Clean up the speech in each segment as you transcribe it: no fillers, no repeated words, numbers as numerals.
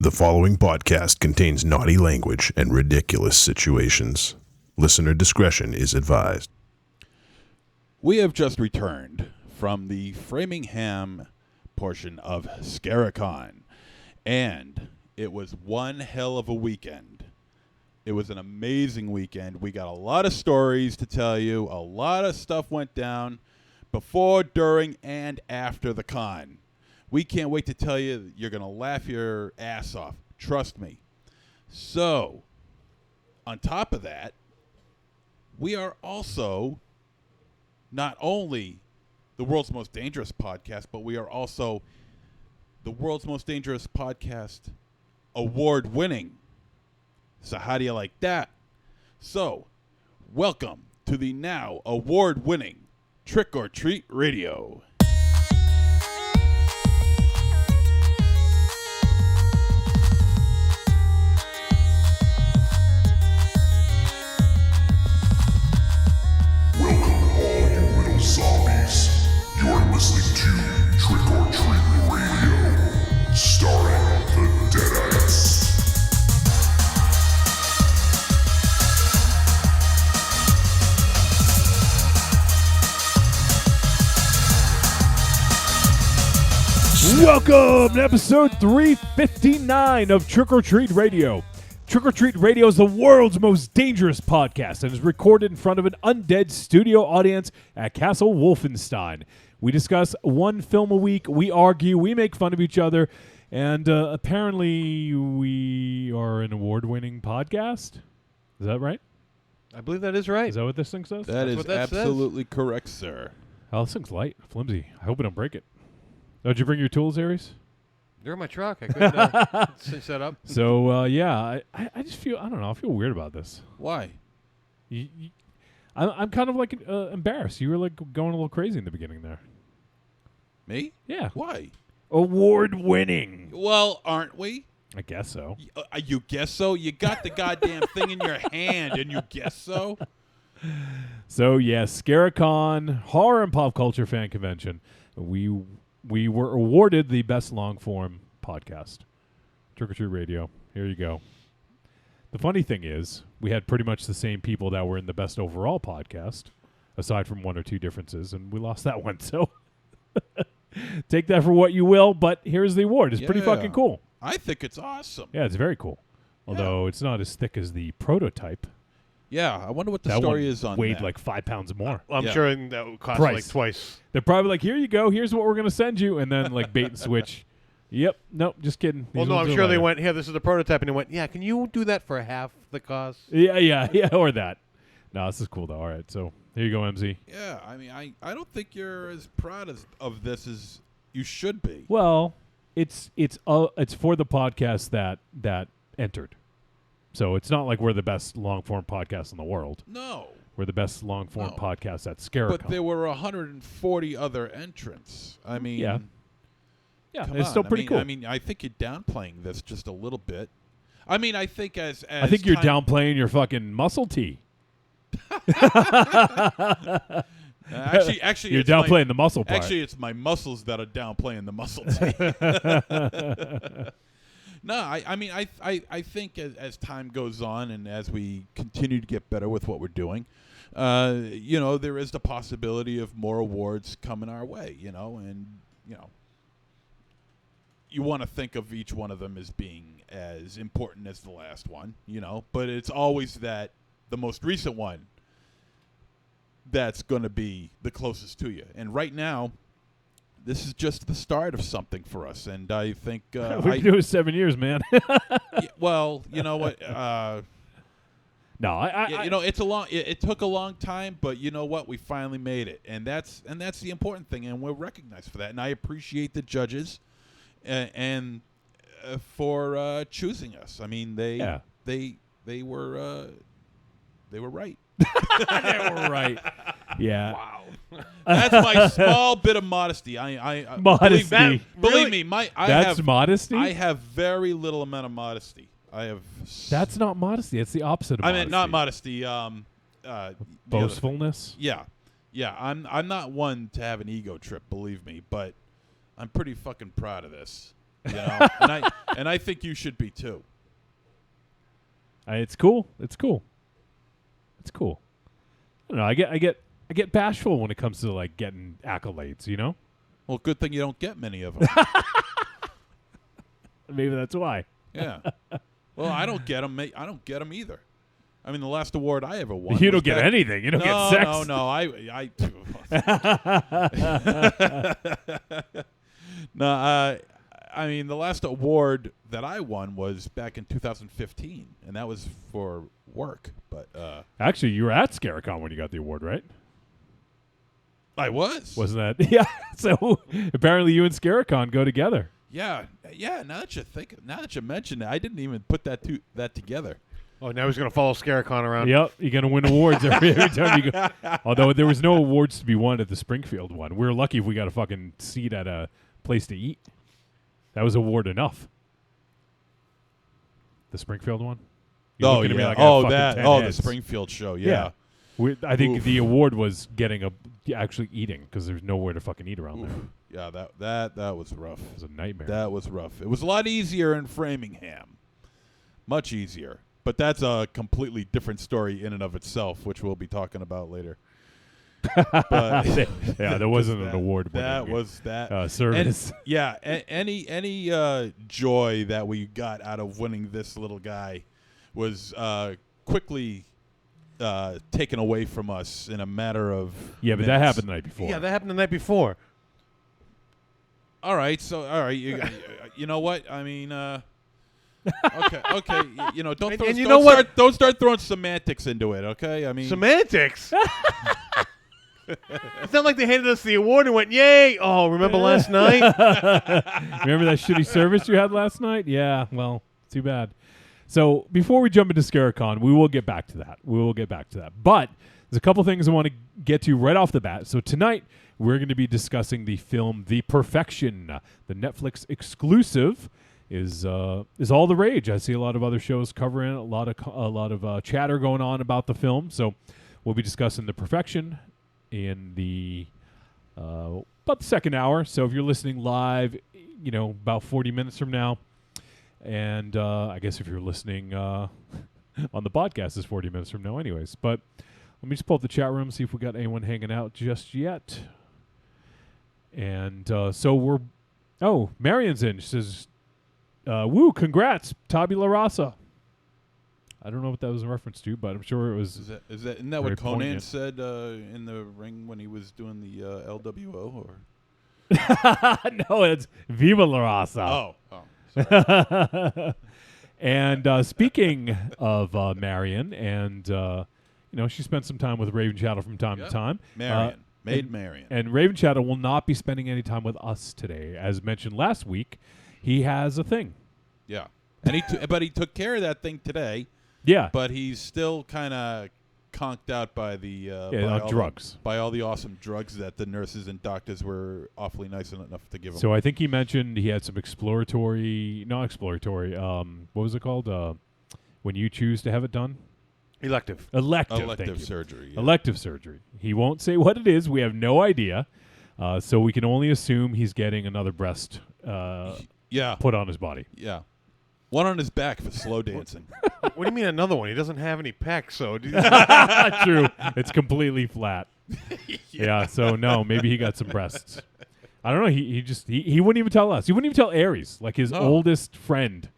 The following podcast contains naughty language and ridiculous situations. Listener discretion is advised. We have just returned from the Framingham portion of Scaricon, and it was one hell of a weekend. It was an amazing weekend. We got a lot of stories to tell you. A lot of stuff went down before, during, and after the con. We can't wait to tell you. You're going to laugh your ass off. Trust me. So, on top of that, we are also not only the world's most dangerous podcast, but we are also the world's most dangerous podcast award-winning. So how do you like that? So, welcome to the now award-winning Trick or Treat Radio. Zombies. You're listening to Trick or Treat Radio, starring the Deadites. Welcome to episode 359 of Trick or Treat Radio. Trick or Treat Radio is the world's most dangerous podcast and is recorded in front of an undead studio audience at Castle Wolfenstein. We discuss one film a week, we argue, we make fun of each other, and apparently we are an award-winning podcast. Is that right? I believe that is right. Is that what this thing says? That is what that says. absolutely correct, sir. Oh, this thing's light, flimsy. I hope I don't break it. Oh, did you bring your tools, Aries? They're in my truck. I couldn't cinch that up. So, yeah, I just feel, I don't know, I feel weird about this. Why? I'm kind of like embarrassed. You were like going a little crazy in the beginning there. Me? Yeah. Why? Award-winning. Well, aren't we? I guess so. You guess so? You got the goddamn thing in your hand, and you guess so? So, yes, Scaricon, Horror and Pop Culture Fan Convention. We were awarded the best long-form podcast. Trick or Treat Radio. Here you go. The funny thing is, we had pretty much the same people that were in the best overall podcast, aside from one or two differences, and we lost that one. So take that for what you will, but here's the award. It's pretty fucking cool. I think it's awesome. Yeah, it's very cool. Although it's not as thick as the prototype. Yeah, I wonder what the That story one is on weighed that. like 5 pounds more. I'm Yeah. sure that would cost Price. like twice. They're probably like, here you go. Here's what we're going to send you. And then like bait and switch. Yep. Nope. Just kidding. Well, These no, ones I'm are sure they lighter. went, here, this is the prototype. And they went, yeah, can you do that for half the cost? Yeah, or that. No, this is cool, though. All right. So here you go, MZ. Yeah, I mean, I don't think you're as proud of this as you should be. Well, it's for the podcast that entered. So it's not like we're the best long-form podcast in the world. No. We're the best long-form No. podcast at Scaricon. But there were 140 other entrants. I mean, Yeah, come it's on. still pretty cool. I mean, I think you're downplaying this just a little bit. I mean, I think as I think you're time- downplaying your fucking muscle tee. Actually, You're it's my- downplaying the muscle part. Actually, it's my muscles that are downplaying the muscle team. No, I mean, I think as time goes on and as we continue to get better with what we're doing, there is the possibility of more awards coming our way, and, you want to think of each one of them as being as important as the last one, but it's always the most recent one that's going to be the closest to you. And right now, this is just the start of something for us, and I think We've been doing it 7 years, man. well, you know what? No, it took a long time, but you know what? We finally made it, and that's the important thing, and we're recognized for that. And I appreciate the judges, and for choosing us. I mean, they were right. they were right. Yeah. Wow. That's my small bit of modesty. Modesty. Believe me, That's modesty? I have very little amount of modesty. I have. That's not modesty. It's the opposite of modesty. I mean, not modesty. Boastfulness. Yeah. I'm not one to have an ego trip, believe me, but I'm pretty fucking proud of this. You know, and I think you should be too. It's cool. It's cool. It's cool. I don't know. I get bashful when it comes to like getting accolades. You know. Well, good thing you don't get many of them. Maybe that's why. Yeah. Well, I don't get them. I don't get them either. I mean, the last award I ever won. You was don't get back- anything. You don't get sex. No. No. I mean, the last award that I won was back in 2015, and that was for work. But Actually, you were at Scaricon when you got the award, right? I was. Wasn't that? Yeah. So apparently, you and Scaricon go together. Yeah. Now that you mention it, I didn't even put that together. Oh, now he's going to follow Scaricon around. Yep, you're gonna win awards every time you go. Although there was no awards to be won at the Springfield one. We were lucky if we got a fucking seat at a place to eat. That was award enough. The Springfield one. You're Oh looking at me yeah. like I have fucking That. 10 Oh, the heads. Springfield show. Yeah. I think Oof. the award was getting actually eating because there's nowhere to fucking eat around there. Yeah. That was rough. It was a nightmare. That was rough. It was a lot easier in Framingham. Much easier. But that's a completely different story in and of itself, which we'll be talking about later. But yeah, there wasn't an that- award. That was that. service. And, yeah, any joy that we got out of winning this little guy was quickly taken away from us in a matter of Yeah, but that minutes. happened the night before. Yeah, that happened the night before. All right, you know what? I mean, okay, you know, don't And- throw, and you don't know what? start, don't start throwing semantics into it, okay? I mean, Semantics. It's not like they handed us the award and went, "Yay!" Oh, remember last night? Remember that shitty service you had last night? Yeah, well, too bad. So before we jump into Scaricon, we will get back to that. But there's a couple things I want to get to right off the bat. So tonight we're going to be discussing the film The Perfection. The Netflix exclusive is all the rage. I see a lot of other shows covering it, a lot of chatter going on about the film. So we'll be discussing The Perfection in the about the second hour. So if you're listening live, you know, about 40 minutes from now, and I guess if you're listening on the podcast, it's 40 minutes from now anyways. But let me just pull up the chat room, see if we got anyone hanging out just yet. And so Marion's in. She says, woo, congrats, Tabula Rasa. I don't know what that was in reference to, but I'm sure it was. isn't that very what Conan poignant. said in the ring when he was doing the LWO? Or No, it's Viva La Raza. sorry. And speaking of Marion, and she spent some time with Raven Shadow from time to time. Marion, and- Marion. And Raven Shadow will not be spending any time with us today. As mentioned last week, he has a thing. Yeah, and but he took care of that thing today. Yeah. But he's still kind of conked out by the drugs. by all the awesome drugs that the nurses and doctors were awfully nice enough to give him. So I think he mentioned he had some not exploratory. What was it called? When you choose to have it done? Elective. Elective. Thank elective you. surgery. Yeah. Elective surgery. He won't say what it is. We have no idea. So we can only assume he's getting another breast Yeah, put on his body. yeah. One on his back for slow dancing. What do you mean another one? He doesn't have any pecs, so True. It's completely flat. Yeah. So no, maybe he got some breasts. I don't know. He wouldn't even tell us. He wouldn't even tell Aries, like his No. oldest friend.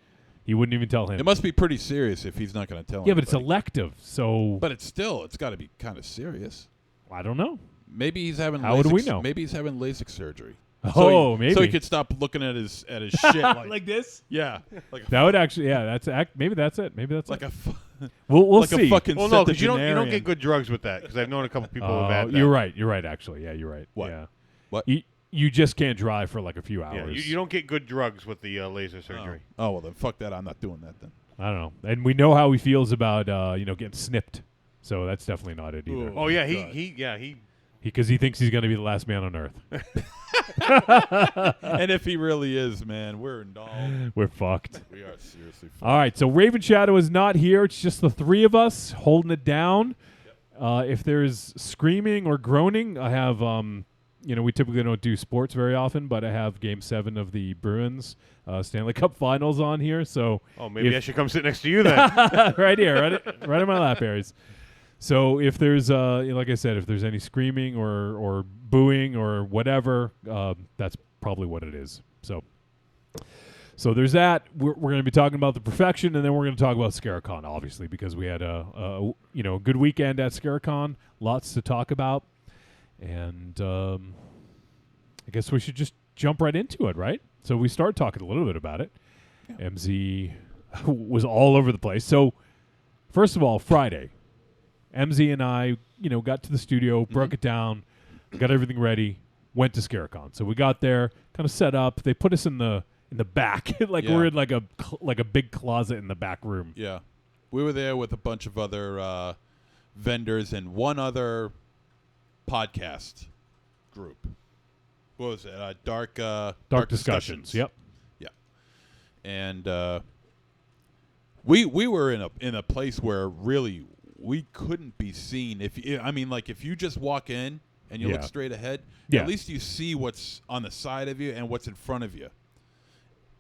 He wouldn't even tell him. It must be pretty serious if he's not going to tell. Yeah, but it's anybody. elective, so But it's got to be kind of serious. I don't know. Maybe he's having. How LASIK, would we know? Maybe he's having LASIK surgery. Oh, so he maybe. could stop looking at his shit like this. yeah, like a, That would actually, maybe that's it. Maybe that's like it. a We'll like see. a fucking. well, no, because you don't septuagenarian. get good drugs with that. Because I've known a couple people who've had that. You're right. You're right. Actually, yeah, you're right. What? Yeah. What? You just can't drive for like a few hours. Yeah, you don't get good drugs with the laser surgery. Oh well, then fuck that. I'm not doing that then. I don't know. And we know how he feels about getting snipped. So that's definitely not it either. Ooh. Oh yeah, God. he Because he thinks he's going to be the last man on earth. And if he really is, man, we're involved. We're fucked. We are seriously. Fucked. All right, so Raven Shadow is not here. It's just the three of us holding it down. If there's screaming or groaning, I have we typically don't do sports very often, but I have Game 7 of the Bruins Stanley Cup Finals on here. So Oh, maybe I should come sit next to you then. right here, right in my lap, Aries. So if there's, like I said, if there's any screaming or booing or whatever, that's probably what it is. So there's that. We're going to be talking about the Perfection, and then we're going to talk about Scaricon, obviously, because we had a good weekend at Scaricon. Lots to talk about, and I guess we should just jump right into it, right? So we started talking a little bit about it. Yeah. MZ was all over the place. So first of all, Friday, MZ and I, got to the studio, broke it down, got everything ready, went to Scaricon. So we got there, kind of set up. They put us in the back, we're in like a big closet in the back room. Yeah, we were there with a bunch of other vendors and one other podcast group. What was it? Dark Discussions. Yep. Yeah, and we were in a place where really we couldn't be seen. If you just walk in and you look straight ahead, at least you see what's on the side of you and what's in front of you.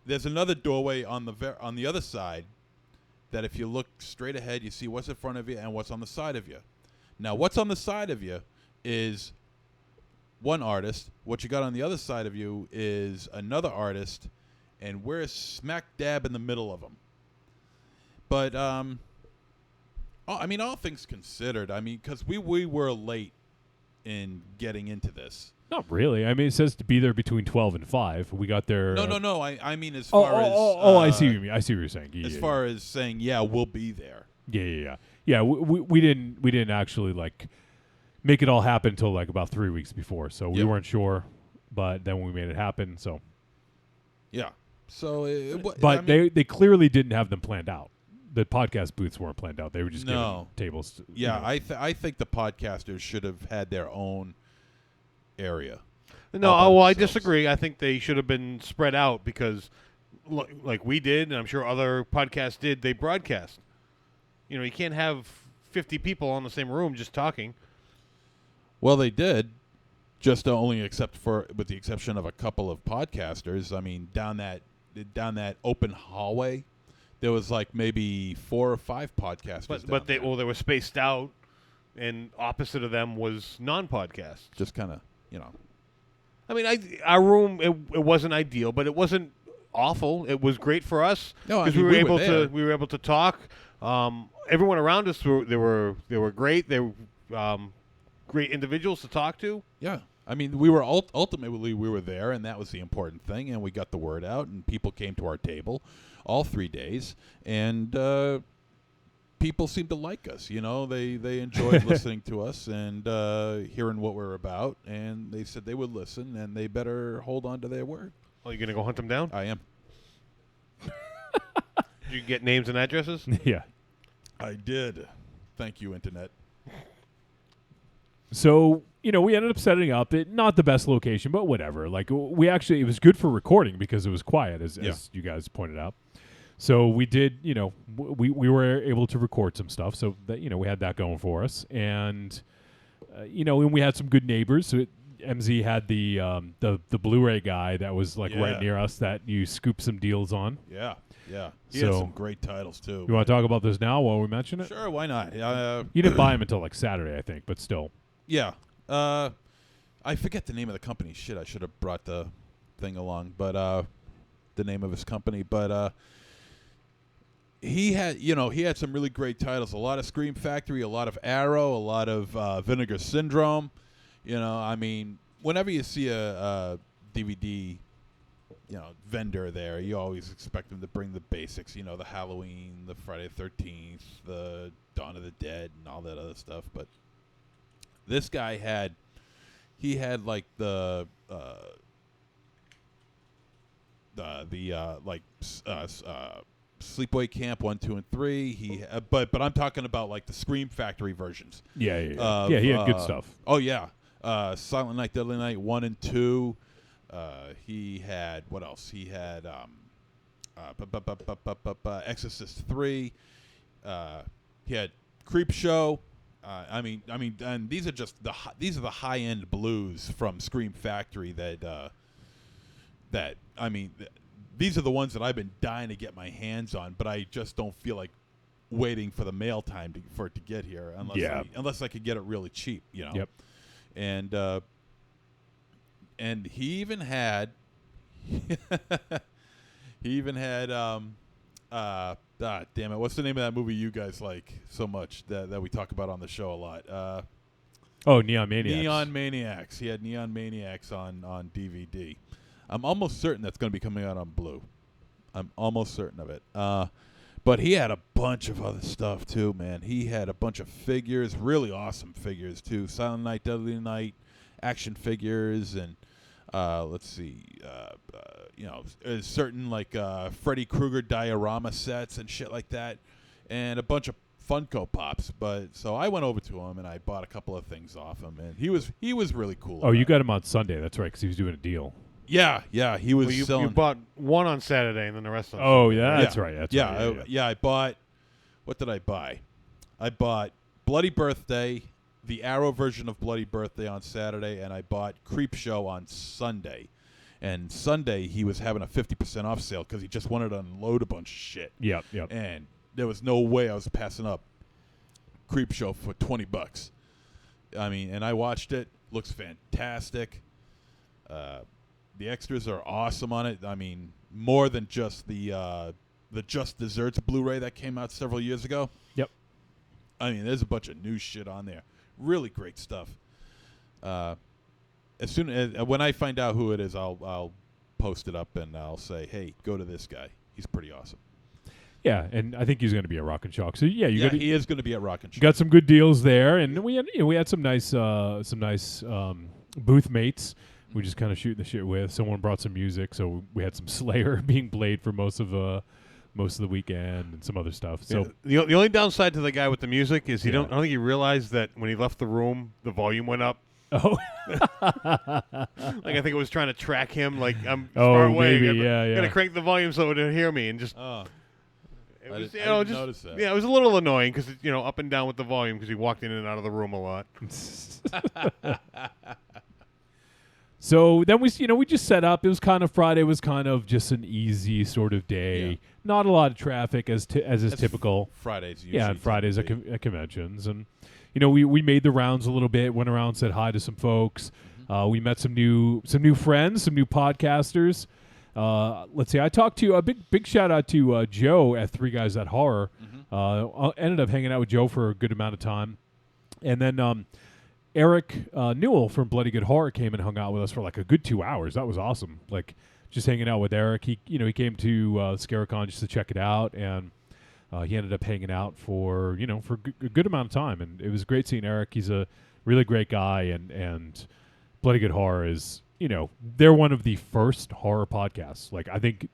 There's another doorway on the other side that if you look straight ahead, you see what's in front of you and what's on the side of you. Now, what's on the side of you is one artist. What you got on the other side of you is another artist, and we're smack dab in the middle of them. But, all things considered, because we were late in getting into this. Not really. I mean, it says to be there between 12 and 5. We got there. No. I mean, as far as. I see what you mean. I see what you're saying. As far as saying, we'll be there. Yeah. We didn't actually make it all happen until about 3 weeks before. So we weren't sure, but then we made it happen. So. Yeah. So. They clearly didn't have them planned out. The podcast booths weren't planned out. They were just given tables. I think the podcasters should have had their own area. No, I disagree. I think they should have been spread out because, like we did, and I'm sure other podcasts did, they broadcast. You can't have 50 people in the same room just talking. Well, they did, just with the exception of a couple of podcasters. I mean, down that open hallway, there was maybe 4 or 5 podcasters. But they were spaced out, and opposite of them was non-podcasts. Just kind of. I mean, our room it wasn't ideal, but it wasn't awful. It was great for us because we were able to talk. Everyone around us they were great. They were great individuals to talk to. Yeah, I mean, we were ultimately we were there, and that was the important thing. And we got the word out, and people came to our table all 3 days, and people seemed to like us. They enjoyed listening to us and hearing what we're about, and they said they would listen, and they better hold on to their word. Oh, you gonna go hunt them down? I am. Did you get names and addresses? Yeah, I did. Thank you, Internet. So we ended up setting up not the best location, but whatever. It was good for recording because it was quiet, as you guys pointed out. So we did, we were able to record some stuff, so that we had that going for us, and and we had some good neighbors. So MZ had the Blu-ray guy that was right near us that you scoop some deals on. Yeah. He had some great titles too. You want to talk about this now while we mention it? Sure, why not? You didn't buy him until Saturday, I think, but still. Yeah. I forget the name of the company. Shit, I should have brought the thing along, but the name of his company, but. He had some really great titles. A lot of Scream Factory, a lot of Arrow, a lot of Vinegar Syndrome. Whenever you see a DVD, vendor there, you always expect them to bring the basics. The Halloween, the Friday the 13th, the Dawn of the Dead, and all that other stuff. But this guy had Sleepaway Camp 1, 2, and 3. But I'm talking about the Scream Factory versions. Yeah. He had good stuff. Oh yeah, Silent Night, Deadly Night 1 and 2. He had what else? He had Exorcist 3. He had Creep Show. I mean, and these are just these are the high end blues from Scream Factory these are the ones that I've been dying to get my hands on, but I just don't feel like waiting for the mail time for it to get here unless I could get it really cheap, you know. Yep. And he even had damn it, what's the name of that movie you guys like so much that we talk about on the show a lot? Neon Maniacs. Neon Maniacs. He had Neon Maniacs on DVD. I'm almost certain that's going to be coming out on Blue. I'm almost certain of it. But he had a bunch of other stuff too, man. He had a bunch of figures, really awesome figures too. Silent Night, Deadly Night, action figures, and let's see, certain like Freddy Krueger diorama sets and shit like that, and a bunch of Funko Pops. But so I went over to him and I bought a couple of things off him, and he was really cool. Oh, you got him on Sunday. That's right, because he was doing a deal. Yeah, he was selling. You bought one on Saturday and then the rest on Sunday. Yeah, that's right. That's right. I bought. What did I buy? I bought Bloody Birthday, the Arrow version of Bloody Birthday on Saturday, and I bought Creepshow on Sunday. And Sunday he was having a 50% off sale because he just wanted to unload a bunch of shit. Yep. And there was no way I was passing up Creepshow for $20. I mean, and I watched it. Looks fantastic. The extras are awesome on it. I mean, more than just the Just Desserts Blu-ray that came out several years ago. Yep. I mean, there's a bunch of new shit on there. Really great stuff. As soon as when I find out who it is, I'll post it up and I'll say, hey, go to this guy. He's pretty awesome. Yeah, and I think he's going to be at Rock and Shock. So he is going to be at Rock and Shock. Got some good deals there, and we had some nice booth mates. We just kind of shooting the shit with. Someone brought some music, so we had some Slayer being played for most of the weekend and some other stuff. So the only downside to the guy with the music is I don't think he realized that when he left the room, the volume went up. Oh, I think it was trying to track him. Like I'm far away. Maybe, Gonna crank the volume so it would hear me and just. Oh. I didn't notice that. Yeah, it was a little annoying because up and down with the volume because he walked in and out of the room a lot. So then we just set up. It was kind of Friday was kind of just an easy sort of day. Yeah. Not a lot of traffic as is typical. Fridays usually. Yeah, Fridays at conventions, and we made the rounds a little bit. Went around, said hi to some folks. Mm-hmm. We met some new friends, some new podcasters. Let's see. I talked to a big shout out to Joe at Three Guys That Horror. Mm-hmm. Ended up hanging out with Joe for a good amount of time, and then Eric Newell from Bloody Good Horror came and hung out with us for like a good 2 hours. That was awesome. Like just hanging out with Eric. He came to Scaricon just to check it out, and he ended up hanging out for a good amount of time, and it was great seeing Eric. He's a really great guy, and Bloody Good Horror is. They're one of the first horror podcasts. Like I think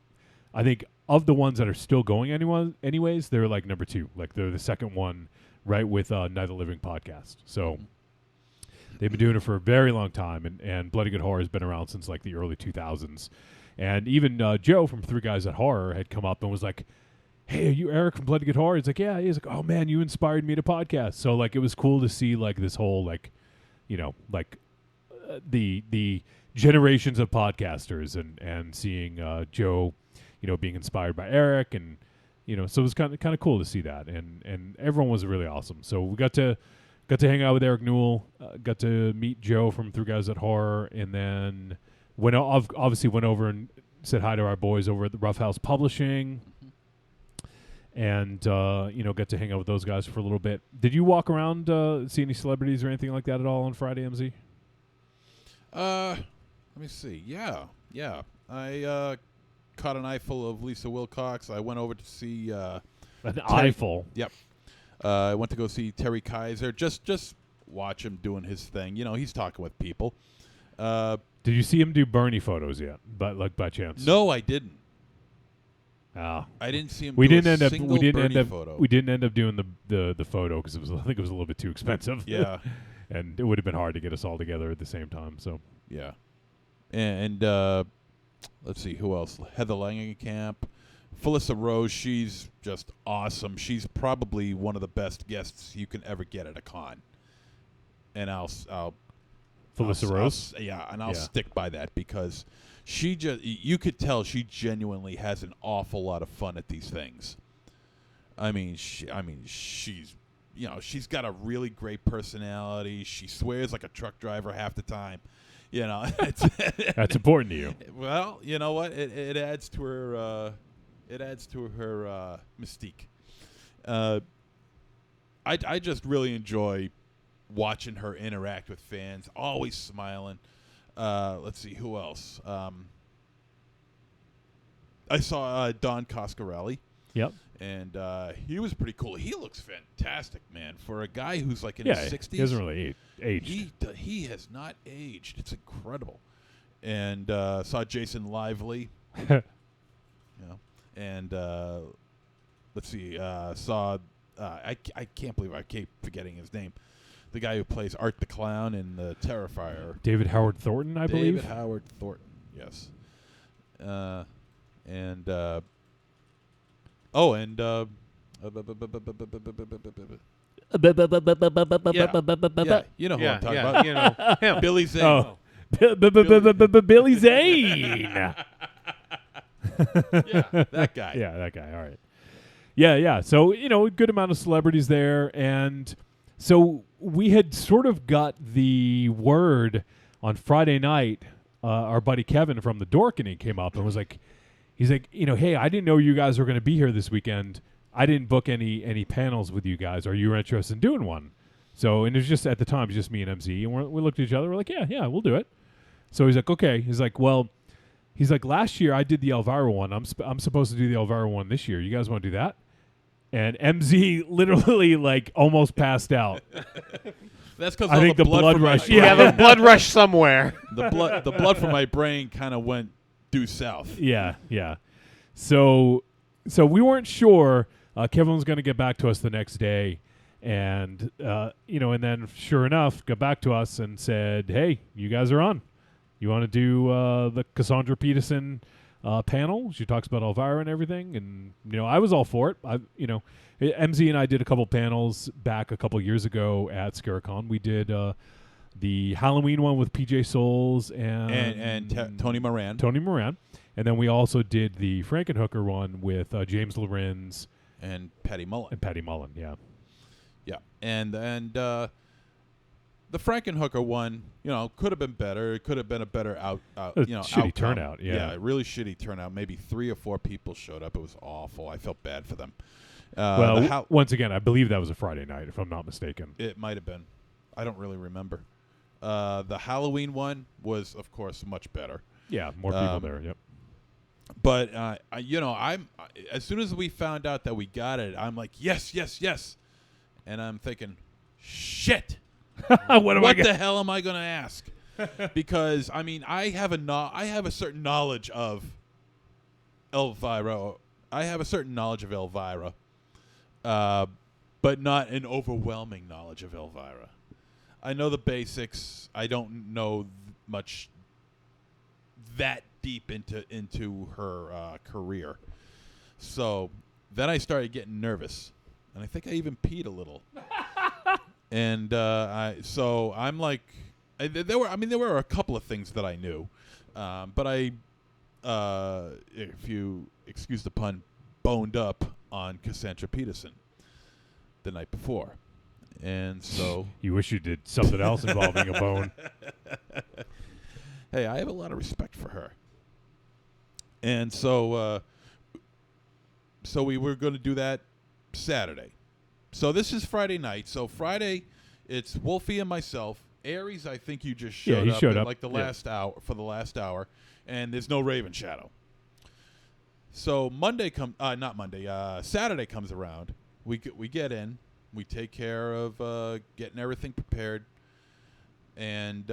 of the ones that are still going anyways, they're like number 2. Like they're the second one, right with Night of the Living podcast. So they've been doing it for a very long time, and Bloody Good Horror has been around since like the early 2000s. And even Joe from Three Guys At Horror had come up and was like, "Hey, are you Eric from Bloody Good Horror?" He's like, "Yeah." He's like, "Oh man, you inspired me to podcast." So like it was cool to see like this whole like, the generations of podcasters and seeing Joe, being inspired by Eric, and so it was kind of cool to see that, and everyone was really awesome. So we got to hang out with Eric Newell, got to meet Joe from Three Guys At Horror, and then obviously went over and said hi to our boys over at the Rough House Publishing, and got to hang out with those guys for a little bit. Did you walk around, see any celebrities or anything like that at all on Friday, MZ? Let me see. Yeah. I caught an eyeful of Lisa Wilcox. I went over to see an eyeful. Yep. I went to go see Terry Kaiser. Just watch him doing his thing. He's talking with people. Did you see him do Bernie photos yet? But like by chance? No, I didn't. I didn't see him. We do didn't a end up. single We didn't Bernie end up. photo. We didn't end up doing the photo because I think it was a little bit too expensive. Yeah. And it would have been hard to get us all together at the same time. So yeah, and let's see who else. Heather Langenkamp Felissa Rose, she's just awesome. She's probably one of the best guests you can ever get at a con. And I'll Felissa Rose? I'll stick by that because you could tell she genuinely has an awful lot of fun at these things. She's got a really great personality. She swears like a truck driver half the time. That's important to you. Well, you know what? It adds to her. It adds to her mystique. I just really enjoy watching her interact with fans. Always smiling. Let's see who else. I saw Don Coscarelli. Yep. And he was pretty cool. He looks fantastic, man. For a guy who's like in his 60s. He hasn't really aged. He has not aged. It's incredible. And saw Jason Lively. And let's see. Saw I can't believe I keep forgetting his name. The guy who plays Art the Clown in the Terrifier. David Howard Thornton, I believe. David Howard Thornton, yes. Yeah, you know who I'm talking about. You know him. Billy Zane. Oh. Billy Zane. Yeah, that guy. Yeah, that guy. All right. Yeah. So, a good amount of celebrities there. And so we had sort of got the word on Friday night. Our buddy Kevin from the Dorkening came up and was like, he's like, hey, I didn't know you guys were going to be here this weekend. I didn't book any panels with you guys. Are you interested in doing one? So, and it was just, at the time, it was just me and MZ. And we looked at each other. We're like, yeah, we'll do it. So he's like, okay. He's like, last year I did the Elvira one. I'm supposed to do the Elvira one this year. You guys want to do that? And MZ literally almost passed out. That's because I think the blood rush. Yeah, the blood rush somewhere. The blood from my brain kind of went due south. Yeah. So we weren't sure. Kevin was going to get back to us the next day, and and then sure enough, got back to us and said, "Hey, you guys are on. You want to do the Cassandra Peterson panel? She talks about Elvira and everything." And I was all for it. MZ and I did a couple panels back a couple years ago at Scaricon. We did the Halloween one with PJ Souls and Tony Moran. And then we also did the Frankenhooker one with James Lorenz and Patty Mullen. Yeah. Yeah. And the Frankenhooker one, could have been better. It could have been a better shitty outcome. turnout. Yeah, really shitty turnout. Maybe 3 or 4 people showed up. It was awful. I felt bad for them. Once again, I believe that was a Friday night, if I'm not mistaken. It might have been. I don't really remember. The Halloween one was, of course, much better. Yeah, more people there. Yep. But I'm as soon as we found out that we got it, I'm like, yes, and I'm thinking, shit. What the hell am I going to ask? Because I have a certain knowledge of Elvira. But not an overwhelming knowledge of Elvira. I know the basics. I don't know much that deep into her career. So then I started getting nervous, and I think I even peed a little. And I'm like, there were a couple of things that I knew, but I, if you excuse the pun, boned up on Cassandra Peterson the night before. And so you wish you did something else involving a bone. Hey, I have a lot of respect for her. And so we were going to do that Saturday. So this is Friday night. So Friday, it's Wolfie and myself. Aries, I think you just showed up. Showed up like the last hour, and there's no Raven Shadow. So Saturday comes around. We get in. We take care of getting everything prepared, and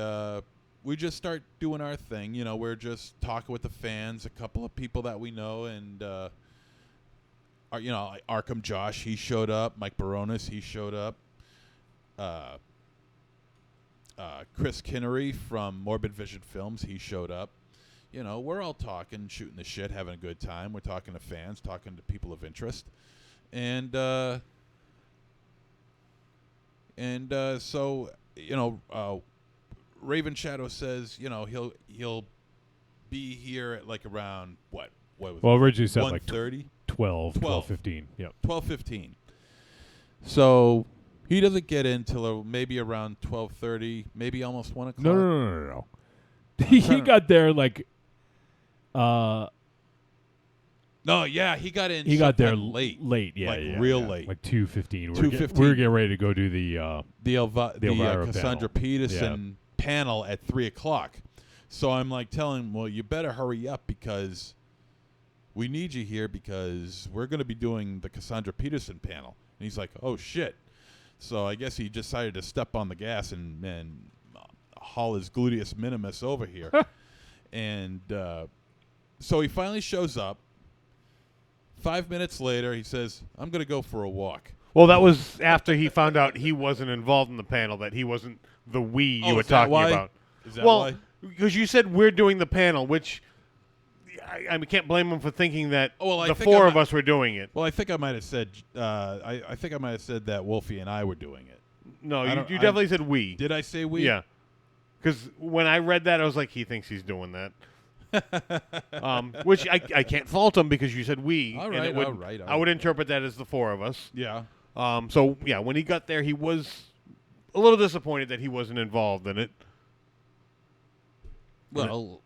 we just start doing our thing. We're just talking with the fans, a couple of people that we know, and Arkham Josh, he showed up. Mike Baronis, he showed up. Chris Kinnery from Morbid Vision Films, he showed up. we're all talking, shooting the shit, having a good time. We're talking to fans, talking to people of interest, and so Raven Shadow says he'll be here at like around what was Well, originally said like 1:30? 12:15. Yep. 12:15. So he doesn't get in till maybe around 12:30, maybe almost 1 o'clock. No. He got there like. No, yeah, he got in. He got there late. Yeah, like yeah, real yeah. late. Like 2:15. 2:15. We were getting ready to go do the Elvira Cassandra panel. Peterson panel at 3 o'clock. So I'm like telling him, well, you better hurry up because we need you here because we're going to be doing the Cassandra Peterson panel. And he's like, oh, shit. So I guess he decided to step on the gas and haul his gluteus minimus over here. And so he finally shows up. 5 minutes later, he says, I'm going to go for a walk. Well, that was after he found out he wasn't involved in the panel, that he wasn't the we you were talking about. Is that well, why? Because you said we're doing the panel, which I can't blame him for thinking that the four of us were doing it. Well, I think I might have said I think I might have said that Wolfie and I were doing it. No, you definitely said we. Did I say we? Yeah. Because when I read that, I was like, he thinks he's doing that. Which I can't fault him because you said we. All right, all right. I would interpret that as the four of us. Yeah. So, yeah, when he got there, he was a little disappointed that he wasn't involved in it. Well,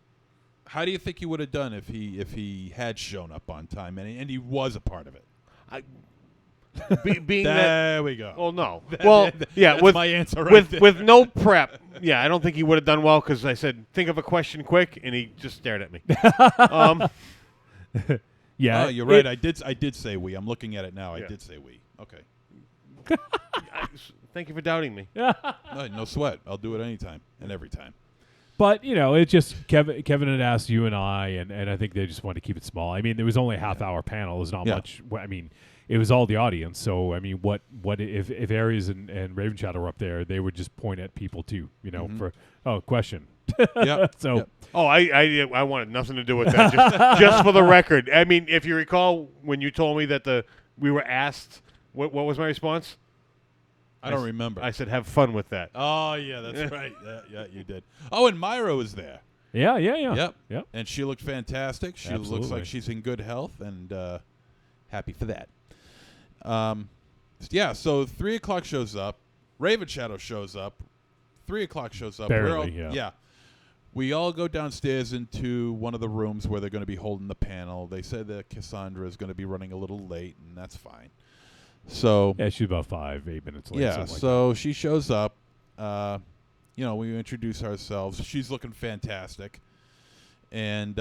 how do you think he would have done if he had shown up on time and he was a part of it? Being there we go. Well, no. Well, yeah, that's with my answer right there. with no prep. Yeah, I don't think he would have done well because I said, think of a question quick, and he just stared at me. Yeah. Oh, you're right. I did say we. I'm looking at it now. Yeah. I did say we. Okay. Thank you for doubting me. No sweat. I'll do it anytime and every time. But, it's just Kevin had asked you and I, and I think they just wanted to keep it small. I mean, there was only a half-hour panel. It was not much. I mean, it was all the audience. So, I mean, what if Aries and Raven Shadow were up there, they would just point at people too, for, question. Yeah. So. Yep. Oh, I wanted nothing to do with that. Just for the record. I mean, if you recall when you told me that we were asked, what was my response? I don't remember. I said, have fun with that. Oh, yeah, that's right. Yeah, you did. Oh, and Myra was there. Yeah. Yep. Yep. And she looked fantastic. She looks like she's in good health and happy for that. So 3 o'clock shows up. Raven Shadow shows up. 3 o'clock shows up. Barely, yeah. We all go downstairs into one of the rooms where they're going to be holding the panel. They said that Cassandra is going to be running a little late, and that's fine. So yeah, she's about 5-8 minutes late. Yeah, so she shows up. We introduce ourselves. She's looking fantastic, and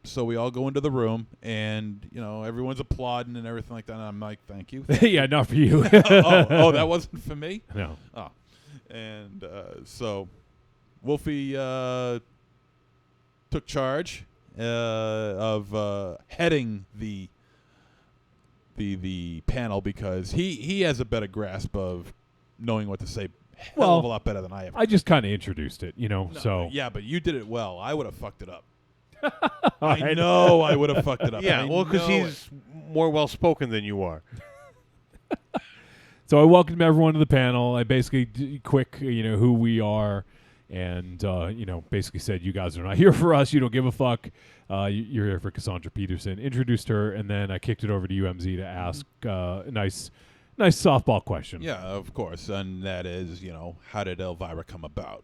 so we all go into the room, and everyone's applauding and everything like that. And I'm like, thank you. Yeah, not for you. oh, that wasn't for me. No. Oh, and so Wolfie took charge of heading the panel because he has a better grasp of knowing what to say hell of a lot better than I ever. I just kind of introduced it, so. Yeah, but you did it well. I would have fucked it up. I know I would have fucked it up. Yeah, well, because he's more well-spoken than you are. So I welcomed everyone to the panel. I basically did quick, who we are. And, basically said, you guys are not here for us. You don't give a fuck. You're here for Cassandra Peterson. Introduced her, and then I kicked it over to UMZ to ask a nice softball question. Yeah, of course. And that is, how did Elvira come about?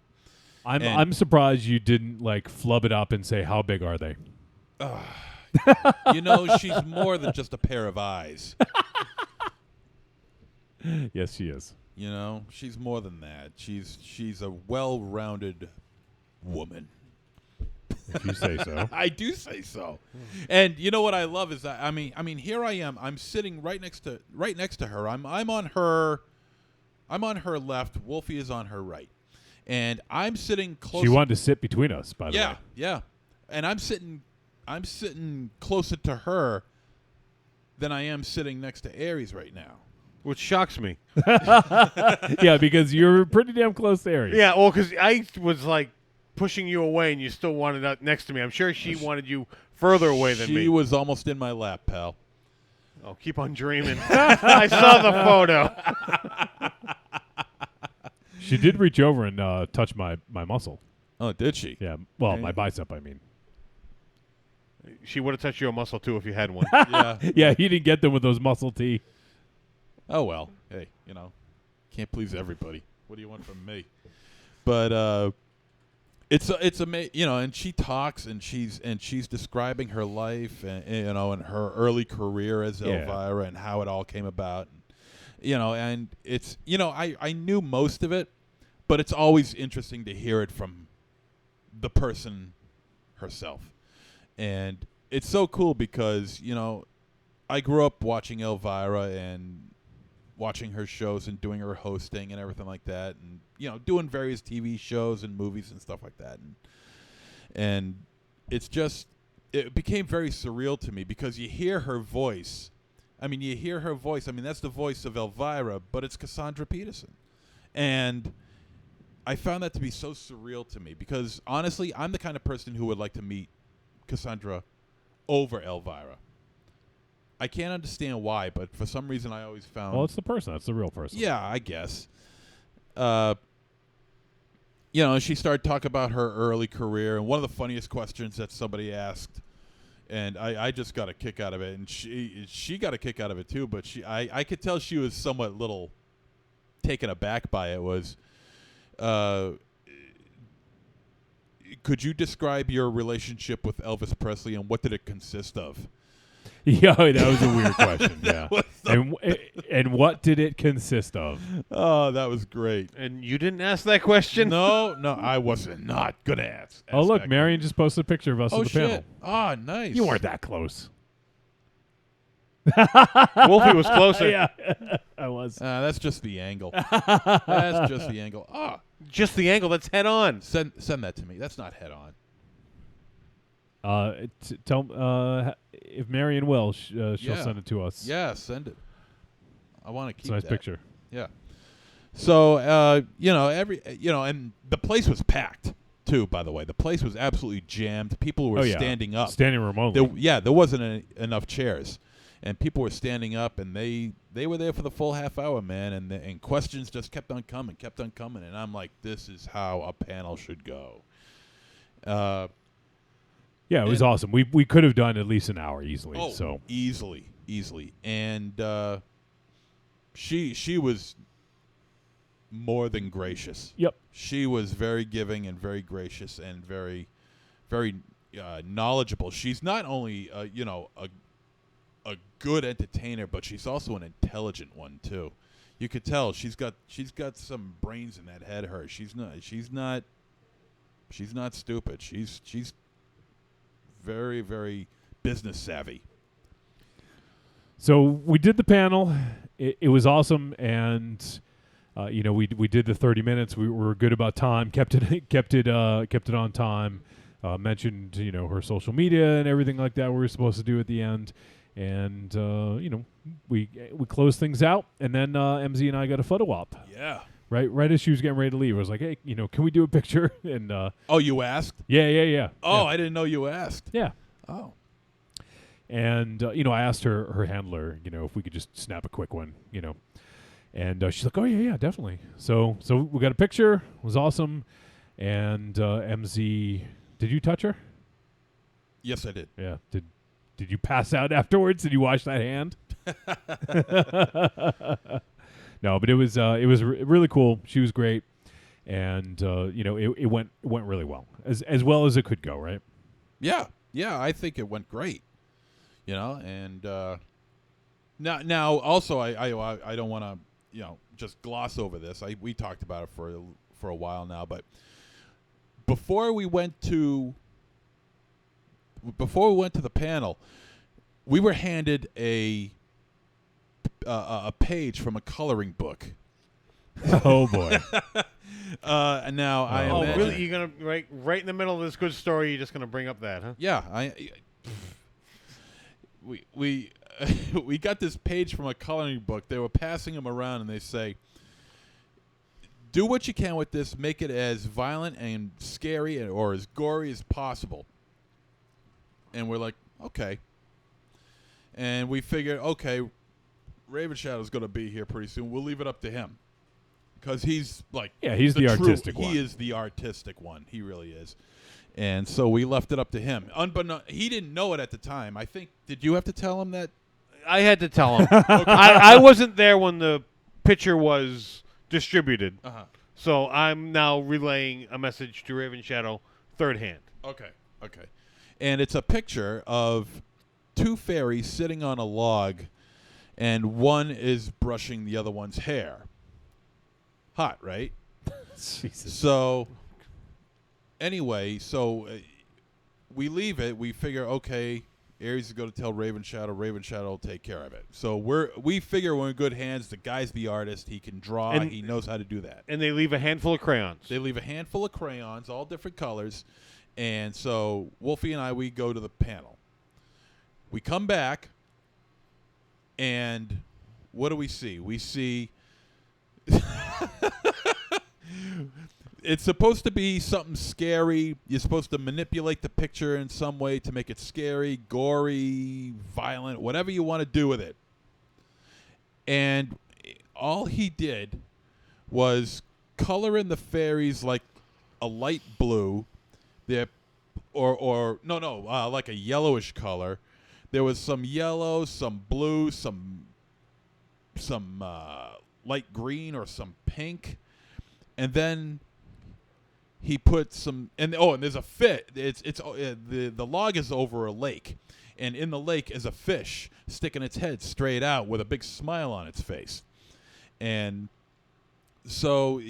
I'm surprised you didn't, flub it up and say, how big are they? She's more than just a pair of eyes. Yes, she is. She's more than that. She's a well-rounded woman. If you say so. I do say so. And you know what I love is that I mean here I am. I'm sitting right next to her. I'm on her left. Wolfie is on her right. And I'm sitting close. She wanted to sit between us, by the way. Yeah. And I'm sitting closer to her than I am sitting next to Aries right now. Which shocks me. Yeah, because you're pretty damn close to Aries. Yeah, well, because I was pushing you away, and you still wanted out next to me. I'm sure she wanted you further away than me. She was almost in my lap, pal. Oh, keep on dreaming. I saw the photo. She did reach over and touch my muscle. Oh, did she? Yeah. Well, my bicep, I mean. She would have touched your muscle, too, if you had one. Yeah. Yeah, he didn't get them with those muscle tee. Oh, well. Hey, can't please everybody. What do you want from me? But it's amazing, and she talks and she's describing her life and her early career as Elvira and how it all came about. And it's I knew most of it, but it's always interesting to hear it from the person herself. And it's so cool because, I grew up watching Elvira and watching her shows and doing her hosting and everything like that, and doing various TV shows and movies and stuff like that, and it became very surreal to me because you hear her voice. I mean, that's the voice of Elvira, but it's Cassandra Peterson, and I found that to be so surreal to me because honestly, I'm the kind of person who would like to meet Cassandra over Elvira. I can't understand why, but for some reason I always found... Well, it's the person. That's the real person. Yeah, I guess. She started talking about her early career, and one of the funniest questions that somebody asked, and I just got a kick out of it, and she got a kick out of it too, but I could tell she was somewhat little taken aback by it, was... could you describe your relationship with Elvis Presley, and what did it consist of? Yeah, that was a weird question. Yeah, and what did it consist of? Oh, that was great. And you didn't ask that question? No, I wasn't not gonna ask. Oh, look, Marion just posted a picture of us at the panel. Oh, nice. You weren't that close. Wolfie was closer. Yeah, I was. That's just the angle. That's just the angle. Just the angle. That's head on. Send that to me. That's not head on. Tell if Marion will, she'll send it to us. Yeah, send it. I want to keep it's a nice that. picture. Yeah. So and the place was packed too. By the way, the place was absolutely jammed. People were standing up, standing room only. There wasn't enough chairs, and people were standing up, and they were there for the full half hour, man. And questions just kept on coming, and I'm like, this is how a panel should go. Yeah, it was awesome. We could have done at least an hour easily. Oh, so easily, and she was more than gracious. Yep, she was very giving and very gracious and very, very knowledgeable. She's not only a good entertainer, but she's also an intelligent one too. You could tell she's got some brains in that head. She's not stupid. She's very, very business savvy. So we did the panel. It was awesome, and we did the 30 minutes. We were good about time. Kept it on time. Mentioned her social media and everything like that. We were supposed to do at the end, and we closed things out, and then MZ and I got a photo op. Yeah. Right as she was getting ready to leave, I was like, "Hey, can we do a picture?" And you asked? Yeah. Oh, I didn't know you asked. Yeah. Oh. And I asked her handler, if we could just snap a quick one, and she's like, "Oh yeah, definitely." So we got a picture. It was awesome. And MZ, did you touch her? Yes, I did. Yeah. Did you pass out afterwards? Did you wash that hand? No, but it was really cool. She was great, and it went really well, as well as it could go, right? Yeah, I think it went great. And now also I don't want to just gloss over this. We talked about it for a while now, but before we went to the panel, we were handed a page from a coloring book. Oh boy! Now I imagine, really? You're gonna right in the middle of this good story? You're just gonna bring up that, huh? Yeah, we got this page from a coloring book. They were passing them around, and they say, do what you can with this. Make it as violent and scary or as gory as possible. And we're like, okay. And we figured, okay, Raven Shadow's going to be here pretty soon. We'll leave it up to him. Because he's like... Yeah, he's the artistic one. He is the artistic one. He really is. And so we left it up to him. He didn't know it at the time. I think, did you have to tell him that? I had to tell him. I wasn't there when the picture was distributed. Uh-huh. So I'm now relaying a message to Raven Shadow third hand. Okay. And it's a picture of 2 fairies sitting on a log, and one is brushing the other one's hair. Hot, right? Jesus. So, anyway, we leave it. We figure, okay, Ares is going to tell Raven Shadow. Raven Shadow will take care of it. So we figure we're in good hands. The guy's the artist. He can draw. And he knows how to do that. And they leave a handful of crayons. They leave a handful of crayons, all different colors. And so Wolfie and we go to the panel. We come back, and what do we see? We see... It's supposed to be something scary. You're supposed to manipulate the picture in some way to make it scary, gory, violent, whatever you want to do with it. And all he did was color in the fairies like a light blue, like a yellowish color. There was some yellow, some blue, some light green or some pink, and then he put some and there's a fit. The log is over a lake, and in the lake is a fish sticking its head straight out with a big smile on its face. And so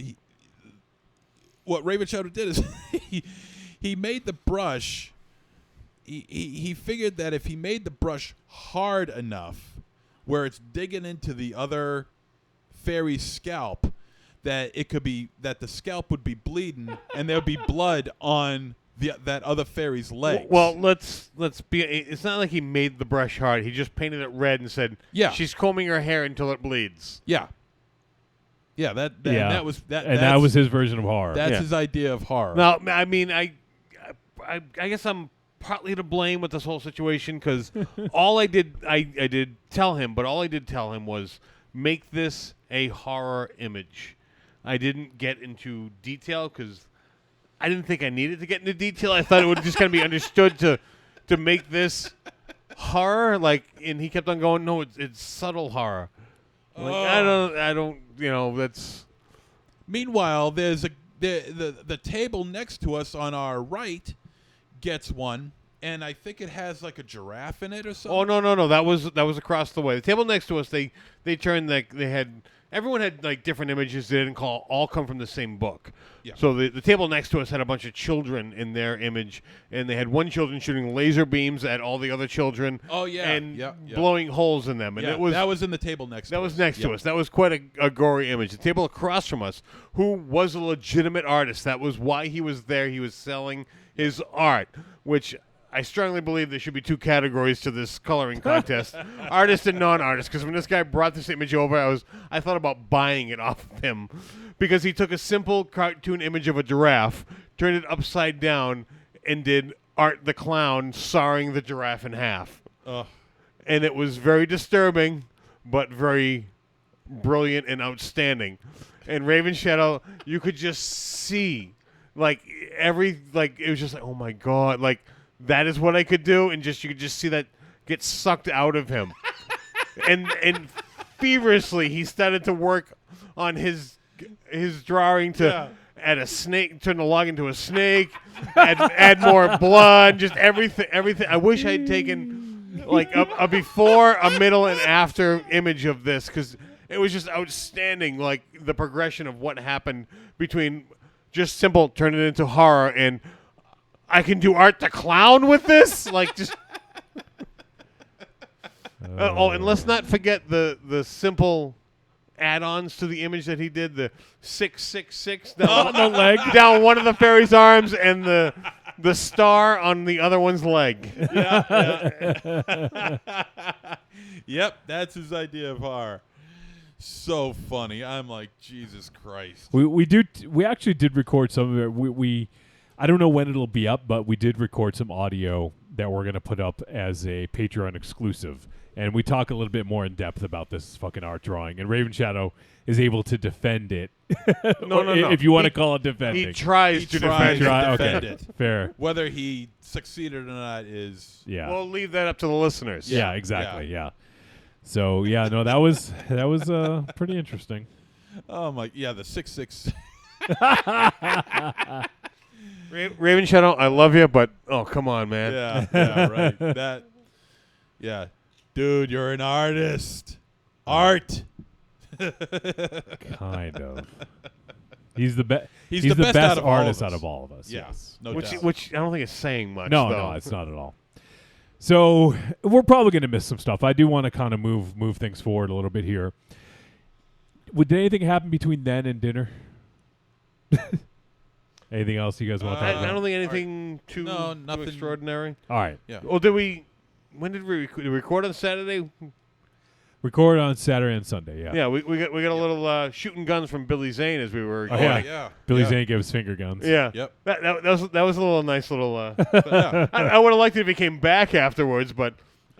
what Raven Shadow did is he made the brush. He figured that if he made the brush hard enough, where it's digging into the other fairy's scalp, that it could be that the scalp would be bleeding and there would be blood on that other fairy's legs. Well, let's be. It's not like he made the brush hard. He just painted it red and said, "Yeah, she's combing her hair until it bleeds." Yeah. That was that. And that was his version of horror. That's his idea of horror. Now, I mean, I guess I'm partly to blame with this whole situation because all I did tell him was make this a horror image. I didn't get into detail because I didn't think I needed to get into detail. I thought it would just kind of be understood to make this horror. And he kept on going, no, it's subtle horror. I don't. That's. Meanwhile, there's the table next to us on our right gets one, and I think it has like a giraffe in it or something. Oh no! That was across the way. The table next to us, they turned everyone had like different images. They didn't all come from the same book. Yeah. So the table next to us had a bunch of children in their image, and they had one children shooting laser beams at all the other children. Oh yeah, and blowing holes in them. And that was in the table next. That was next to us. That was quite a gory image. The table across from us, who was a legitimate artist. That was why he was there. He was selling his art, which I strongly believe there should be 2 categories to this coloring contest: artist and non-artist. Because when this guy brought this image over, I thought about buying it off of him, because he took a simple cartoon image of a giraffe, turned it upside down, and did Art the Clown sawing the giraffe in half. And it was very disturbing, but very brilliant and outstanding. And Raven Shadow, you could just see, it was just like, oh my god, that is what I could do, and you could just see that get sucked out of him. and feverishly he started to work on his drawing to add a snake, turn the log into a snake, add more blood, just everything. I wish I'd taken a before, a middle, and after image of this, because it was just outstanding, the progression of what happened between just simple turn it into horror and I can do Art the Clown with this? And let's not forget the simple add-ons to the image that he did, the 666 down the leg, down one of the fairy's arms, and the star on the other one's leg. Yep, that's his idea of horror. so funny. I'm like, Jesus Christ. We actually did record some of it. We I don't know when it'll be up, but we did record some audio that we're gonna put up as a Patreon exclusive, and we talk a little bit more in depth about this fucking art drawing. And Raven Shadow is able to defend it. No. If you want to call it defending, He tries to defend it. Fair. Whether he succeeded or not is We'll leave that up to the listeners. Yeah, exactly. Yeah. So no, that was pretty interesting. Oh my, the 666. Raven Shadow, I love you, but come on, man. Yeah, right. Dude, you're an artist. Art. Kind of. He's the best. He's the best best out of all of artist us. out of all of us. Yeah, Yes. no Which doubt. I don't think is saying much. No, though. it's not at all. So we're probably going to miss some stuff. I do want to kind of move things forward a little bit here. Did anything happen between then and dinner? Anything else you guys want to talk I about? don't think anything too nothing extraordinary. All right. Yeah. Well, when did we record on Saturday? Record on Saturday and Sunday. Yeah. Yeah, we got a little shooting guns from Billy Zane as we were. Oh, going. yeah. Billy Zane gave us finger guns. Yeah. Yep. That was a little nice little. Yeah. I would have liked it if he came back afterwards, but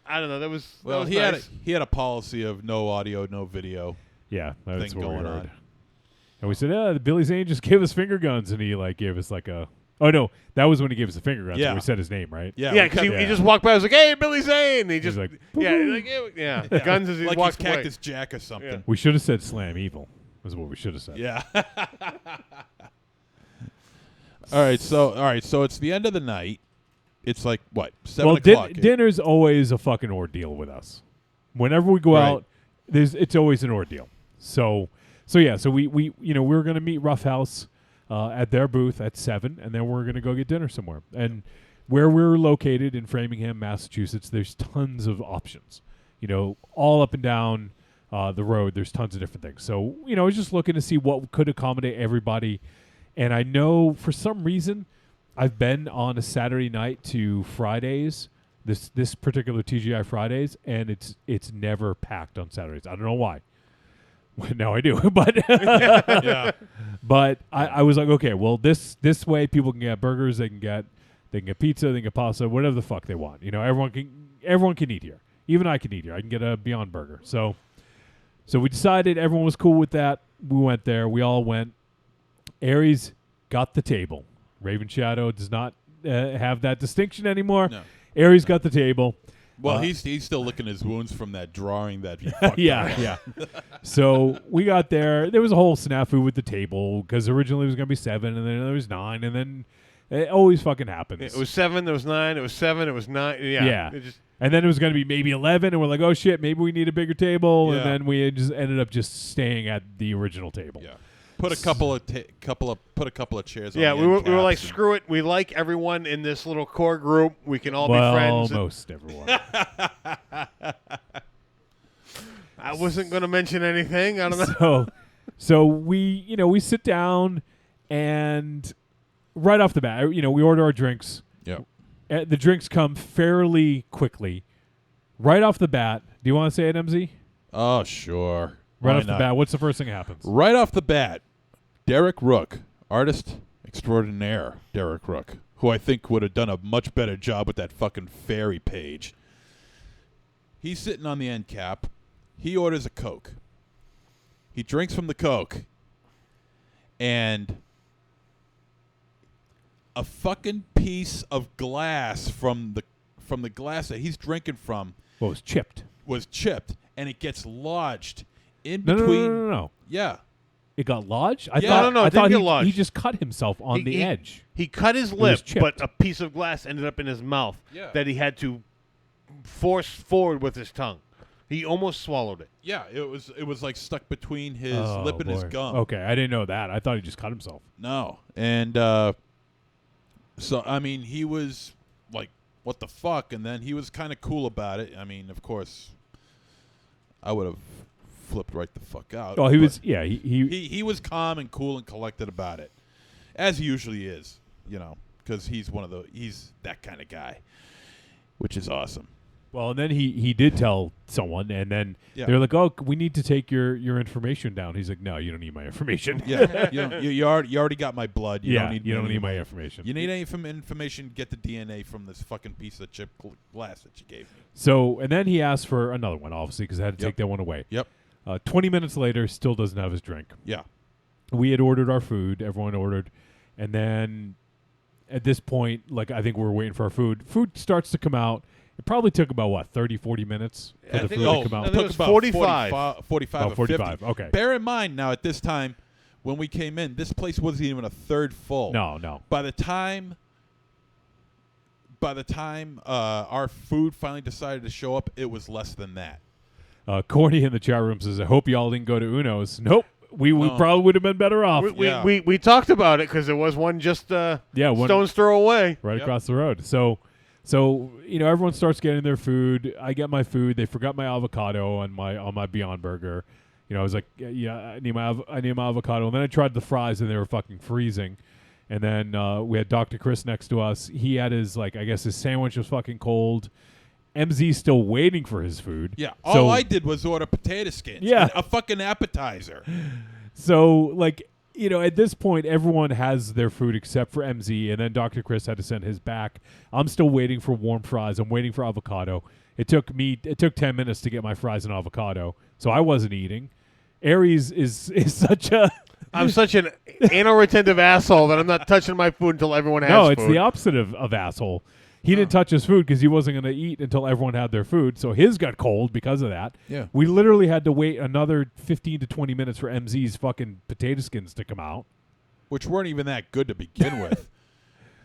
I don't know. That was He nice. had a policy of no audio, no video. Yeah, that's Thing what we going heard. on. And we said, Billy Zane just gave us finger guns, and he gave us Oh no, that was when he gave us the finger guns. Yeah. We said his name, right? Yeah, Yeah, because he just walked by. I was like, "Hey, Billy Zane!" And he just like, guns as he like walks he's away. Cactus Jack or something. Yeah. We should have said Slam Evil. Is what we should have said. Yeah. All right, so it's the end of the night. It's like what, 7 o'clock? Dinner's always a fucking ordeal with us. Whenever we go Right. out, it's always an ordeal. So we were gonna meet Rough House at their booth at 7, and then we're gonna go get dinner somewhere. And where we're located in Framingham, Massachusetts, there's tons of options. All up and down the road, there's tons of different things. So I was just looking to see what could accommodate everybody. And I know for some reason, I've been on a Saturday night to Fridays, this particular TGI Fridays, and it's never packed on Saturdays. I don't know why. Now I do, but Yeah. but I was like, okay, well this way people can get burgers, they can get pizza, they can get pasta, whatever the fuck they want. Everyone can eat here. Even I can eat here. I can get a Beyond Burger. So we decided everyone was cool with that. We went there. We all went. Aries got the table. Raven Shadow does not have that distinction anymore. No. Aries got the table. Well, he's still licking his wounds from that drawing that he fucked up. Yeah. So we got there. There was a whole snafu with the table because originally it was going to be 7, and then there was 9, and then it always fucking happens. It was 7. There was 9. It was 7. It was 9. Yeah. And then it was going to be maybe 11, and we're like, oh shit, maybe we need a bigger table. Yeah. And then we just ended up just staying at the original table. Yeah. Put a couple of chairs. Yeah, on the we were end like, caps and- screw it. We like everyone in this little core group. We can all be Well, friends. almost everyone. I wasn't going to mention anything. I don't know. So we sit down, and right off the bat, we order our drinks. Yeah. The drinks come fairly quickly. Right off the bat, do you want to say it, MZ? Oh, sure. Right Why off the not? bat, what's the first thing that happens? Right off the bat, Derek Rook, artist extraordinaire, Derek Rook, who I think would have done a much better job with that fucking fairy page. He's sitting on the end cap. He orders a Coke. He drinks from the Coke, and a fucking piece of glass from the glass that he's drinking from Well, it was chipped. was chipped, and it gets lodged in No, between. no. Yeah. It got lodged? Yeah. thought, No, it I thought didn't get lodged. he just cut himself on the edge. He cut his was lip, chipped. but a piece of glass ended up in his mouth that he had to force forward with his tongue. He almost swallowed it. Yeah, it was like stuck between his lip and his gum. Okay, I didn't know that. I thought he just cut himself. No. And so I mean, he was like, what the fuck? And then he was kind of cool about it. I mean, of course, I would have flipped right the fuck out. Oh, he but was he was calm and cool and collected about it, as he usually is, because he's that kind of guy, which is awesome. Well, and then he did tell someone, and then Yeah. they're like, "Oh, we need to take your information down." He's like, "No, you don't need my information." Yeah, you already got my blood. You don't need my information. You need any information? Get the DNA from this fucking piece of chip glass that you gave me. So, and then he asked for another one, obviously, because I had to take that one away. Yep. 20 minutes later, still doesn't have his drink. Yeah. We had ordered our food. Everyone ordered, and then at this point, like I think we were waiting for our food. Food starts to come out. It probably took about 30, 40 minutes for I the think food to come I out. think it was about 45. 45 Oh, or 45, 50. okay. Bear in mind now at this time when we came in, this place wasn't even a third full. No. By the time our food finally decided to show up, it was less than that. Corny in the chat room says, "I hope y'all didn't go to Uno's." Nope. We probably would have been better off. We talked about it because there was one just one stone's throw away. right across the road. So everyone starts getting their food. I get my food. They forgot my avocado on my Beyond Burger. I was like, yeah, I need my avocado. And then I tried the fries, and they were fucking freezing. And then we had Dr. Chris next to us. He had his I guess his sandwich was fucking cold. MZ's still waiting for his food. Yeah. So- All I did was order potato skins. Yeah. And a fucking appetizer. So, at this point, everyone has their food except for MZ, and then Dr. Chris had to send his back. I'm still waiting for warm fries. I'm waiting for avocado. It took 10 minutes to get my fries and avocado, so I wasn't eating. Aries is such a... I'm such an anal retentive asshole that I'm not touching my food until everyone has food. No, it's the opposite of asshole. He didn't touch his food because he wasn't going to eat until everyone had their food, so his got cold because of that. Yeah. We literally had to wait another 15 to 20 minutes for MZ's fucking potato skins to come out. Which weren't even that good to begin with.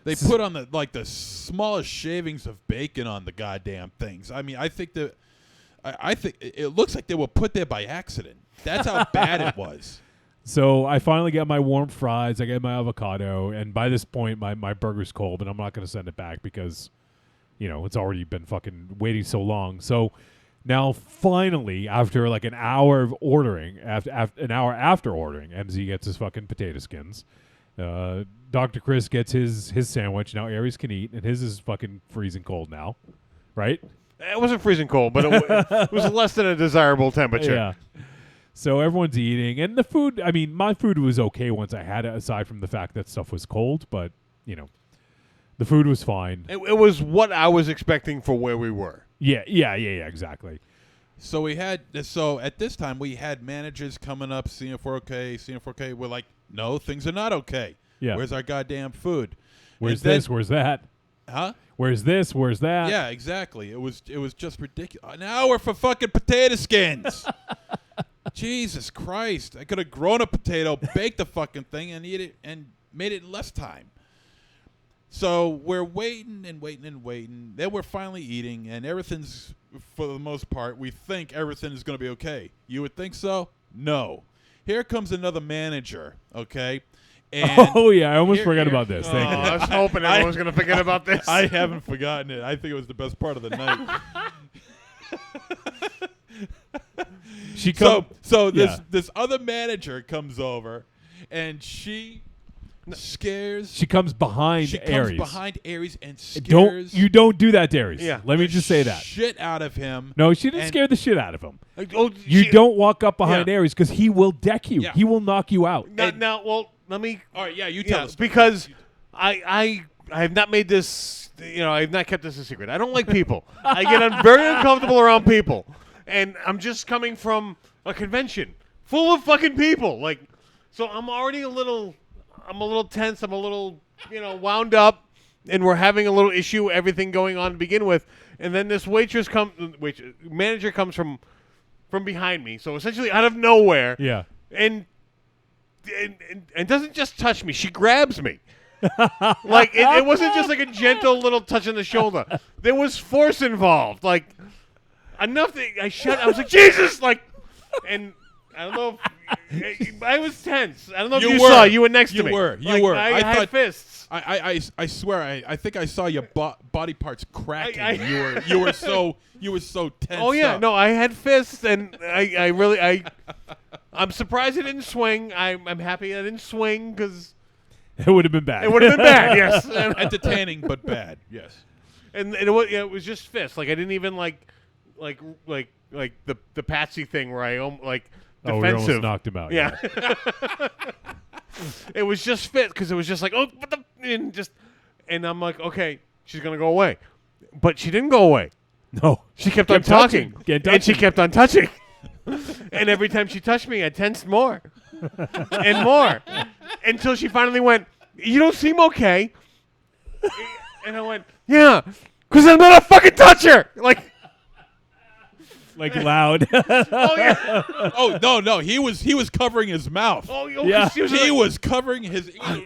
They put on the smallest shavings of bacon on the goddamn things. I mean, I think it looks like they were put there by accident. That's how bad it was. So I finally get my warm fries. I get my avocado, and by this point, my burger's cold, and I'm not going to send it back because, it's already been fucking waiting so long. So now, finally, after like an hour of ordering, an hour after ordering, MZ gets his fucking potato skins. Dr. Chris gets his sandwich. Now Aries can eat, and his is fucking freezing cold now, right? It wasn't freezing cold, but it was less than a desirable temperature. Yeah. So everyone's eating, and the food, I mean, my food was okay once I had it, aside from the fact that stuff was cold, but, the food was fine. It was what I was expecting for where we were. Yeah, exactly. So at this time we had managers coming up, seeing if we're okay. We're like, no, things are not okay. Yeah. Where's our goddamn food? Where's this? Where's that? Huh? Where's this? Where's that? Yeah, exactly. It was just ridiculous. An hour for fucking potato skins. Jesus Christ. I could have grown a potato, baked the fucking thing, and eat it and made it in less time. So we're waiting and waiting and waiting. Then we're finally eating, and everything's, for the most part, we think everything is going to be okay. You would think so? No. Here comes another manager, okay? And oh, yeah, I almost forgot about this. Thank you. I was hoping everyone was going to forget about this. I haven't forgotten it. I think it was the best part of the night. This other manager comes over, and she scares. She comes behind Aries. Comes behind Aries and scares. Don't do that to Aries. Yeah. Let me just say that. Shit out of him. No, she didn't scare the shit out of him. Oh, You don't walk up behind Aries because he will deck you. Yeah. He will knock you out. Well, let me. All right, yeah, you tell us. Because I have not made this. I have not kept this a secret. I don't like people. I get very uncomfortable around people, and I'm just coming from a convention full of fucking people. So I'm already a little tense. I'm a little, wound up, and we're having a little issue. Everything going on to begin with, and then this manager comes from behind me. So essentially out of nowhere. Yeah. And doesn't just touch me. She grabs me. It wasn't just like a gentle little touch on the shoulder. There was force involved. Enough that I was like, Jesus! And I don't know if I was tense. I don't know if you saw. You were next to me. You were. I had fists. I swear. I think I saw your body parts cracking. You were so tense. Oh yeah, up. no, I had fists, and I'm surprised it didn't swing. I'm happy I didn't swing because it would have been bad. It would have been bad. Yes, entertaining but bad. Yes. and it was just fists. Like I didn't even like the Patsy thing where I like defensive. We almost knocked him out. Yeah. It was just fit because it was just like and I'm like, okay, she's gonna go away, but she didn't go away. No, she kept on talking, and she kept on touching, and every time she touched me, I tensed more and more until she finally went, "You don't seem okay," and I went, "Yeah, because I'm not a fucking toucher." Like loud. Oh yeah. Oh no, he was covering his mouth. Oh yeah. He was covering his ear.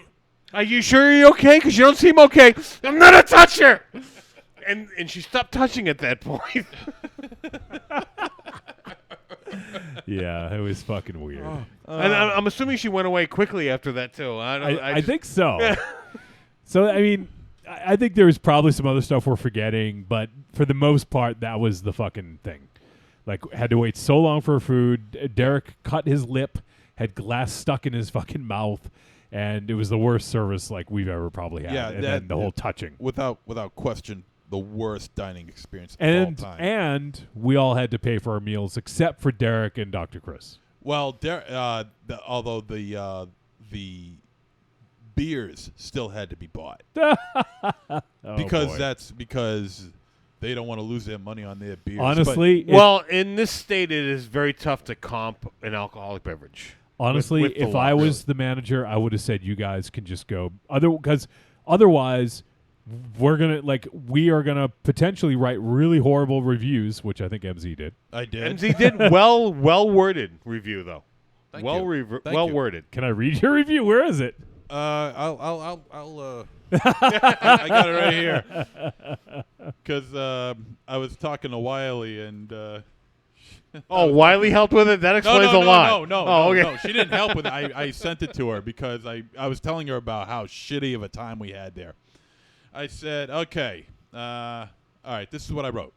Are you sure you're okay? Because you don't seem okay. I'm not a toucher. And she stopped touching at that point. Yeah, it was fucking weird. And I'm assuming she went away quickly after that too. I think so. So I mean, I think there was probably some other stuff we're forgetting, but for the most part, that was the fucking thing. Like, had to wait so long for food. Derek cut his lip, had glass stuck in his fucking mouth, and it was the worst service like we've ever probably had. Yeah, and then the whole touching. Without question, the worst dining experience of all time. And we all had to pay for our meals except for Derek and Dr. Chris. Well, although the beers still had to be bought because they don't want to lose their money on their beers. Honestly, in this state, it is very tough to comp an alcoholic beverage. Honestly, with if I was the manager, I would have said you guys can just go. Because otherwise, we are gonna potentially write really horrible reviews, which I think MZ did. I did. MZ did well worded review though. Thank well you. well worded. Can I read your review? Where is it? I'll I got it right here. Because I was talking to Wiley and. Wiley helped with it? That explains a lot. No. She didn't help with it. I sent it to her because I was telling her about how shitty of a time we had there. I said, okay, all right, this is what I wrote.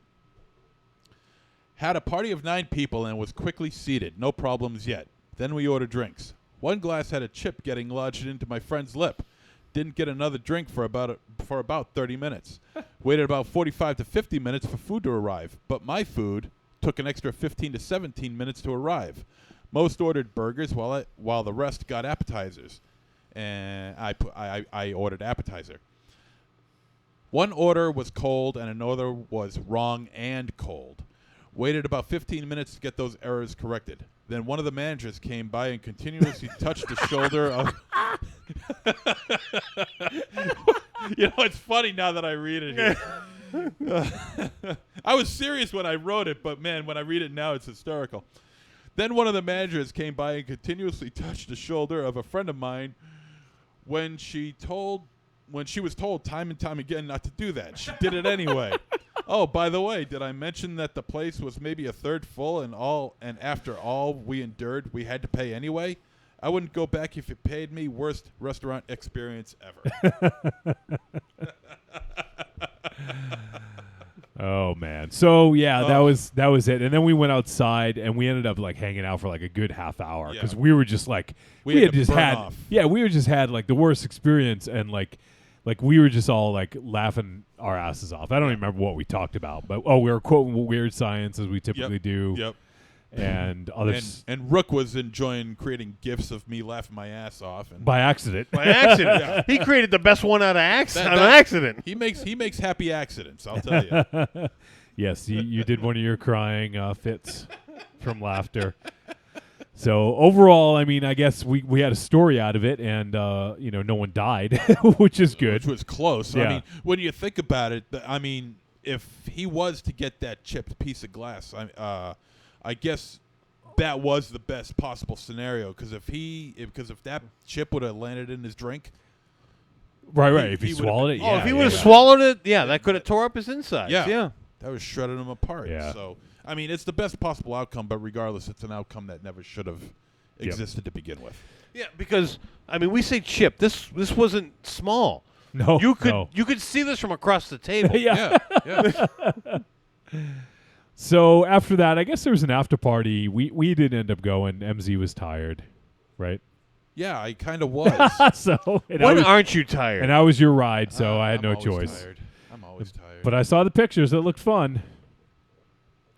Had a party of 9 people and was quickly seated. No problems yet. Then we ordered drinks. One glass had a chip getting lodged into my friend's lip. Didn't get another drink for about 30 minutes. Waited about 45 to 50 minutes for food to arrive. But my food took an extra 15 to 17 minutes to arrive. Most ordered burgers while the rest got appetizers. And I ordered appetizer. One order was cold and another was wrong and cold. Waited about 15 minutes to get those errors corrected. Then one of the managers came by and continuously touched the shoulder of... it's funny now that I read it here. I was serious when I wrote it, but man, when I read it now, it's hysterical. Then one of the managers came by and continuously touched the shoulder of a friend of mine when she was told time and time again not to do that. She did it anyway. Oh, by the way, did I mention that the place was maybe a third full and after all we endured, we had to pay anyway? I wouldn't go back if you paid me. Worst restaurant experience ever. Oh man. So yeah, that was it. And then we went outside and we ended up like hanging out for like a good half hour because we were just like we were just had like the worst experience and like we were just all like laughing our asses off. I don't even remember what we talked about, but we were quoting Weird Science as we typically do. Yep. And others and Rook was enjoying creating gifs of me laughing my ass off and by accident. Yeah. He created the best one out of accident. He makes happy accidents, I'll tell you. Yes, you did one of your crying fits from laughter. So overall, I mean, I guess we had a story out of it, and no one died, which is good. Which was close. Yeah. I mean, when you think about it, I mean, if he was to get that chipped piece of glass, I guess that was the best possible scenario. Because if that chip would have landed in his drink, right. If he swallowed it, if he would have swallowed it, that could have tore up his insides. Yeah, that was shredding him apart. Yeah. So. I mean, it's the best possible outcome, but regardless, it's an outcome that never should have existed to begin with. Yeah, because I mean, we say chip. This wasn't small. No, you could see this from across the table. Yeah. So after that, I guess there was an after party. We didn't end up going. MZ was tired, right? Yeah, I kind of was. When aren't you tired? And I was your ride, so I had no always choice. Tired. I'm always tired. But I saw the pictures. It looked fun.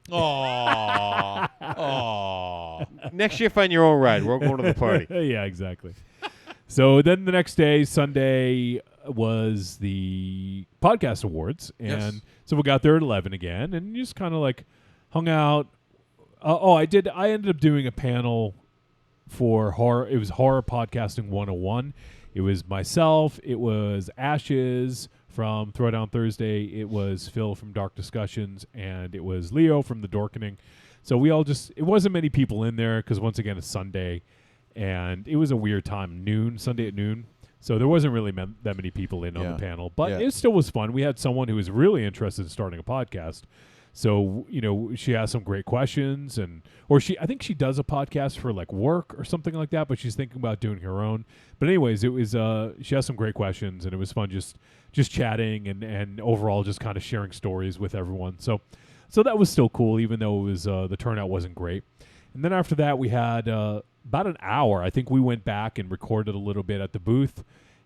Aww. Aww. Next year, find your own ride. We're all going to the party. Yeah, exactly. So then the next day, Sunday, was the podcast awards. And so we got there at 11 again and just kind of like hung out. I ended up doing a panel for horror. It was Horror Podcasting 101. It was myself. It was Ashes from Throwdown Thursday. It was Phil from Dark Discussions. And it was Leo from The Dorkening. So we all just, it wasn't many people in there because once again, it's Sunday. And it was a weird time, Sunday at noon. So there wasn't really that many people in on the panel. But it still was fun. We had someone who was really interested in starting a podcast. So, she asked some great questions I think she does a podcast for like work or something like that, but she's thinking about doing her own. But anyways, it was, she asked some great questions and it was fun just chatting and overall just kind of sharing stories with everyone. So that was still cool, even though it was, the turnout wasn't great. And then after that we had, about an hour. I think we went back and recorded a little bit at the booth.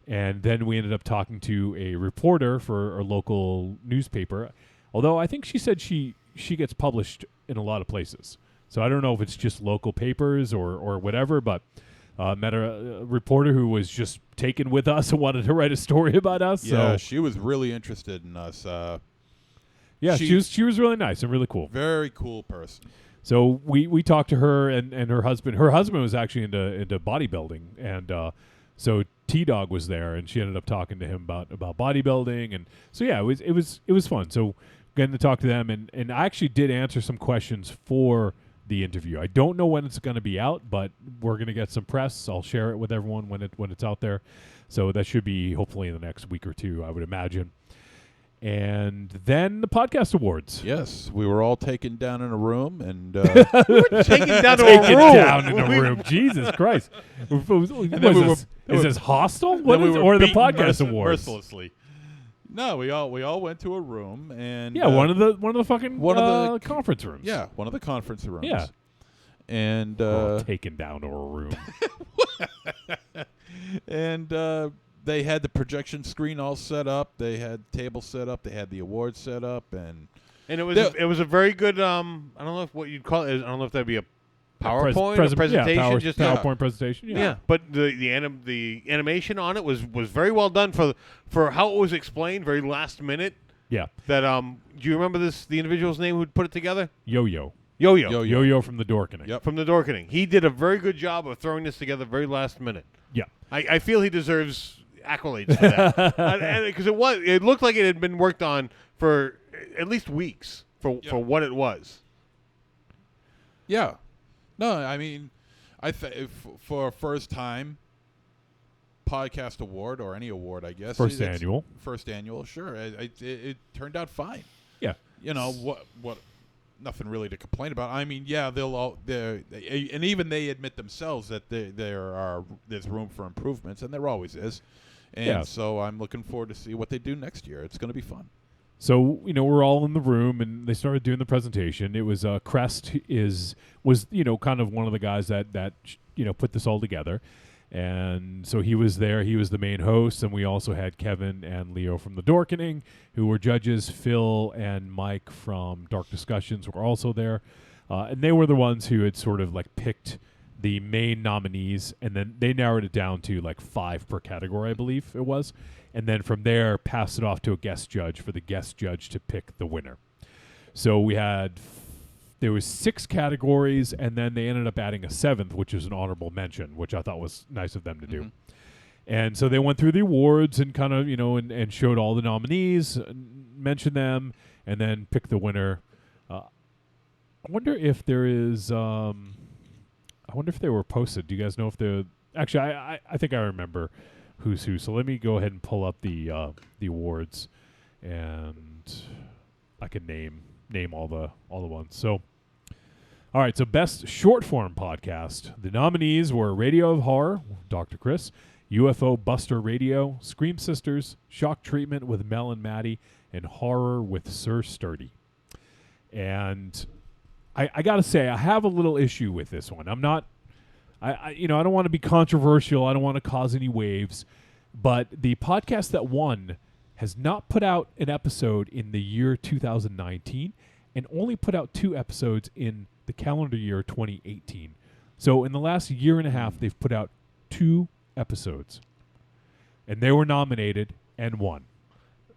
And then we ended up talking to a reporter for a local newspaper. Although I think she said she gets published in a lot of places. So I don't know if it's just local papers or whatever, but met a reporter who was just taken with us and wanted to write a story about us. Yeah, so she was really interested in us. She was really nice and really cool. Very cool person. So we talked to her and her husband. Her husband was actually into bodybuilding, and so T-Dog was there, and she ended up talking to him about bodybuilding, and so yeah, it was fun. So getting to talk to them, and I actually did answer some questions for the interview. I don't know when it's going to be out, but we're going to get some press. I'll share it with everyone when it's out there. So that should be hopefully in the next week or two, I would imagine. And then the podcast awards. Yes, we were all taken down in a room, and Taken down to a room. Jesus Christ! Is this hostel? What is, or the podcast awards? Mercilessly. No, we all went to a room, and one of the fucking conference rooms. Yeah, one of the conference rooms. Yeah, and taken down to a room. And they had the projection screen all set up. They had tables set up. They had the awards set up, and it was a very good. I don't know what you'd call it. I don't know if that'd be a PowerPoint presentation. PowerPoint presentation. Yeah, but the animation on it was very well done for how it was explained. Very last minute. Yeah. That do you remember the individual's name who put it together? Yo-Yo from the Dorkening. Yep. From the Dorkening. He did a very good job of throwing this together very last minute. Yeah. I feel he deserves accolades for that. Because it looked like it had been worked on for at least weeks for what it was. Yeah. No, I mean, for a first time podcast award or any award, I guess. First annual, sure. It turned out fine. Yeah. What nothing really to complain about. I mean, yeah, and even they admit themselves that there's room for improvements, and there always is. And so I'm looking forward to see what they do next year. It's going to be fun. So, we're all in the room, and they started doing the presentation. It was Crest was kind of one of the guys that put this all together. And so he was there. He was the main host, and we also had Kevin and Leo from the Dorkening, who were judges. Phil and Mike from Dark Discussions were also there. And they were the ones who had sort of like picked the main nominees, and then they narrowed it down to like 5 per category, I believe it was. And then from there, passed it off to a guest judge for the guest judge to pick the winner. So there was 6 categories, and then they ended up adding a 7th, which was an honorable mention, which I thought was nice of them to do. And so they went through the awards and kind of, and showed all the nominees, mentioned them, and then picked the winner. I wonder if there is... I wonder if they were posted. Do you guys know if they're... Actually, I think I remember who's who. So let me go ahead and pull up the awards, and I can name all the ones. So, all right. So best short form podcast. The nominees were Radio of Horror, Dr. Chris, UFO Buster Radio, Scream Sisters, Shock Treatment with Mel and Maddie, and Horror with Sir Sturdy. And I gotta say, I have a little issue with this one. I'm not, I don't want to be controversial. I don't want to cause any waves, but the podcast that won has not put out an episode in the year 2019 and only put out 2 episodes in the calendar year 2018. So in the last year and a half, they've put out 2 episodes. And they were nominated and won.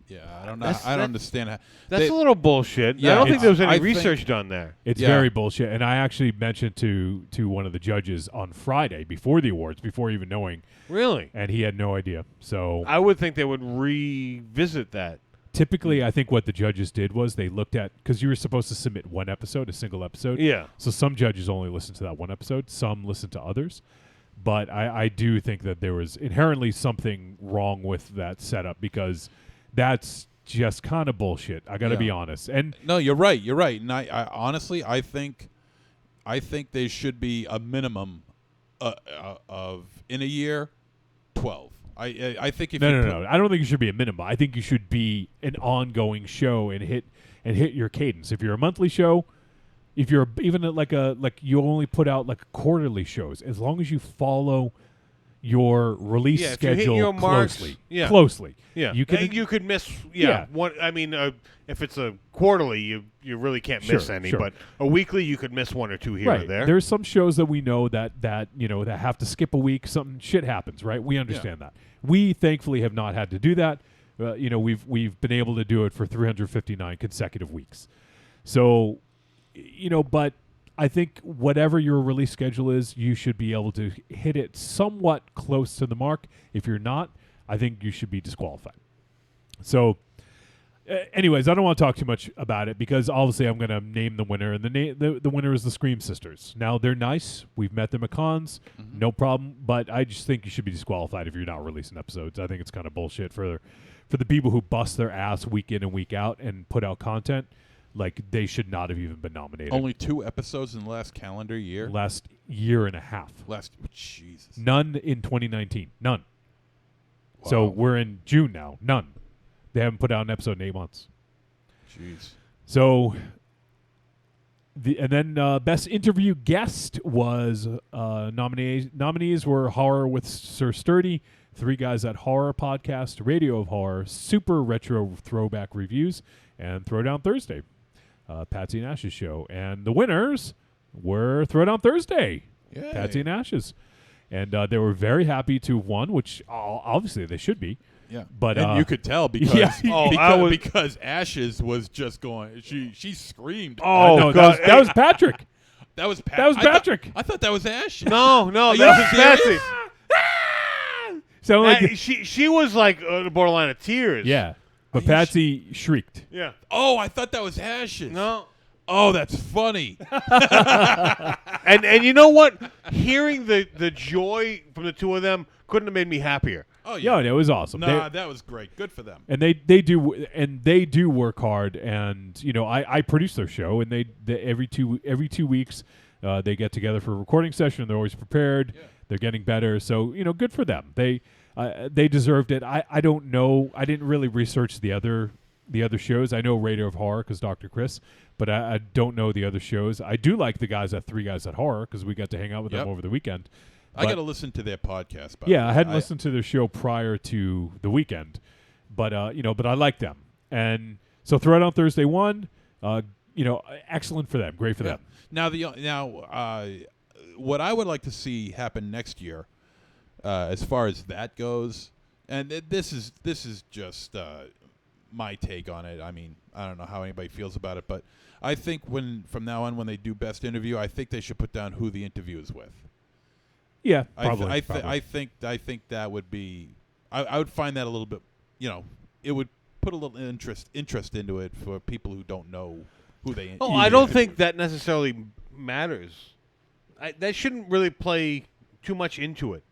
Yeah, I don't know. I don't understand how. That's a little bullshit. Yeah, I don't think there was any I research think- done there. It's Yeah. very bullshit. And I actually mentioned to one of the judges on Friday before the awards, before even knowing, Really? and he had no idea. So I would think they would revisit that. typically, I think what the judges did was they looked at, because you were supposed to submit one episode, a single episode. Yeah. So some judges only listen to that one episode. Some listen to others. But I do think that there was inherently something wrong with that setup, because that's just kind of bullshit. I got to Yeah. be honest. And No, you're right. You're right. And I honestly, I think there should be a minimum of in a year, 12. I think if no. I don't think it should be a minimum. I think you should be an ongoing show and hit your cadence. If you're a monthly show, if you're even like you only put out like quarterly shows, as long as you follow your release Yeah, if you hit schedule your marks, closely, yeah. closely, Yeah. you can You could miss. Yeah. One. I mean, if it's a quarterly, you really can't miss Sure, any. sure. But a weekly, you could miss 1 or 2 here right. or there. There's some shows that we know that have to skip a week. Something shit happens, right? We understand that. We thankfully have not had to do that. We've been able to do it for 359 consecutive weeks. So, but I think whatever your release schedule is, you should be able to hit it somewhat close to the mark. If you're not, I think you should be disqualified. So, anyways, I don't want to talk too much about it, because obviously I'm going to name the winner, and the winner is the Scream Sisters. Now, they're nice. We've met them at cons. No problem. But I just think you should be disqualified if you're not releasing episodes. I think it's kind of bullshit for the people who bust their ass week in and week out and put out content. Like, they should not have even been nominated. Only 2 episodes in the last calendar year. Last year and a half. Jesus. None in 2019. None. So Wow. we're in June now. None. They haven't put out an episode in 8 months. Jeez. So, and then best interview guest was nominees were Horror with Sir Sturdy, Three Guys at Horror podcast, Radio of Horror, Super Retro Throwback Reviews, and Throwdown Thursday, Patsy and Ash's show. And the winners were Throwdown Thursday, Yay. Patsy and Ash's. And they were very happy to have won, which obviously they should be. Yeah, But, and you could tell because Yeah. because Ashes was just going. She screamed. Oh, no, God. that was Patrick. That was That was Patrick. I thought that was Ashes. No, Are that you was serious? Patsy. So like, She was like on the borderline of tears. yeah, but you Patsy shrieked. Yeah. Oh, I thought that was Ashes. No. Oh, that's funny. And you know what? Hearing the joy from the two of them couldn't have made me happier. Oh Yeah, yeah. it was awesome. Nah, that was great. Good for them. And they do work hard, and I produce their show, and they every 2 weeks they get together for a recording session. They're always prepared. Yeah. They're getting better, so good for them. They deserved it. I don't know. I didn't really research the other shows. I know Radio of Horror because Dr. Chris, but I don't know the other shows. I do like the guys at Three Guys at Horror because we got to hang out with them Yep. over the weekend. I But- got to listen to their podcast. By Yeah, the I way. hadn't listened to their show prior to the weekend, but but I like them, and so Throwdown Thursday won. Excellent for them, great for Yeah. them. Now what I would like to see happen next year, as far as that goes, and this is just my take on it. I mean, I don't know how anybody feels about it, but I think from now on when they do best interview, I think they should put down who the interview is with. Yeah, probably. I think that would be. I would find that a little bit. It would put a little interest into it for people who don't know who they. Oh, I don't think that necessarily matters. That shouldn't really play too much into it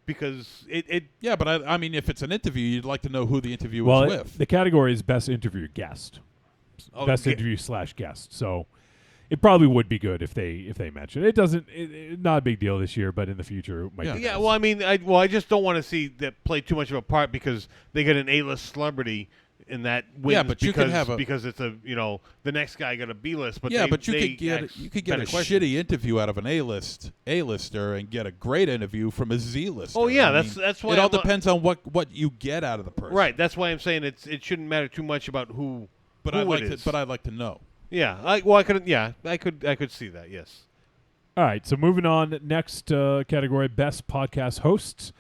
because it Yeah, but I mean, if it's an interview, you'd like to know who the interview well, is with. the category is best interview guest, Oh, best yeah. interview / guest. So it probably would be good if they mention it. Doesn't. Not a big deal this year, but in the future, it might. Yeah. be Yeah, nice. well, I mean, I just don't want to see that play too much of a part because they get an A-list celebrity and that wins Yeah, but you could have because it's the next guy got a B list. But but you could get a shitty interview out of an A-lister and get a great interview from a Z-lister. Oh yeah, that's why it all depends on what you get out of the person. Right. That's why I'm saying it shouldn't matter too much about who. But I'd like to know. Yeah. I could see that. Yes. All right, so moving on. Next category, Best Podcast Hosts.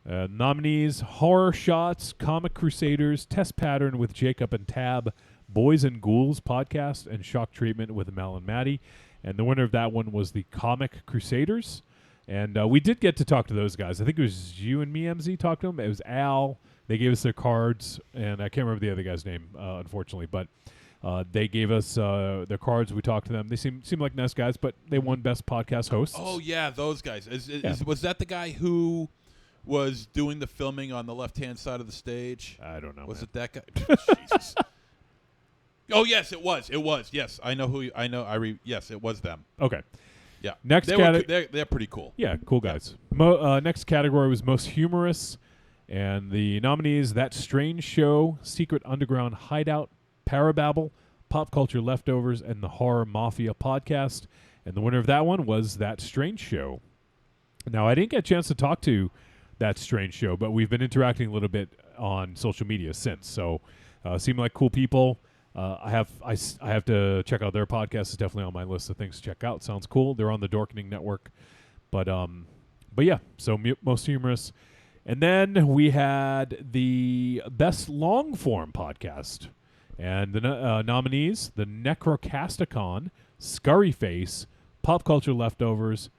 Nominees, Horror Shots, Comic Crusaders, Test Pattern with Jacob and Tab, Boys and Ghouls Podcast, and Shock Treatment with Mel and Maddie. And the winner of that one was the Comic Crusaders. And we did get to talk to those guys. I think it was you and me, MZ, talked to them. It was Al. They gave us their cards, and I can't remember the other guy's name, unfortunately. But they gave us their cards. We talked to them. They seemed like nice guys, but they won Best Podcast Hosts. Oh, yeah, those guys. Was that the guy who was doing the filming on the left-hand side of the stage? I don't know. Was it that guy? Jesus. Oh, yes, it was. It was. Yes, I know who. Yes, it was them. Okay. Yeah. Next they're pretty cool. Yeah, cool guys. Next category was Most Humorous, and the nominees: That Strange Show, Secret Underground Hideout, Parababble, Pop Culture Leftovers, and the Horror Mafia Podcast. And the winner of that one was That Strange Show. Now, I didn't get a chance to talk to That Strange Show, but we've been interacting a little bit on social media since. So, seem like cool people. I have to check out their podcast. It's definitely on my list of things to check out. Sounds cool. They're on the Dorkening Network, but yeah. So Most Humorous, and then we had the Best Long Form Podcast, and the nominees: the Necrocasticon, Scurryface, Pop Culture Leftovers,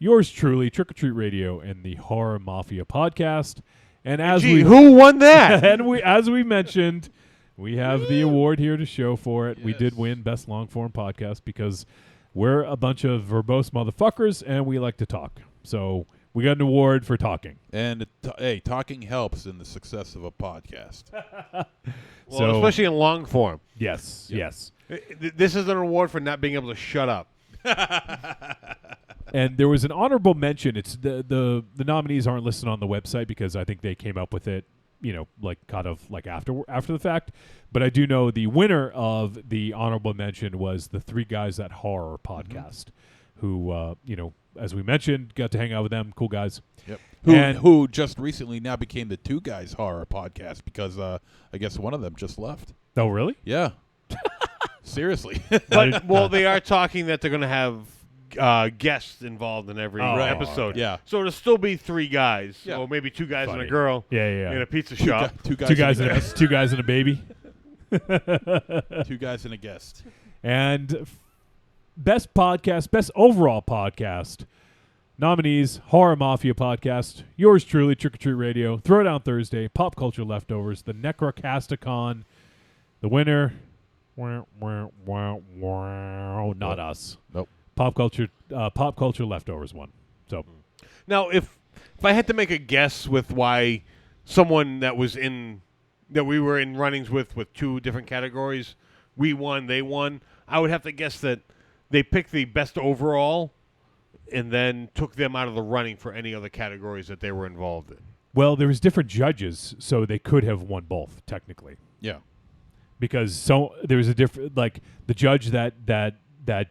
yours truly, Trick or Treat Radio, and the Horror Mafia Podcast. And who won that? And as we mentioned, we have the award here to show for it. Yes. We did win Best Long Form Podcast because we're a bunch of verbose motherfuckers and we like to talk. So we got an award for talking. And talking helps in the success of a podcast. Well, especially in long form. Yes, yep. Yes. This is an award for not being able to shut up. And there was an honorable mention. It's the nominees aren't listed on the website because I think they came up with it, after the fact. But I do know the winner of the honorable mention was the Three Guys That Horror podcast, who, as we mentioned, got to hang out with them. Cool guys. Yep. Who just recently now became the Two Guys Horror podcast because I guess one of them just left. Oh, really? Yeah. Seriously. But, they are talking that they're going to have guests involved in every episode. Yeah. So it'll still be three guys, or maybe two guys and a girl. Yeah. In a pizza shop. Two guys and a baby. Two guys and a guest. And best overall podcast nominees: Horror Mafia Podcast, yours truly, Trick or Treat Radio, Throwdown Thursday, Pop Culture Leftovers, the Necrocasticon. The winner, not us. Nope. Pop Culture Leftovers won. So now, if I had to make a guess with why someone that we were in runnings with two different categories, we won, they won, I would have to guess that they picked the best overall and then took them out of the running for any other categories that they were involved in. Well, there was different judges, so they could have won both technically. Yeah, because there was a different, like the judge that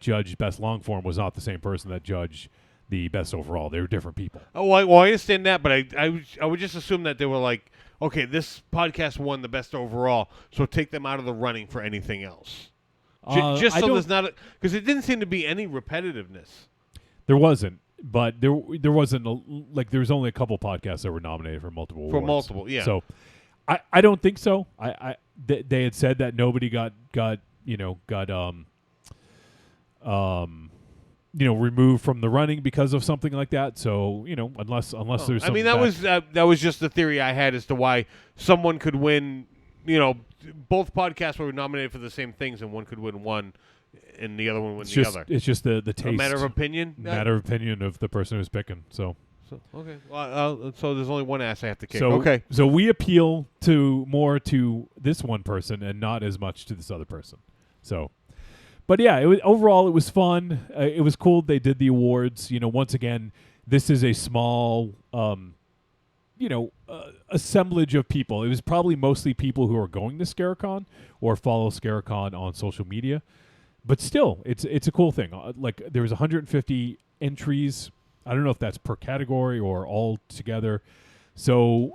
judged best long form was not the same person that judged the best overall. They were different people. Oh, well, I understand that, but I would just assume that they were like, okay, this podcast won the best overall, so take them out of the running for anything else. Just so there's not, because it didn't seem to be any repetitiveness. There wasn't, but there wasn't there was only a couple podcasts that were nominated for multiple awards. For multiple, yeah. So I don't think so. They had said that nobody got removed from the running because of something like that. So, unless there's something. I mean, that was just the theory I had as to why someone could win, both podcasts were nominated for the same things and one could win one and the other one win the other. It's just the taste. A matter of opinion? Matter of opinion of the person who's picking. So okay. Well, so there's only one ass I have to kick. So, okay. So we appeal more to this one person and not as much to this other person. So, but yeah, overall it was fun. It was cool. They did the awards. Once again, this is a small assemblage of people. It was probably mostly people who are going to Scaricon or follow Scaricon on social media. But still, it's a cool thing. Like there was 150 entries. I don't know if that's per category or all together. So,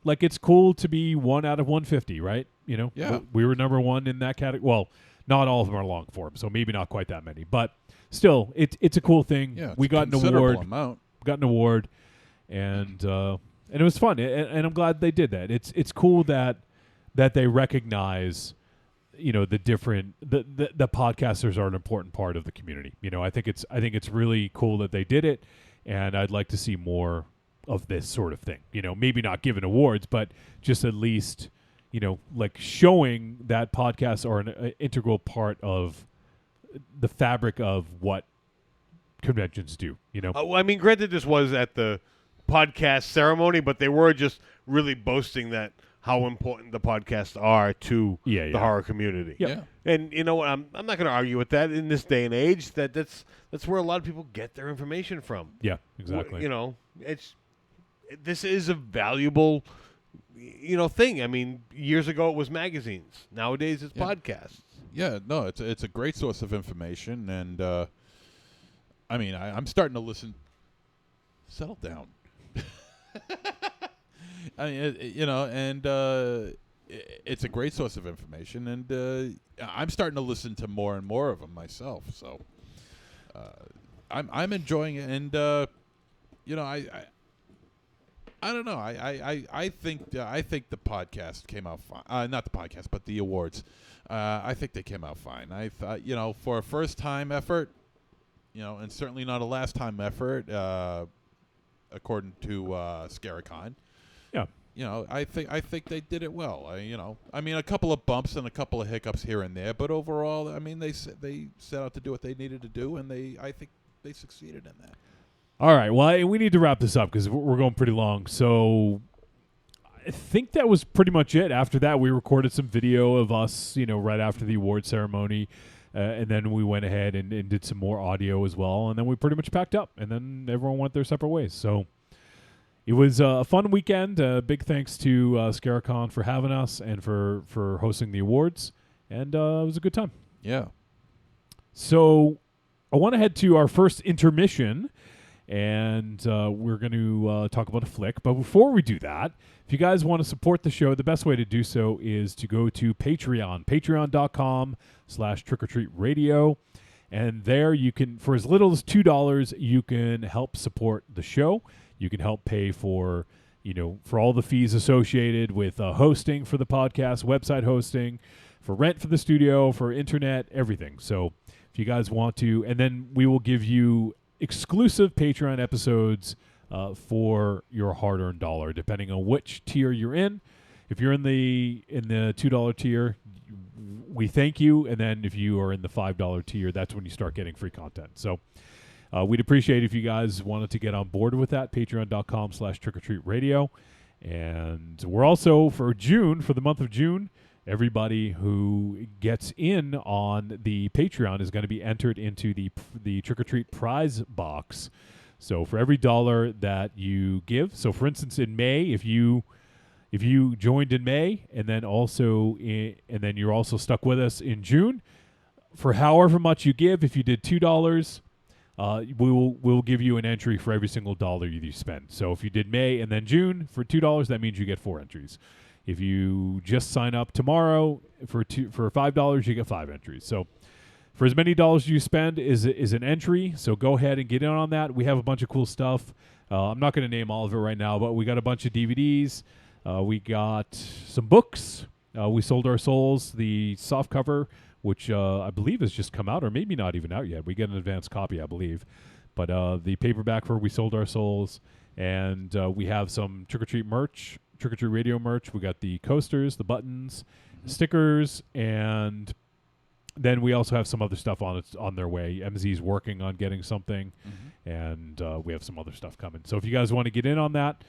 like it's cool to be 1 out of 150, right? Yeah. We were number 1 in that category. Well, not all of them are long form, so maybe not quite that many. But still, it's a cool thing. Yeah, we got an award. Amount. Got an award, and it was fun. And I'm glad they did that. It's cool that they recognize, the different the podcasters are an important part of the community. I think it's really cool that they did it, and I'd like to see more of this sort of thing. Maybe not giving awards, but just at least, like showing that podcasts are an integral part of the fabric of what conventions do. I mean, granted, this was at the podcast ceremony, but they were just really boasting that how important the podcasts are to the horror community. Yeah. And you know what? I'm not going to argue with that in this day and age. That's where a lot of people get their information from. Yeah, exactly. This is a valuable, thing. I mean, years ago it was magazines. Nowadays it's podcasts. Yeah, no, it's a great source of information, and I mean, I'm starting to listen. Settle down. I mean, it's a great source of information, and I'm starting to listen to more and more of them myself. So I'm enjoying it, and I don't know. I think the podcast came out fine. Not the podcast, but the awards. I think they came out fine. I thought, for a first time effort, and certainly not a last time effort, according to Scaricon. Yeah. I think they did it well. I mean, a couple of bumps and a couple of hiccups here and there, but overall, I mean, they set out to do what they needed to do, and I think they succeeded in that. All right. Well, we need to wrap this up because we're going pretty long. So I think that was pretty much it. After that, we recorded some video of us, right after the award ceremony. And then we went ahead and did some more audio as well. And then we pretty much packed up. And then everyone went their separate ways. So it was a fun weekend. Big thanks to Scaricon for having us and for hosting the awards. And it was a good time. Yeah. So I want to head to our first intermission. And we're going to talk about a flick. But before we do that, if you guys want to support the show, the best way to do so is to go to Patreon, patreon.com/trickortreatradio. And there you can, for as little as $2, you can help support the show. You can help pay for, for all the fees associated with hosting for the podcast, website hosting, for rent for the studio, for internet, everything. So if you guys want to, and then we will give you exclusive Patreon episodes for your hard-earned dollar, depending on which tier you're in. If you're in the $2 tier, we thank you, and then if you are in the $5 tier, that's when you start getting free content. So we'd appreciate if you guys wanted to get on board with that. Patreon.com/trickortreatradio, and we're also for the month of June. Everybody who gets in on the Patreon is going to be entered into the Trick or Treat prize box. So for every $1 that you give, so for instance in May, if you joined in May and then you're also stuck with us in June, for however much you give, if you did $2, we'll give you an entry for every single $1 you spend. So if you did May and then June for $2, that means you get 4 entries. If you just sign up tomorrow for $5, you get 5 entries. So for as many dollars you spend is an entry. So go ahead and get in on that. We have a bunch of cool stuff. I'm not going to name all of it right now, but we got a bunch of DVDs. We got some books. We Sold Our Souls, the soft cover, which I believe has just come out, or maybe not even out yet. We get an advanced copy, I believe. But the paperback for We Sold Our Souls. And we have some Trick or Treat merch. Trick or Treat Radio merch. We got the coasters, the buttons, stickers, and then we also have some other stuff on their way. MZ's working on getting something, and we have some other stuff coming. So if you guys want to get in on that,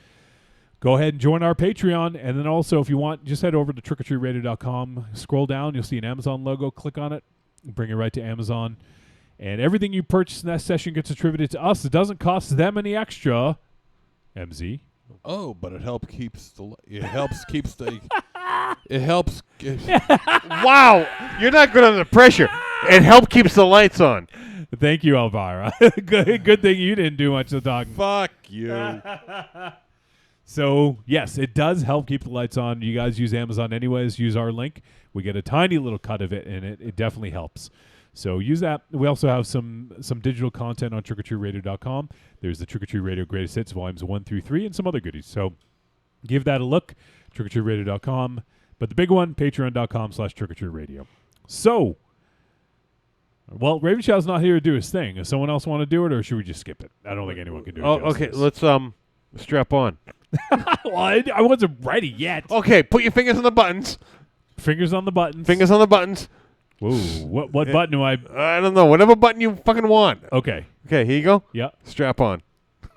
go ahead and join our Patreon. And then also, if you want, just head over to trickortreatradio.com. Scroll down, you'll see an Amazon logo. Click on it, bring it right to Amazon, and everything you purchase in that session gets attributed to us. It doesn't cost them any extra. MZ. Oh, but it helps keeps the. It helps keeps the. It helps. Wow, you're not good under pressure. It help keeps the lights on. Thank you, Elvira. Good thing you didn't do much of the talking. Fuck you. So, yes, it does help keep the lights on. You guys use Amazon anyways. Use our link. We get a tiny little cut of it, and it definitely helps. So use that. We also have some digital content on trickortreatradio.com. There's the Trick or Treat Radio Greatest Hits, Volumes 1 through 3, and some other goodies. So give that a look, trickortreatradio.com. But the big one, patreon.com/trickortreatradio. So, well, Raven Show's not here to do his thing. Does someone else want to do it, or should we just skip it? I don't think anyone can do it. Oh, okay. Let's strap on. Well, I wasn't ready yet. Okay, put your fingers on the buttons. Fingers on the buttons. Fingers on the buttons. Whoa, what button do I... I don't know. Whatever button you fucking want. Okay. Okay, here you go. Yeah. Strap on.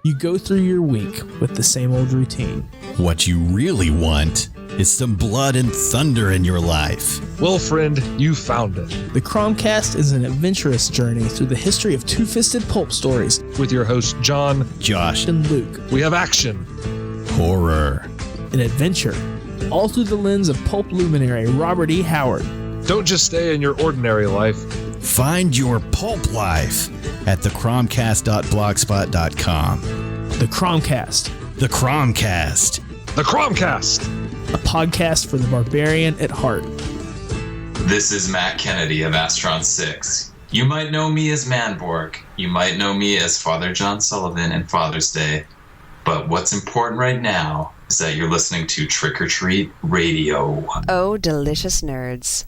You go through your week with the same old routine. What you really want is some blood and thunder in your life. Well, friend, you found it. The Cromcast is an adventurous journey through the history of two-fisted pulp stories With your hosts, John, Josh, and Luke. we have action. horror. An adventure, all through the lens of pulp luminary Robert E. Howard. Don't just stay in your ordinary life. Find your pulp life at thecromcast.blogspot.com. The Cromcast, The Cromcast. The Cromcast! a podcast for the barbarian at heart. This is Matt Kennedy of Astron 6. You might know me as Manborg. You might know me as Father John Sullivan in Father's Day. But what's important right now is that you're listening to Trick or Treat Radio. Oh, delicious nerds.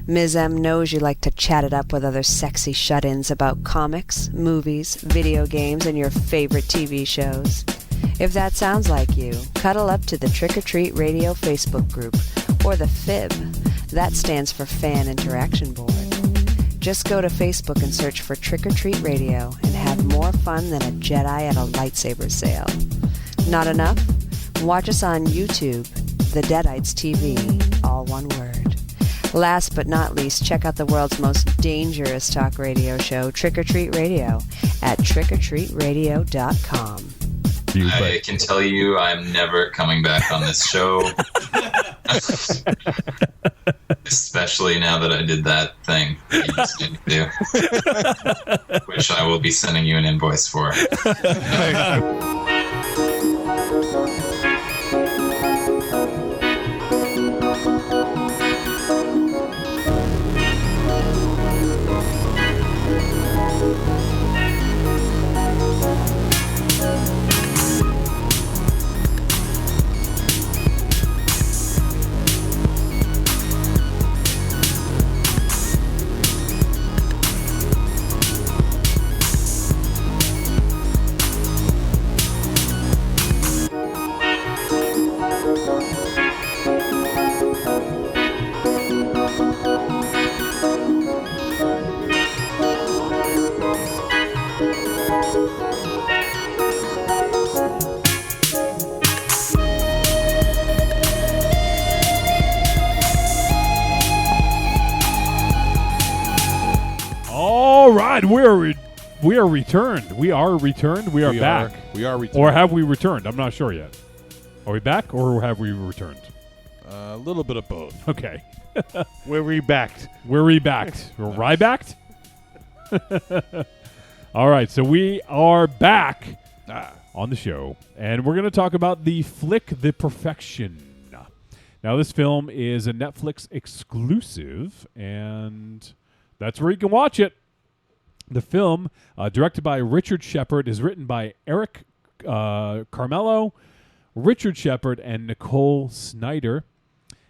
Ms. M knows you like to chat it up with other sexy shut-ins about comics, movies, video games, and your favorite TV shows. If that sounds like you, cuddle up to the Trick or Treat Radio Facebook group, or the FIB. That stands for Fan Interaction Board. Just go to Facebook and search for Trick or Treat Radio and have more fun than a Jedi at a lightsaber sale. Not enough? Watch us on YouTube, The Deadites TV, all one word. Last but not least, check out the world's most dangerous talk radio show, Trick or Treat Radio, at trickortreatradio.com. I can tell you I'm never coming back on this show. Especially now that I did that thing that you just made me do. Which I will be sending you an invoice for. All right, we are returned. We are returned. We are back. We are returned. Or have we returned? I'm not sure yet. Are we back or have we returned? A little bit of both. Okay. We're rebacked. We're rebacked. We're rybacked? All right, so we are back on the show, and we're going to talk about the flick The Perfection. Now, this film is a Netflix exclusive, and that's where you can watch it. The film, directed by Richard Shepard, is written by Eric Carmelo, Richard Shepard, and Nicole Snyder.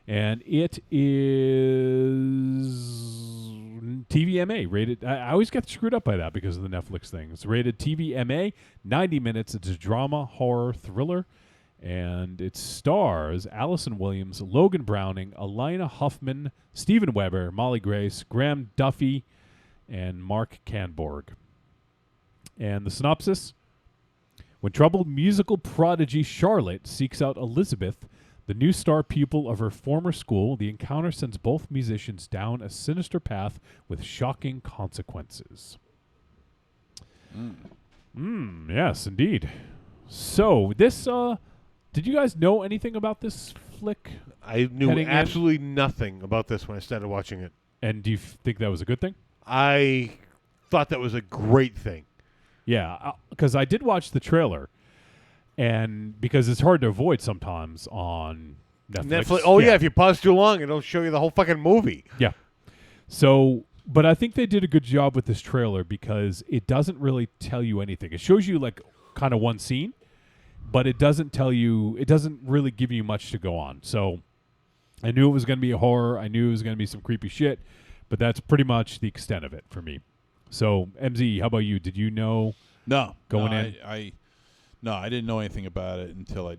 And it is TVMA rated. I always get screwed up by that because of the Netflix thing. It's rated TVMA, 90 minutes. It's a drama, horror, thriller. And it stars Allison Williams, Logan Browning, Alina Huffman, Stephen Weber, Molly Grace, Graham Duffy, and Mark Canborg. And the synopsis: when troubled musical prodigy Charlotte seeks out Elizabeth, the new star pupil of her former school, the encounter sends both musicians down a sinister path with shocking consequences. Yes, indeed. So this Did you guys know anything about this flick? I knew Heading in? absolutely nothing about this when I started watching it. And do you think that was a good thing? I thought that was a great thing. Yeah, because I did watch the trailer, and because it's hard to avoid sometimes on Netflix. Oh, yeah, if you pause too long, it'll show you the whole fucking movie. Yeah. So, but I think they did a good job with this trailer because it doesn't really tell you anything. It shows you like kind of one scene, but it doesn't tell you, it doesn't really give you much to go on. So I knew it was going to be a horror. I knew it was going to be some creepy shit, but that's pretty much the extent of it for me. So, MZ, how about you? Did you know going in? I didn't know anything about it until I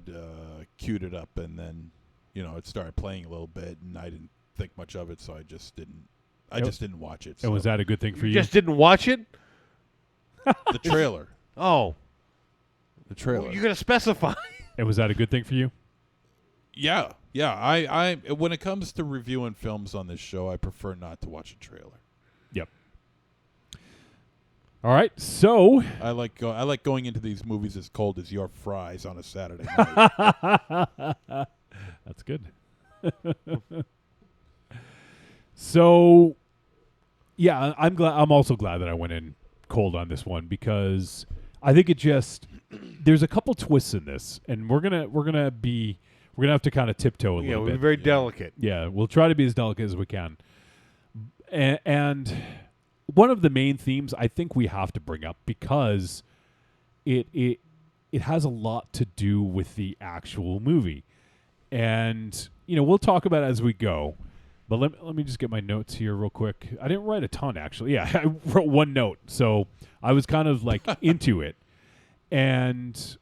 queued it up, and then, it started playing a little bit, and I didn't think much of it, so I just didn't watch it. And was that a good thing for you? Just didn't watch it? The trailer. Oh. The trailer. Well, you're going to specify. And was that a good thing for you? Yeah. I when it comes to reviewing films on this show, I prefer not to watch a trailer. Yep. All right, so I like going into these movies as cold as your fries on a Saturday night. That's good. So, yeah, I'm glad. I'm also glad that I went in cold on this one because I think it just there's a couple twists in this, and we're gonna have to kind of tiptoe a little bit. Yeah, we're very delicate. Yeah, we'll try to be as delicate as we can. And one of the main themes I think we have to bring up because it has a lot to do with the actual movie. And, we'll talk about it as we go. But let me just get my notes here real quick. I didn't write a ton, actually. Yeah, I wrote one note. So I was kind of like into it. And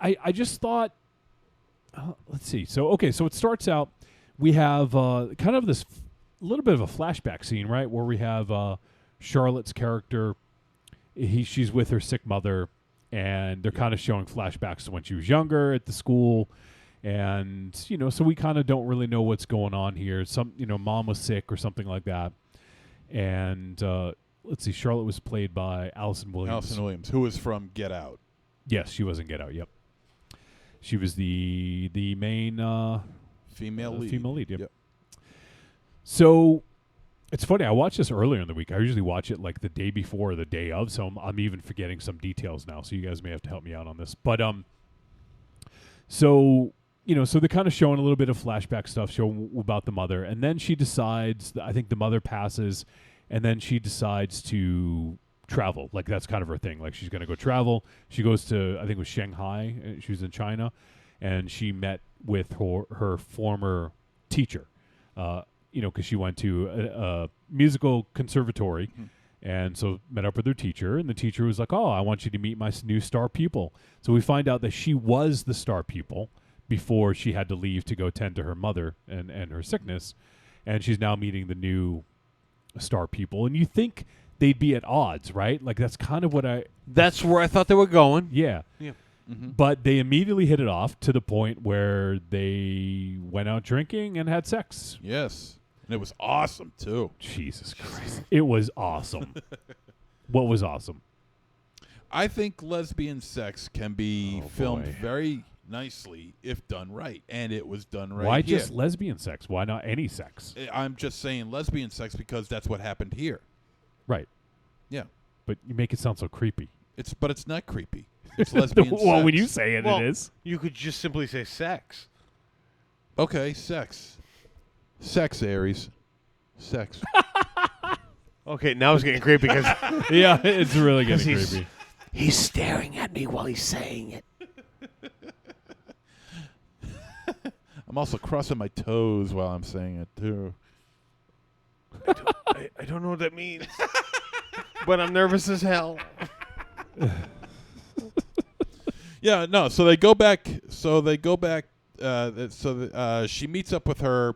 I just thought, let's see. So it starts out, we have kind of this little bit of a flashback scene, right, where we have Charlotte's character. She's with her sick mother, and they're kind of showing flashbacks to when she was younger at the school. And, so we kind of don't really know what's going on here. Mom was sick or something like that. And let's see, Charlotte was played by Allison Williams. Who was from Get Out. Yes, she was in Get Out, yep. She was the main female lead. Female lead, yep. So it's funny. I watched this earlier in the week. I usually watch it like the day before or the day of, so I'm even forgetting some details now. So you guys may have to help me out on this. But so they're kind of showing a little bit of flashback stuff, showing about the mother, and then she decides. I think the mother passes, and then she decides to travel. Like that's kind of her thing. Like she's going to go travel. She goes to I think it was Shanghai. She was in China, and she met with her former teacher. Because she went to a musical conservatory, and so met up with her teacher, and the teacher was like, "Oh, I want you to meet my new star pupil." So we find out that she was the star pupil before she had to leave to go tend to her mother and her sickness, and she's now meeting the new star pupil. And you think they'd be at odds, right? Like that's kind of what That's where I thought they were going. Yeah. Mm-hmm. But they immediately hit it off to the point where they went out drinking and had sex. Yes. And it was awesome, too. Jesus Christ. It was awesome. What was awesome? I think lesbian sex can be filmed boy. very nicely if done right. And it was done right. Why here. just lesbian sex? Why not any sex? I'm just saying lesbian sex because that's what happened here. Right. Yeah. But you make it sound so creepy. But it's not creepy. It's lesbian sex. Well, when you say it, it is. You could just simply say sex. Okay, sex. Sex, Aries. Sex. Okay, now it's getting creepy because yeah, it's really getting creepy. He's staring at me while he's saying it. I'm also crossing my toes while I'm saying it, too. I don't know what that means. But I'm nervous as hell. Yeah, no, so they go back. She meets up with her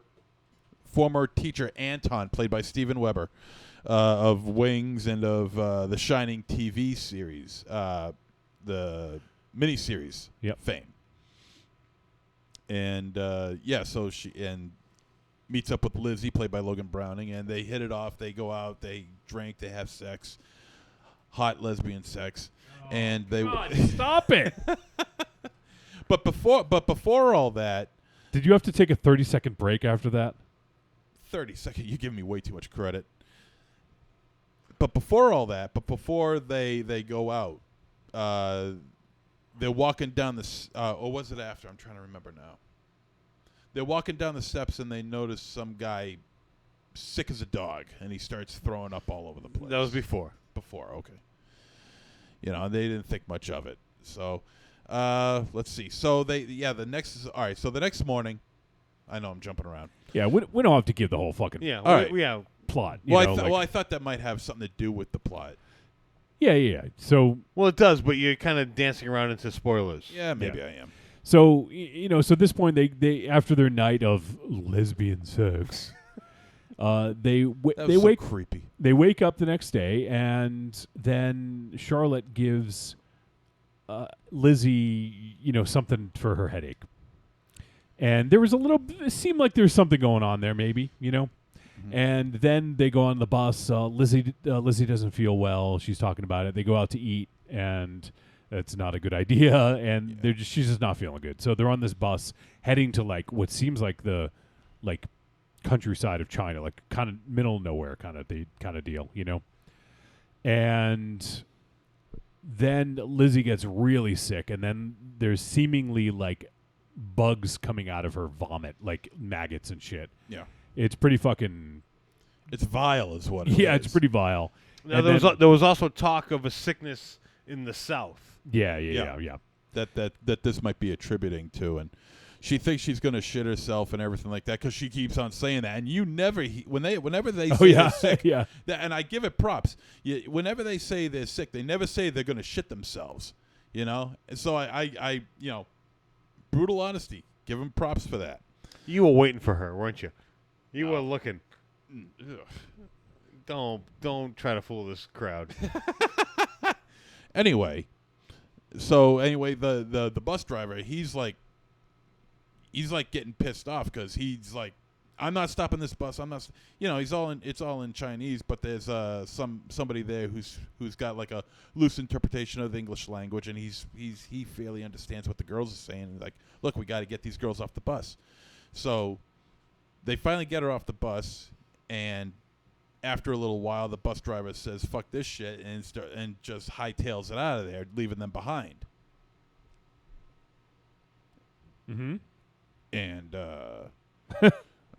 former teacher, Anton, played by Steven Weber, of Wings and of the Shining TV series, the miniseries fame. And, so she meets up with Lizzie, played by Logan Browning, and they hit it off. They go out, they drink, they have sex, hot lesbian sex. And they God, stop it. But before all that, Did you have to take a 30-second break after that? 30 seconds. You give me way too much credit. But before all that, before they go out, they're walking down the. Or was it after? I'm trying to remember now. They're walking down the steps and they notice some guy sick as a dog, and he starts throwing up all over the place. That was before. Before, okay. They didn't think much of it. So, let's see. So the next morning, I know I'm jumping around. Yeah, we don't have to give the whole fucking plot. I thought that might have something to do with the plot. Yeah. So, it does, but you're kind of dancing around into spoilers. Yeah, maybe I am. So, so at this point, they after their night of lesbian sex, they wake creepy. They wake up the next day, and then Charlotte gives Lizzie, something for her headache. And there was it seemed like there's something going on there, maybe, Mm-hmm. And then they go on the bus. Lizzie doesn't feel well. She's talking about it. They go out to eat, and it's not a good idea. And she's just not feeling good. So they're on this bus heading to what seems like the countryside of China, like kind of middle of nowhere kind of deal, And then Lizzie gets really sick, and then there's seemingly bugs coming out of her vomit, like maggots and shit. Yeah. It's pretty fucking... It's vile is what it is. Yeah, it's pretty vile. Now, there was also talk of a sickness in the south. Yeah. That this might be attributing to, and she thinks she's going to shit herself and everything like that because she keeps on saying that. And you never, whenever they say they're sick, and I give it props. Whenever they say they're sick, they never say they're going to shit themselves. And so I brutal honesty. Give them props for that. You were waiting for her, weren't you? You were looking. Don't try to fool this crowd. Anyway, the bus driver, he's getting pissed off because he's like, I'm not stopping this bus. I'm not. It's all in Chinese, but there's somebody there who's got a loose interpretation of the English language, and he fairly understands what the girls are saying. He's like, look, we got to get these girls off the bus. So they finally get her off the bus, and after a little while, the bus driver says, "Fuck this shit," and just hightails it out of there, leaving them behind. Mm-hmm. And I'm trying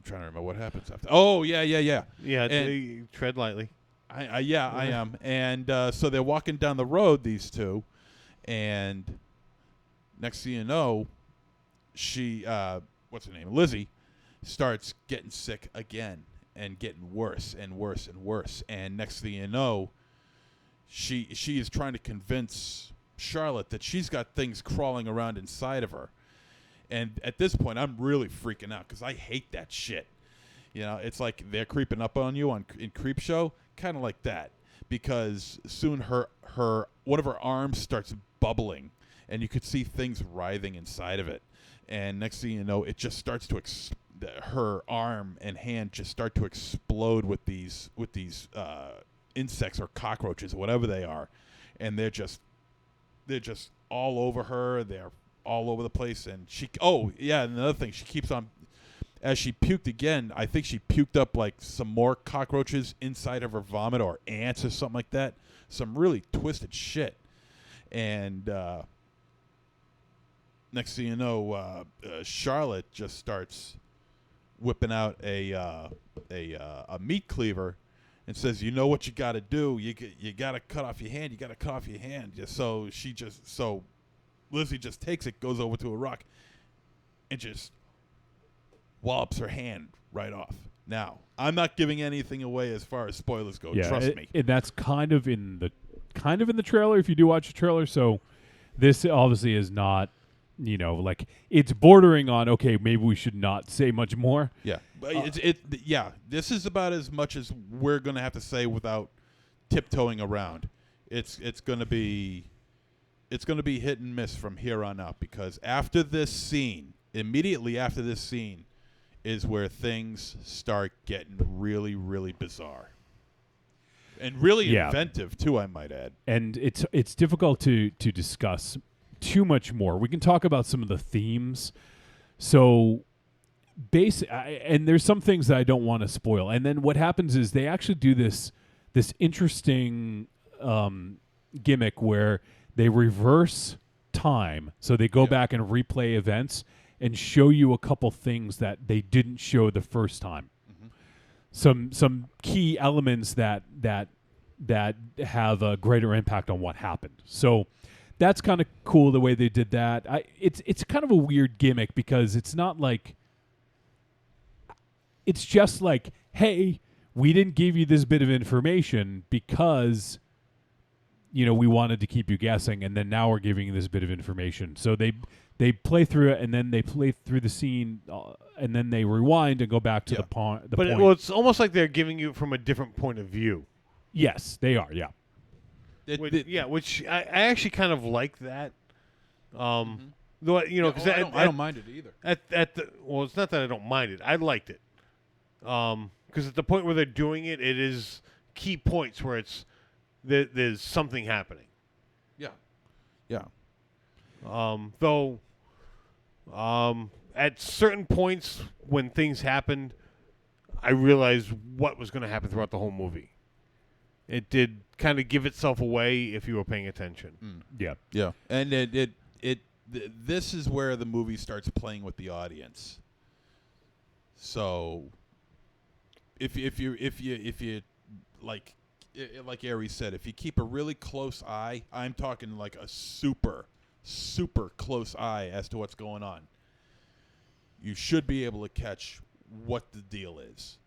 to remember what happens after. Oh, yeah. Yeah, tread lightly. I am. And so they're walking down the road, these two, and next thing you know, she, what's her name, Lizzie, starts getting sick again and getting worse and worse and worse. And next thing you know, she is trying to convince Charlotte that she's got things crawling around inside of her. And at this point, I'm really freaking out because I hate that shit. It's like they're creeping up on you in Creepshow, kind of like that. Because soon her one of her arms starts bubbling, and you could see things writhing inside of it. And next thing you know, it just starts to her arm and hand just start to explode with these insects or cockroaches or whatever they are, and they're just all over her. They're all over the place, and another thing, she keeps on, as she puked again, I think she puked up some more cockroaches inside of her vomit or ants or something like that. Some really twisted shit. And next thing you know, Charlotte just starts whipping out a meat cleaver and says, "You know what you got to do? You got to cut off your hand. You got to cut off your hand." So Lizzie just takes it, goes over to a rock, and just wallops her hand right off. Now, I'm not giving anything away as far as spoilers go. Trust me. And that's kind of in the trailer if you do watch the trailer. So this obviously is not, it's bordering on, okay, maybe we should not say much more. Yeah, but this is about as much as we're gonna have to say without tiptoeing around. It's gonna be hit and miss from here on out, because immediately after this scene is where things start getting really, really bizarre. And really inventive too, I might add. And it's difficult to discuss too much more. We can talk about some of the themes. So, and there's some things that I don't want to spoil. And then what happens is they actually do this interesting gimmick where they reverse time. So they go back and replay events and show you a couple things that they didn't show the first time. Some key elements that have a greater impact on what happened. So that's kind of cool the way they did that. It's kind of a weird gimmick because it's not like, it's just like, hey, we didn't give you this bit of information because, we wanted to keep you guessing, and then now we're giving you this bit of information. So they play through it, and then they play through the scene, and then they rewind and go back to the point. But it's almost like they're giving you from a different point of view. Yes, they are. Yeah. Which I actually kind of like that. Though because I don't mind it either. It's not that I don't mind it. I liked it. Because at the point where they're doing it, it is key points where there's something happening. Yeah. Though, at certain points when things happened, I realized what was going to happen throughout the whole movie. It did kind of give itself away if you were paying attention. Yeah. And this is where the movie starts playing with the audience. So, if you like Aries said, if you keep a really close eye, I'm talking like a super close eye as to what's going on, you should be able to catch what the deal is.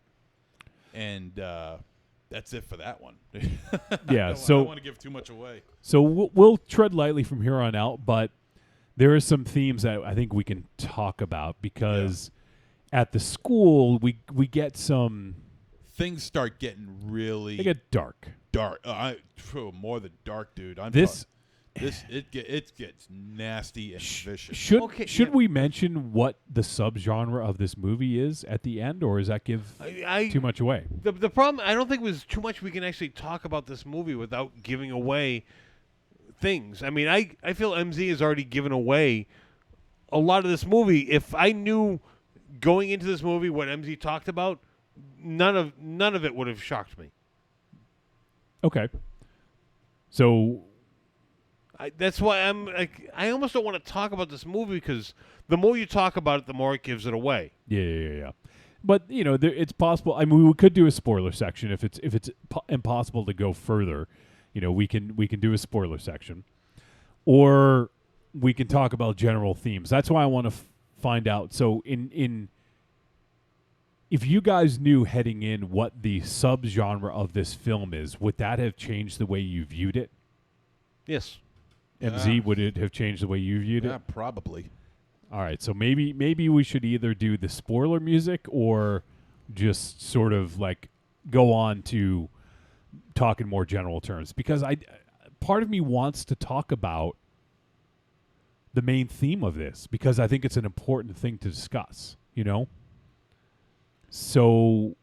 And that's it for that one. Yeah, I don't want to give too much away. So we'll tread lightly from here on out, but there are some themes that I think we can talk about because at the school we get some things start getting really. They get dark. More than dark, dude. It gets nasty and vicious. Should we mention what the subgenre of this movie is at the end, or does that give too much away? The problem, I don't think was too much we can actually talk about this movie without giving away things. I mean, I feel MZ has already given away a lot of this movie. If I knew going into this movie what MZ talked about, none of it would have shocked me. Okay. So that's why I'm like, I almost don't want to talk about this movie because the more you talk about it, the more it gives it away. Yeah. But it's possible. I mean, we could do a spoiler section if it's impossible to go further. We can do a spoiler section, or we can talk about general themes. That's why I want to find out. So if you guys knew heading in what the subgenre of this film is, would that have changed the way you viewed it? Yes. MZ, would it have changed the way you viewed it? Yeah, probably. All right, so maybe we should either do the spoiler music or just sort of like go on to talk in more general terms, because part of me wants to talk about the main theme of this because I think it's an important thing to discuss, So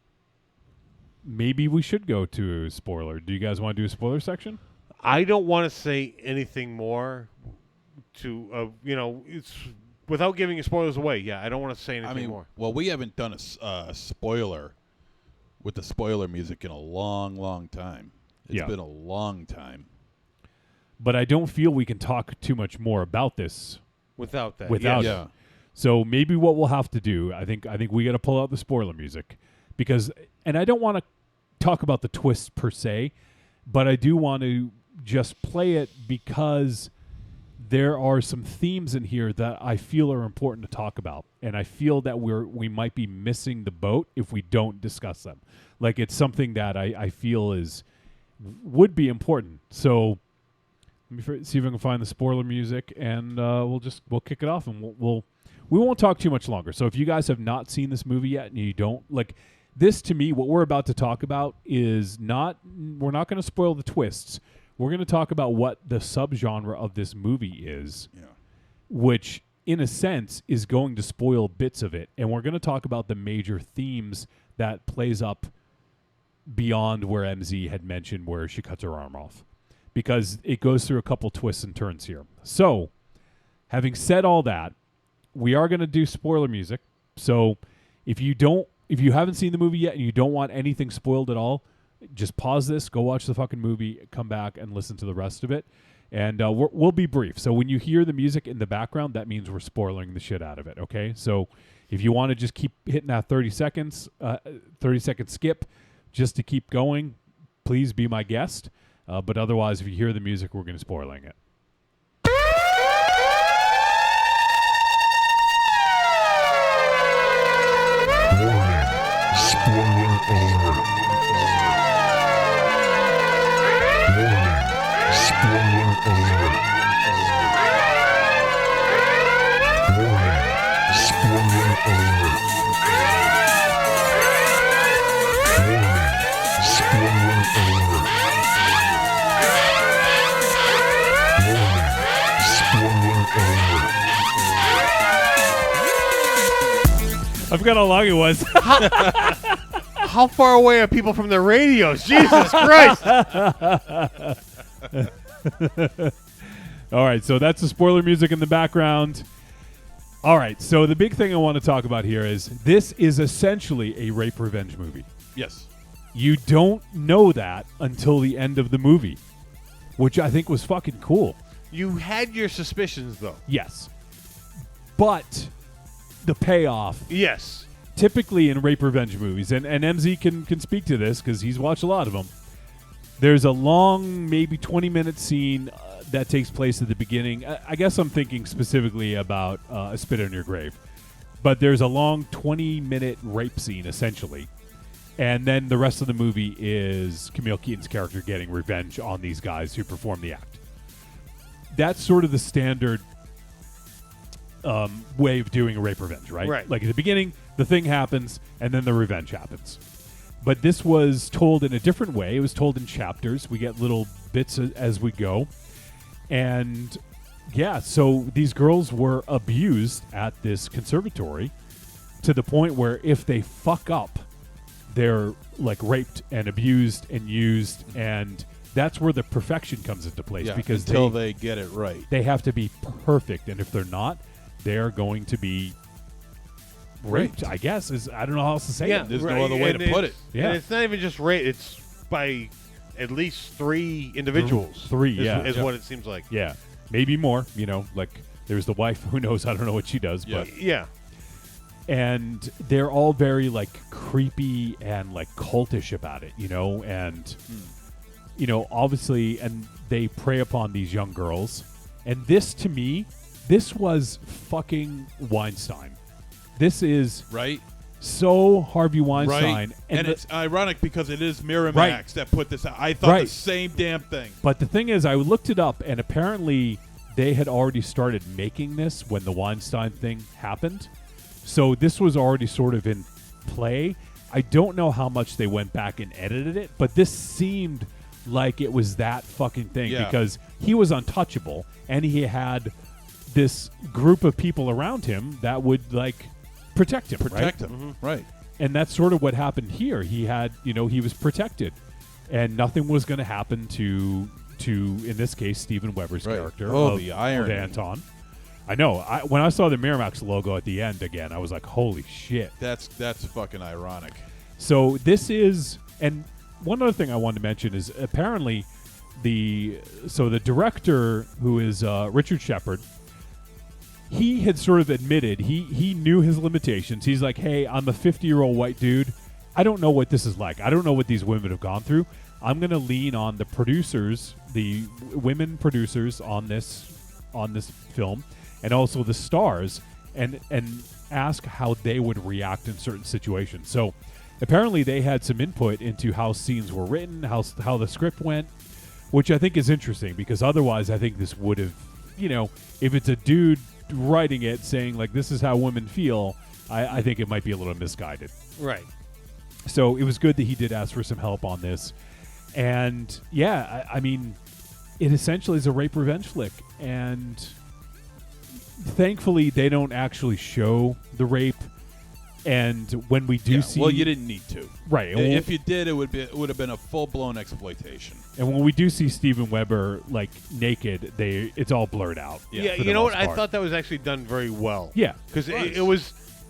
maybe we should go to a spoiler. Do you guys want to do a spoiler section? I don't want to say anything more to, it's without giving spoilers away. Yeah, I don't want to say anything more. Well, we haven't done a spoiler with the spoiler music in a long, long time. It's been a long time. But I don't feel we can talk too much more about this without that. It. So maybe what we'll have to do, I think we got to pull out the spoiler music and I don't want to talk about the twist per se, but I do want to just play it because there are some themes in here that I feel are important to talk about, and I feel that we might be missing the boat if we don't discuss them. Like it's something that I feel would be important. So let me see if I can find the spoiler music, and we'll kick it off, and we won't talk too much longer. So if you guys have not seen this movie yet and you don't like this, to me, what we're about to talk about is we're not going to spoil the twists. We're going to talk about what the subgenre of this movie is, which in a sense is going to spoil bits of it. And we're going to talk about the major themes that plays up beyond where MZ had mentioned where she cuts her arm off, because it goes through a couple twists and turns here. So Having said all that, we are going to do spoiler music. So if you haven't seen the movie yet and you don't want anything spoiled at all, just pause this, go watch the fucking movie, come back and listen to the rest of it. And we'll be brief. So when you hear the music in the background, that means we're spoiling the shit out of it, okay? So if you want to just keep hitting that 30-second skip just to keep going, please be my guest. But otherwise, if you hear the music, we're going to spoiling it. Warning. Spoiler alert. Warning. Spoiler alert. Warning. Spoiler alert. Warning. Spoiler alert. Warning. Spoiler alert. I forgot how long it was. How far away are people from the radios? Jesus Christ! All right, so that's the spoiler music in the background. All right, so the big thing I want to talk about here is this is essentially a rape revenge movie. Yes. You don't know that until the end of the movie, which I think was fucking cool. You had your suspicions, though. Yes. But the payoff. Yes. Typically in rape revenge movies, and MZ can speak to this because he's watched a lot of them, there's a long, maybe 20-minute scene that takes place at the beginning. I guess I'm thinking specifically about A Spit on Your Grave. But there's a long 20-minute rape scene, essentially. And then the rest of the movie is Camille Keaton's character getting revenge on these guys who perform the act. That's sort of the standard way of doing a rape revenge, right? Right. Like at the beginning, the thing happens, and then the revenge happens. But this was told in a different way. It was told in chapters. We get little bits as we go. And, yeah, so these girls were abused at this conservatory to the point where if they fuck up, they're, like, raped and abused and used, and that's where the perfection comes into place. Yeah, because until they get it right. They have to be perfect, and if they're not, they're going to be raped, I guess. I don't know how else to say it. There's no other way to put it. Yeah. And it's not even just rape. It's by at least 3 individuals. Is what it seems like. Yeah. Maybe more, like there's the wife, who knows, I don't know what she does, but yeah. And they're all very like creepy and like cultish about it, and obviously, and they prey upon these young girls. And this, to me, this was fucking Weinstein. This is right. So Harvey Weinstein, right. And it's ironic because it is Miramax that put this out. I thought the same damn thing. But the thing is, I looked it up, and apparently they had already started making this when the Weinstein thing happened. So this was already sort of in play. I don't know how much they went back and edited it, but this seemed like it was that fucking thing because he was untouchable, and he had this group of people around him that would like protect him. Mm-hmm. Right. And that's sort of what happened here. He had, he was protected, and nothing was going to happen to in this case Steven Weber's character the irony. of Anton. I know. When I saw the Miramax logo at the end again, I was like, "Holy shit!" That's fucking ironic. So this is, and one other thing I wanted to mention is apparently the director, who is Richard Shepard, he had sort of admitted he knew his limitations. He's like, "Hey, I'm a 50-year-old white dude. I don't know what this is like. I don't know what these women have gone through. I'm going to lean on the producers, the women producers on this film, and also the stars, and ask how they would react in certain situations." So apparently they had some input into how scenes were written, how the script went, which I think is interesting because otherwise I think this would have, if it's a dude writing it saying like this is how women feel, I think it might be a little misguided. Right. So it was good that he did ask for some help on this. And yeah, I mean, it essentially is a rape revenge flick, and thankfully they don't actually show the rape. And when we do see, well, you didn't need to, right? And If you did, it would have been a full-blown exploitation. And when we do see Steven Weber like naked, it's all blurred out. Yeah, for the you know most what? I part. thought that was actually done very well. Yeah, because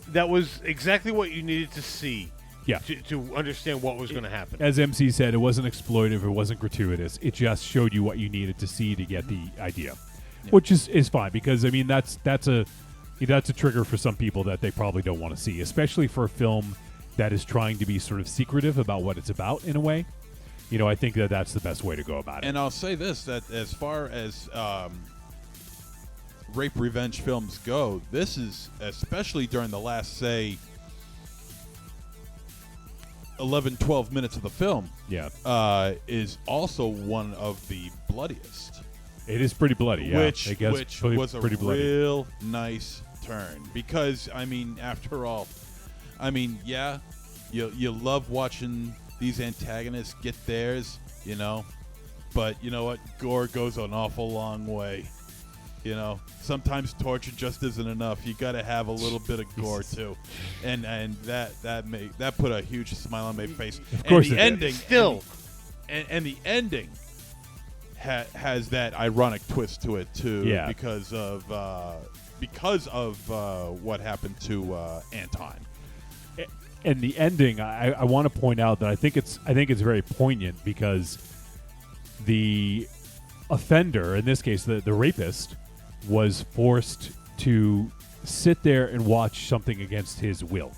that was exactly what you needed to see. Yeah. To understand what was going to happen. As MC said, it wasn't exploitive, it wasn't gratuitous. It just showed you what you needed to see to get the idea, which is fine because I mean that's a trigger for some people that they probably don't want to see, especially for a film that is trying to be sort of secretive about what it's about in a way. You know, I think that's the best way to go about it. And I'll say this, that as far as rape revenge films go, this is, especially during the last, say, 11, 12 minutes of the film, is also one of the bloodiest. It is pretty bloody, yeah. Which was a pretty bloody. real nice turn. Because, I mean, after all, I mean, yeah, you love watching these antagonists get theirs, you know. But you know what? Gore goes an awful long way. You know, sometimes torture just isn't enough. You got to have a little bit of gore too, and that put a huge smile on my face. Of course, and the ending still, and the ending has that ironic twist to it too, because of what happened to Anton. And the ending, I want to point out that I think it's very poignant because the offender, in this case, the rapist, was forced to sit there and watch something against his will,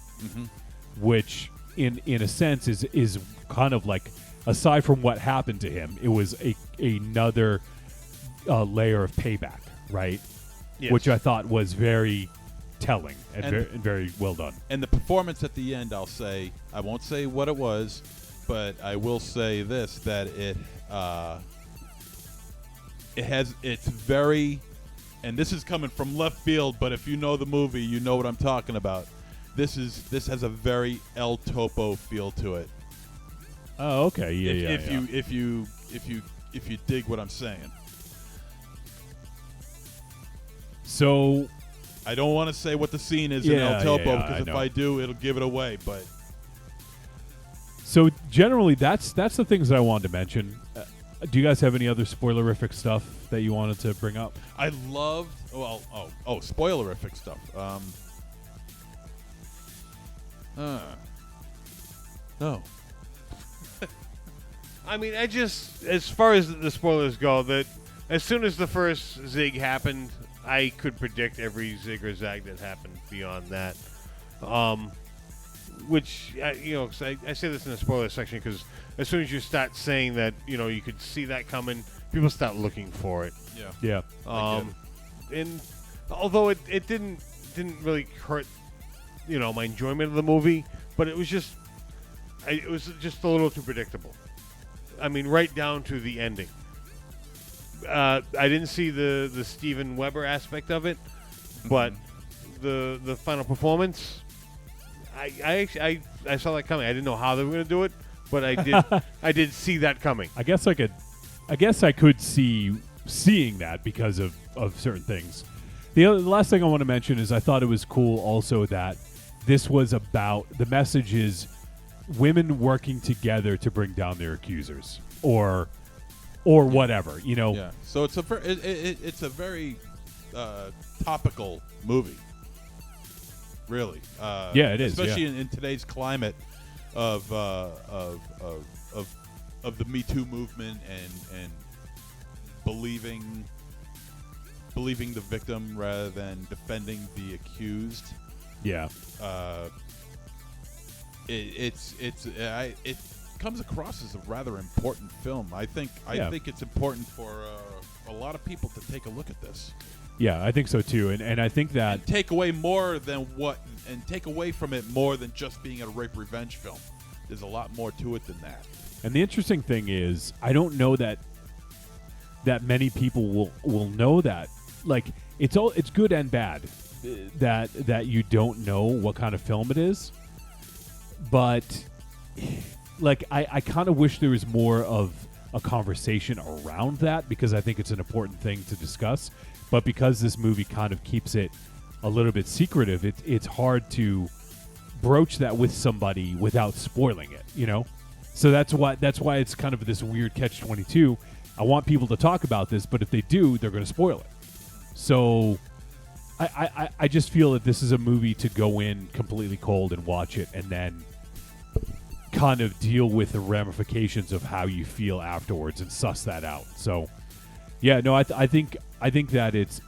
which, in a sense, is kind of like, aside from what happened to him, it was another layer of payback, right? Yes. Which I thought was very telling and very well done. And the performance at the end, I'll say, I won't say what it was, but I will say this, that it's very, and this is coming from left field, but if you know the movie, you know what I'm talking about. This has a very El Topo feel to it. Oh, okay, If you dig what I'm saying. So, I don't want to say what the scene is in El Topo because if I I do, it'll give it away. But so generally, that's the things that I wanted to mention. Do you guys have any other spoilerific stuff that you wanted to bring up? I loved spoilerific stuff. No. I mean, as far as the spoilers go, that as soon as the first zig happened, I could predict every zig or zag that happened beyond that. Which, cause I say this in the spoiler section because as soon as you start saying that, you could see that coming, people start looking for it. Yeah. And although it didn't really hurt, my enjoyment of the movie, but it was just a little too predictable. I mean, right down to the ending. I didn't see the Steven Weber aspect of it, but the final performance, I saw that coming. I didn't know how they were going to do it, but I did see that coming. I guess I could see seeing that because of certain things. The last thing I want to mention is I thought it was cool also that this was about, the message is women working together to bring down their accusers or whatever, Yeah. So it's a very topical movie. Really. Yeah, it is. Especially in today's climate of the Me Too movement and believing the victim rather than defending the accused. Yeah. It comes across as a rather important film. I think it's important for a lot of people to take a look at this. Yeah, I think so too, and I think that take away from it more than just being a rape revenge film. There's a lot more to it than that. And the interesting thing is, I don't know that many people will know that. Like, it's good and bad that you don't know what kind of film it is. But like, I kind of wish there was more of a conversation around that because I think it's an important thing to discuss. But because this movie kind of keeps it a little bit secretive, it's hard to broach that with somebody without spoiling it, you know? So that's why it's kind of this weird catch-22. I want people to talk about this, but if they do, they're going to spoil it. So I just feel that this is a movie to go in completely cold and watch it and then kind of deal with the ramifications of how you feel afterwards and suss that out. So, yeah, no, I think that it's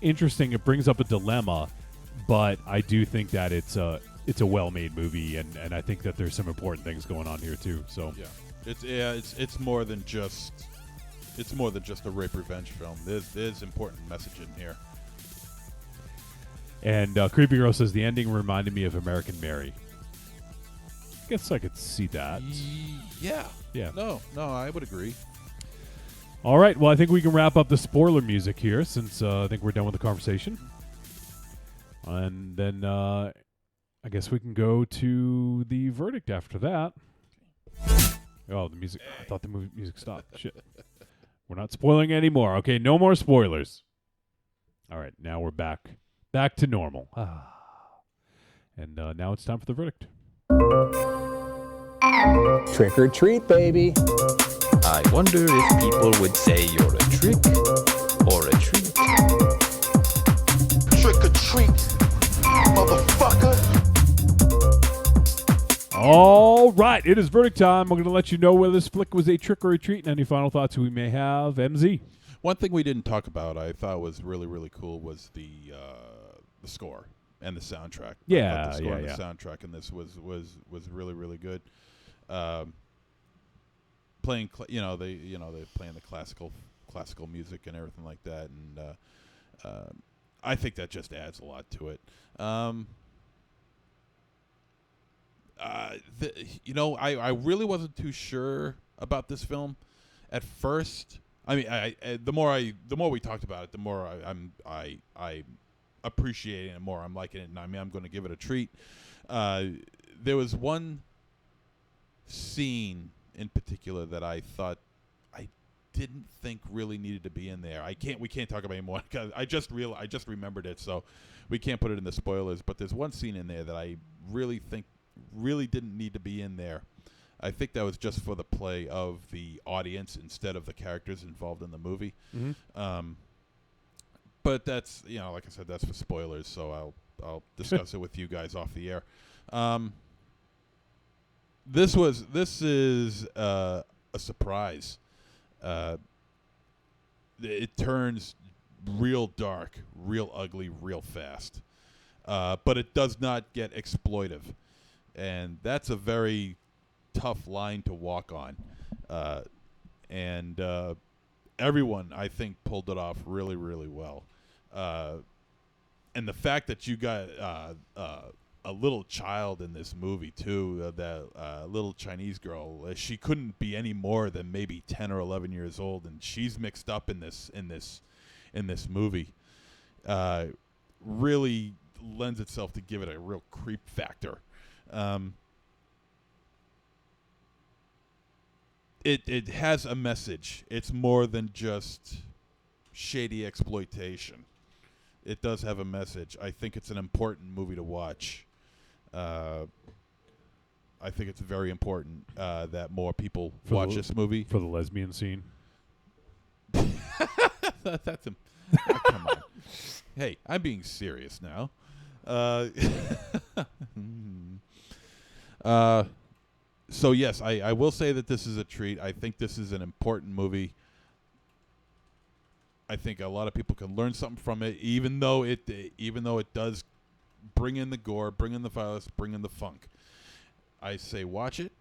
interesting. It brings up a dilemma, but I do think that it's a well-made movie, and I think that there's some important things going on here too. So it's more than just a rape revenge film. There's important message in here. And Creepy Girl says the ending reminded me of American Mary. I guess I could see that. Yeah. No, I would agree. All right. Well, I think we can wrap up the spoiler music here since I think we're done with the conversation. And then I guess we can go to the verdict after that. Oh, the music. I thought the music stopped. Shit. We're not spoiling anymore. Okay, no more spoilers. All right, now we're back to normal. And now it's time for the verdict. Trick or treat, baby. I wonder if people would say you're a trick or a treat. Trick or treat, motherfucker. All right, it is verdict time. I'm going to let you know whether this flick was a trick or a treat, and any final thoughts we may have. MZ. One thing we didn't talk about, I thought was really, really cool, was the score and the soundtrack. Yeah, the score and the soundtrack, and this was really, really good. Playing, they playing the classical music and everything like that, and I think that just adds a lot to it. I really wasn't too sure about this film at first. I mean, the more we talked about it, the more I appreciate it, and more I'm liking it. And I mean, I'm going to give it a treat. There was one scene in particular that I thought I didn't think really needed to be in there. We can't talk about it anymore because I just remembered it, so we can't put it in the spoilers. But there's one scene in there that I really think really didn't need to be in there. I think that was just for the play of the audience instead of the characters involved in the movie. Mm-hmm. But that's, like I said, that's for spoilers, so I'll discuss it with you guys off the air. This is a surprise. It turns real dark, real ugly, real fast. But it does not get exploitive. And that's a very tough line to walk on. And everyone, I think, pulled it off really, really well. And the fact that you got a little child in this movie, too, that little Chinese girl, she couldn't be any more than maybe 10 or 11 years old, and she's mixed up in this movie. Really lends itself to give it a real creep factor. It has a message. It's more than just shady exploitation. It does have a message. I think it's an important movie to watch. I think it's very important that more people watch this movie. For the lesbian scene? That's him. Come on. Hey, I'm being serious now. So yes, I will say that this is a treat. I think this is an important movie. I think a lot of people can learn something from it, even though it does bring in the gore, bring in the violence, bring in the funk. I say watch it.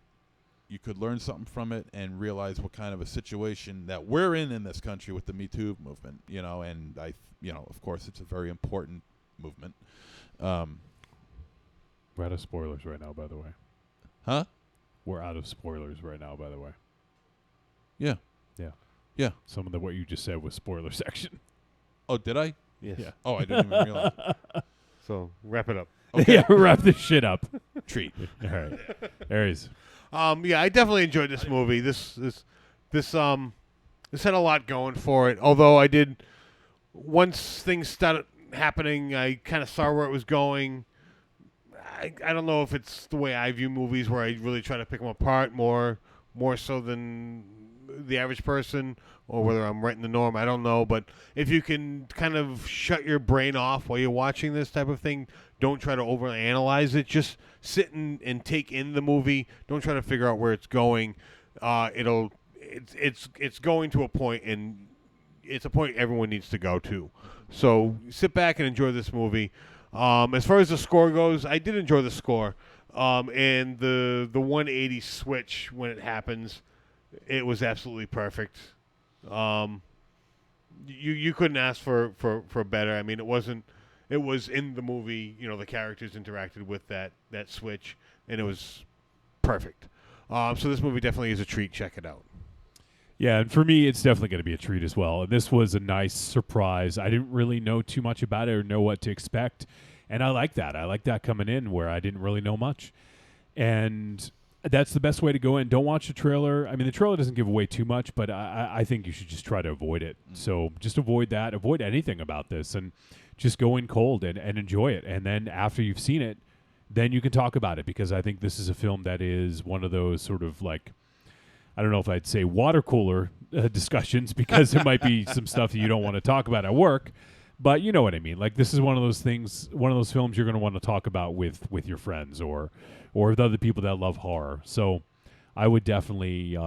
You could learn something from it and realize what kind of a situation that we're in this country with the Me Too movement, and of course it's a very important movement. We're out of spoilers right now, by the way. Huh? We're out of spoilers right now, by the way. Yeah. Yeah. Some of what you just said was spoiler section. Oh, did I? Yes. Yeah. Oh, I didn't even realize. So wrap it up. Okay. Yeah, wrap this shit up. Treat. All right. Aries. Yeah, I definitely enjoyed this movie. This had a lot going for it. Although once things started happening, I kind of saw where it was going. I don't know if it's the way I view movies, where I really try to pick them apart more so than the average person, or whether I'm right in the norm. I don't know, but if you can kind of shut your brain off while you're watching this type of thing, don't try to overanalyze it. Just sit and take in the movie. Don't try to figure out where it's going. It's going to a point, and it's a point everyone needs to go to. So sit back and enjoy this movie. As far as the score goes, I did enjoy the score, and the 180 switch when it happens, it was absolutely perfect. You couldn't ask for better. I mean, it was in the movie. You know, the characters interacted with that switch, and it was perfect. So this movie definitely is a treat. Check it out. Yeah, and for me, it's definitely going to be a treat as well. This was a nice surprise. I didn't really know too much about it or know what to expect, and I like that. I like that coming in where I didn't really know much, and that's the best way to go in. Don't watch the trailer. I mean, the trailer doesn't give away too much, but I think you should just try to avoid it. So just avoid that. Avoid anything about this, and just go in cold and enjoy it. And then after you've seen it, then you can talk about it, because I think this is a film that is one of those sort of like, I don't know if I'd say water cooler discussions, because there might be some stuff that you don't want to talk about at work, but you know what I mean. Like, this is one of those things, one of those films you're going to want to talk about with your friends or with other people that love horror. So I would definitely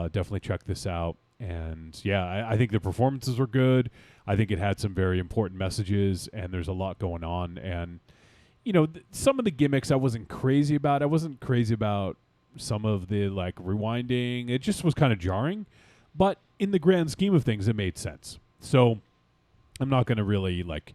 check this out. And yeah, I think the performances were good. I think it had some very important messages, and there's a lot going on. And you know, some of the gimmicks I wasn't crazy about. I wasn't crazy about some of the like rewinding. It just was kind of jarring, but in the grand scheme of things, it made sense. So I'm not going to really like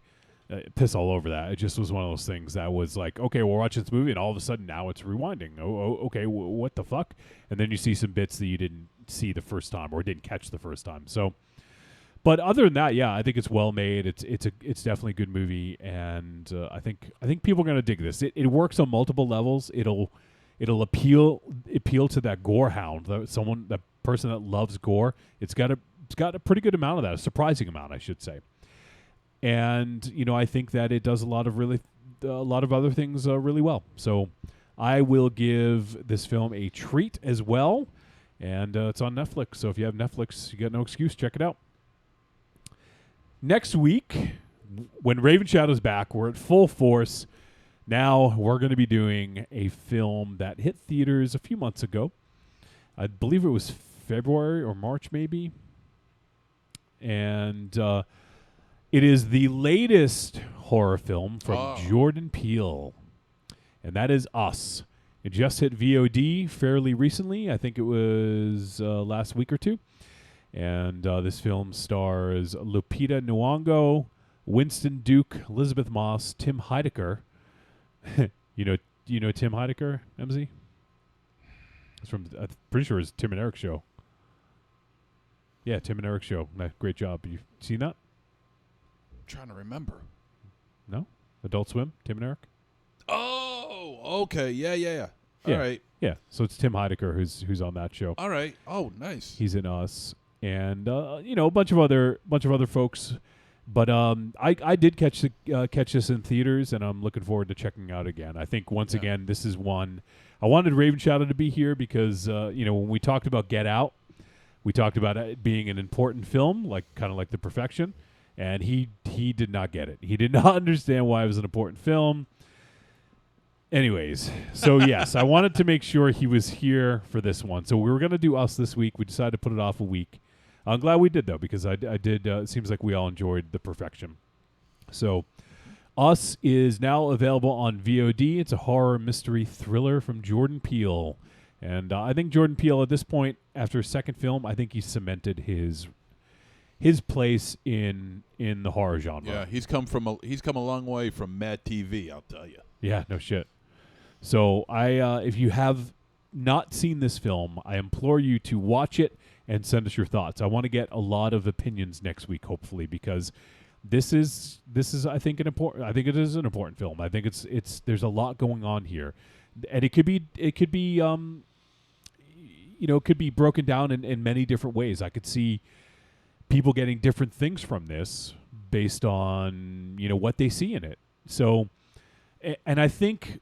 piss all over that. It just was one of those things that was like, okay, we're watching this movie, and all of a sudden now it's rewinding. Okay, what the fuck? And then you see some bits that you didn't see the first time or didn't catch the first time. So, but other than that, yeah, I think it's well made. It's definitely a good movie, and I think people are going to dig this. It works on multiple levels. It'll appeal to that gore hound, that person that loves gore. It's got a pretty good amount of that, a surprising amount, I should say. And you know, I think that it does a lot of other things really well. So I will give this film a treat as well, and it's on Netflix. So if you have Netflix, you got no excuse. Check it out. Next week, when Raven Shadow's back, we're at full force. Now we're going to be doing a film that hit theaters a few months ago. I believe it was February or March, maybe. And it is the latest horror film from Jordan Peele, and that is Us. It just hit VOD fairly recently. I think it was last week or two. And this film stars Lupita Nyong'o, Winston Duke, Elizabeth Moss, Tim Heidecker. you know Tim Heidecker, MZ? It's from, I'm pretty sure it's Tim and Eric show. Yeah, Tim and Eric show. Great job. You seen that? I'm trying to remember. No? Adult Swim, Tim and Eric? Oh, okay. Yeah. All right. Yeah, so it's Tim Heidecker who's on that show. All right. Oh, nice. He's in Us. And a bunch of other folks, but I did catch this in theaters, and I'm looking forward to checking out again. I think once again this is one I wanted Raven Shadow to be here because when we talked about Get Out, we talked about it being an important film, kind of like The Perfection, and he did not get it. He did not understand why it was an important film. Anyways, so yes, I wanted to make sure he was here for this one. So we were going to do Us this week. We decided to put it off a week. I'm glad we did, though, because I did. It seems like we all enjoyed The Perfection. So Us is now available on VOD. It's a horror mystery thriller from Jordan Peele. And I think Jordan Peele, at this point, after his second film, I think he's cemented his place in the horror genre. Yeah, he's come a long way from Mad TV, I'll tell you. Yeah, no shit. So if you have not seen this film, I implore you to watch it and send us your thoughts. I want to get a lot of opinions next week, hopefully, because this is I think it is an important film. I think it's there's a lot going on here, and it could be it could be broken down in many different ways. I could see people getting different things from this based on what they see in it. So, and I think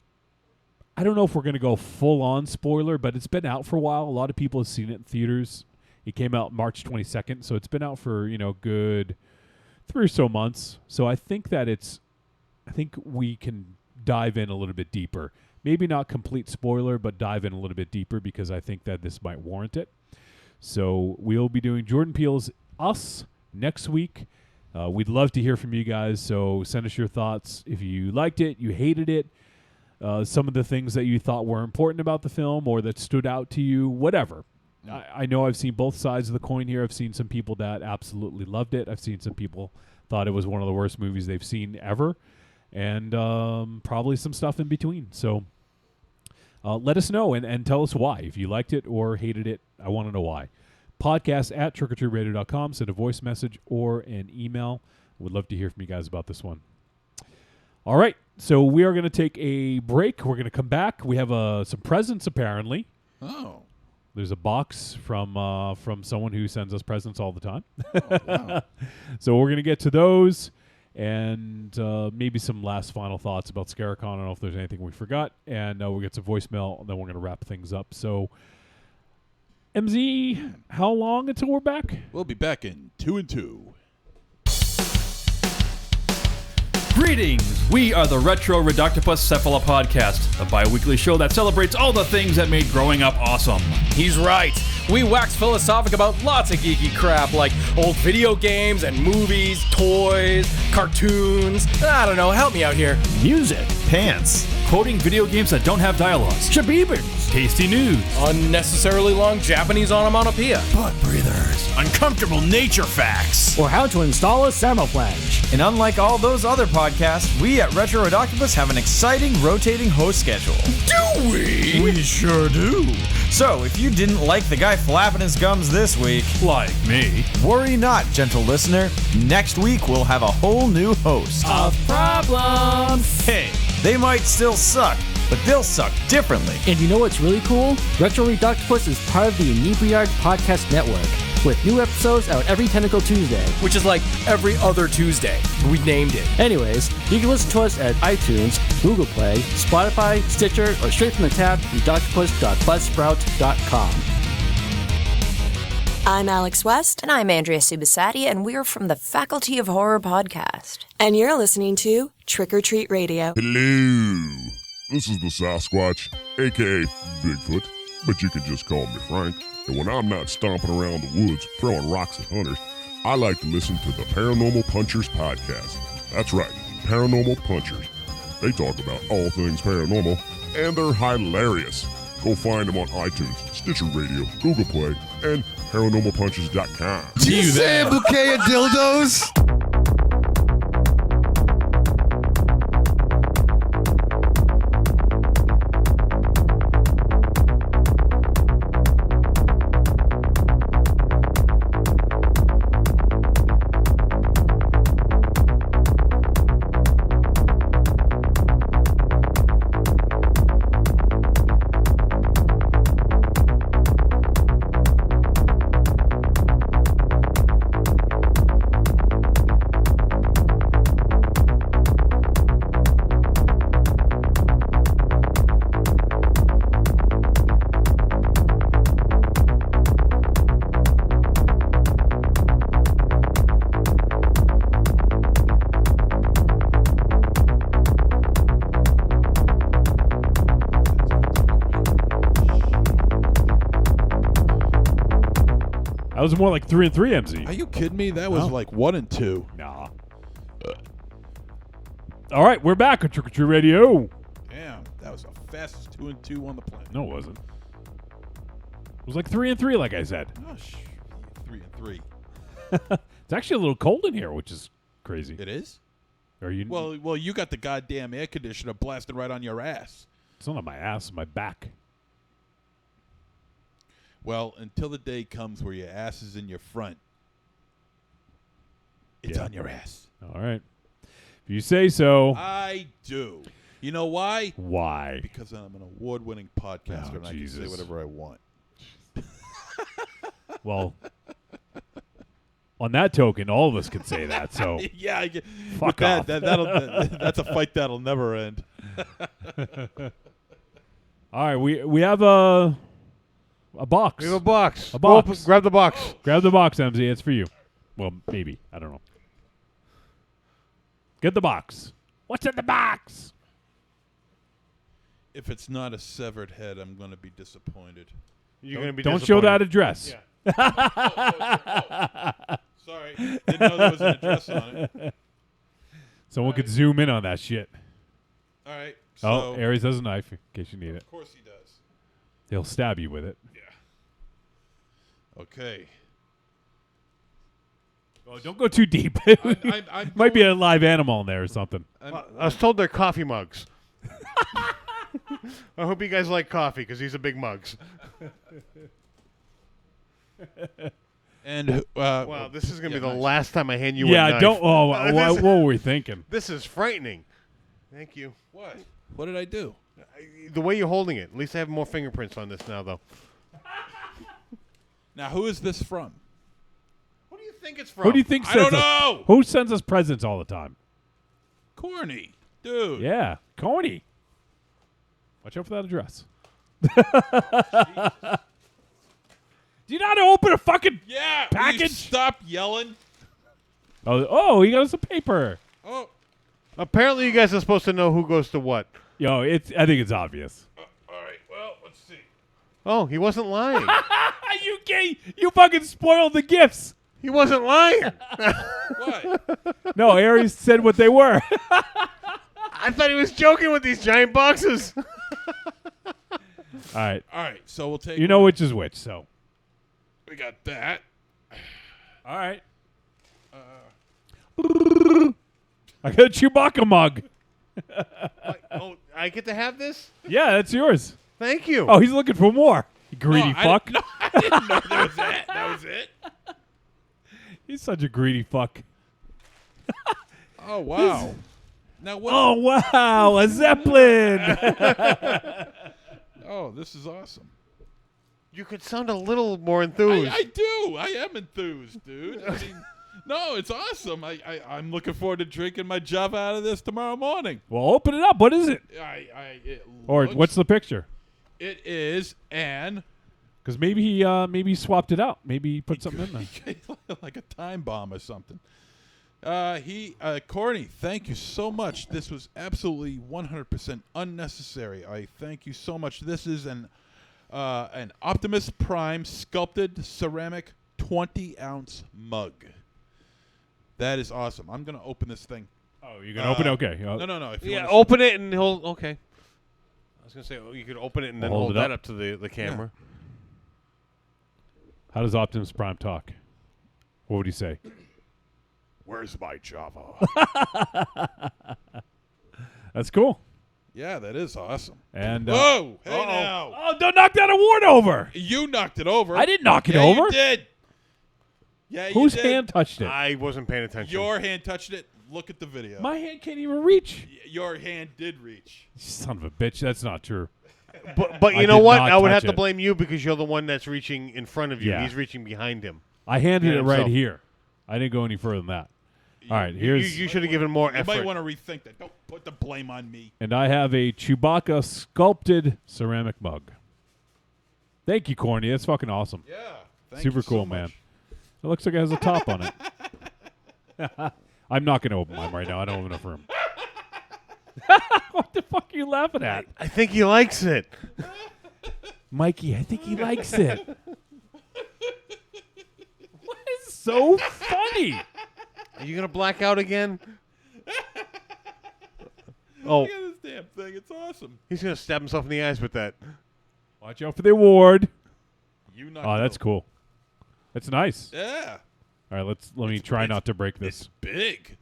I don't know if we're going to go full-on spoiler, but it's been out for a while. A lot of people have seen it in theaters. It came out March 22nd, so it's been out for, good 3 or so months. So I think we can dive in a little bit deeper. Maybe not complete spoiler, but dive in a little bit deeper because I think that this might warrant it. So we'll be doing Jordan Peele's Us next week. We'd love to hear from you guys, so send us your thoughts. If you liked it, you hated it, some of the things that you thought were important about the film or that stood out to you, whatever. I know I've seen both sides of the coin here. I've seen some people that absolutely loved it. I've seen some people thought it was one of the worst movies they've seen ever, and probably some stuff in between. So let us know and tell us why. If you liked it or hated it, I want to know why. Podcast@trickortreatradio.com. Send a voice message or an email. Would love to hear from you guys about this one. All right, so we are going to take a break. We're going to come back. We have some presents, apparently. Oh. There's a box from someone who sends us presents all the time. Oh, wow. So we're going to get to those and maybe some last final thoughts about Scaricon. I don't know if there's anything we forgot. And we'll get some voicemail, and then we're going to wrap things up. So, MZ, how long until we're back? We'll be back in 2 and 2. Greetings! We are the Retro Reductopus Cephala Podcast, a bi-weekly show that celebrates all the things that made growing up awesome. He's right. We wax philosophic about lots of geeky crap like old video games and movies, toys, cartoons. I don't know, help me out here. Music. Pants. Quoting video games that don't have dialogues. Shabibans. Tasty news. Unnecessarily long Japanese onomatopoeia. Butt breathers. Uncomfortable nature facts. Or how to install a thermoflange. And unlike all those other podcasts, we at Retro Reductopus have an exciting rotating host schedule. Do we? We sure do. So, if you didn't like the guy flapping his gums this week, like me, worry not, gentle listener. Next week we'll have a whole new host. Of problems. Hey, they might still suck, but they'll suck differently. And you know what's really cool? Retro Reductopus is part of the Inebriard Podcast Network, with new episodes out every Tentacle Tuesday. Which is like every other Tuesday. We named it. Anyways, you can listen to us at iTunes, Google Play, Spotify, Stitcher, or straight from the tab, reductopus.buzzsprout.com. I'm Alex West. And I'm Andrea Subasati, and we're from the Faculty of Horror podcast. And you're listening to Trick or Treat Radio. Hello. This is the Sasquatch, a.k.a. Bigfoot, but you can just call me Frank. And when I'm not stomping around the woods throwing rocks at hunters, I like to listen to the Paranormal Punchers podcast. That's right, Paranormal Punchers. They talk about all things paranormal, and they're hilarious. Go find them on iTunes, Stitcher Radio, Google Play, and ParanormalPunchers.com. Did you say a bouquet of dildos? That was more like 3 and 3, MZ. Are you kidding me? That was like 1 and 2. Nah. All right, we're back on Trick or Treat Radio. Damn, that was the fastest 2 and 2 on the planet. No, it wasn't. It was like 3 and 3, like I said. Oh, 3 and 3. It's actually a little cold in here, which is crazy. It is? Are you? Well, you got the goddamn air conditioner blasted right on your ass. It's not on my ass, it's my back. Well, until the day comes where your ass is in your front, it's on your ass. All right. If you say so. I do. You know why? Why? Because I'm an award-winning podcaster and I can say whatever I want. Well, on that token, all of us can say that. So yeah, fuck off. That's a fight that'll never end. All right, we have a box. We have a box. A box. Grab the box. Grab the box, MZ. It's for you. Well, maybe. I don't know. Get the box. What's in the box? If it's not a severed head, I'm going to be disappointed. You're going to be Don't show that address. Yeah. Sorry. Didn't know there was an address on it. Someone could zoom in on that shit. All right. So Aries has a knife in case you need it. Of course he does. He'll stab you with it. Yeah. Okay. Oh, don't go too deep. I'm Might be a live animal in there or something. I was told they're coffee mugs. I hope you guys like coffee because these are big mugs. And wow, this is gonna be the last time I hand you a Yeah, knife. don't. Oh, what were we thinking? This is frightening. Thank you. What? What did I do? The way you're holding it. At least I have more fingerprints on this now, though. Now, who is this from? Who do you think it's from? Who do you think? I don't know. Who sends us presents all the time? Corny, dude. Yeah, Coney. Watch out for that address. Do you know how to open a fucking package? Will you stop yelling. Oh, he got us a paper. Oh. Apparently, you guys are supposed to know who goes to what. Yo, I think it's obvious. All right. Well, let's see. Oh, he wasn't lying. You you fucking spoiled the gifts. He wasn't lying. What? No, Aries said what they were. I thought he was joking with these giant boxes. All right. All right. So we'll take. You know which is which, so. We got that. All right. I got a Chewbacca mug. Oh, I get to have this? Yeah, that's yours. Thank you. Oh, he's looking for more. You greedy fuck. I didn't know there was that. That was it. He's such a greedy fuck. Oh, wow. Now what? Oh, wow. A Zeppelin. Oh, this is awesome. You could sound a little more enthused. I do. I am enthused, dude. I mean, no, it's awesome. I'm looking forward to drinking my Java out of this tomorrow morning. Well, open it up. What is it? Or looks- what's the picture? It is an... Because maybe he swapped it out. Maybe he put something in there. like a time bomb or something. Corny, thank you so much. This was absolutely 100% unnecessary. I thank you so much. This is an Optimus Prime sculpted ceramic 20-ounce mug. That is awesome. I'm going to open this thing. Oh, you're going to open it? Okay. No. If you wanna open it and he'll... Okay. I was going to say, you could open it and then hold it that up. up to the camera. Yeah. How does Optimus Prime talk? What would he say? Where's my Java? That's cool. Yeah, that is awesome. And whoa! Hey now! Oh, don't knock that award over! You knocked it over. I didn't knock it Yeah, over. You did. Yeah, Whose you did. hand touched it? I wasn't paying attention. Your hand touched it. Look at the video. My hand can't even reach. Your hand did reach. Son of a bitch. That's not true. But I you know did what? not I would touch have to it. blame you because you're the one that's reaching in front of you. Yeah. He's reaching behind him. I handed it right himself. here. I didn't go any further than that. All right, here's... You should have given more You effort. might want to rethink that. Don't put the blame on me. And I have a Chewbacca sculpted ceramic mug. Thank you, Corny. That's fucking awesome. Yeah. Thank Super you so cool, much. man. It looks like it has a top on it. I'm not going to open mine right now. I don't have enough room. What the fuck are you laughing at? I think he likes it. Mikey, I think he likes it. What is so funny? Are you going to black out again? Oh. Look at this damn thing. It's awesome. He's going to stab himself in the eyes with that. Watch out for the award. You knocked Oh, it that's over. cool. That's nice. Yeah. All right, let me try not to break this. It's big.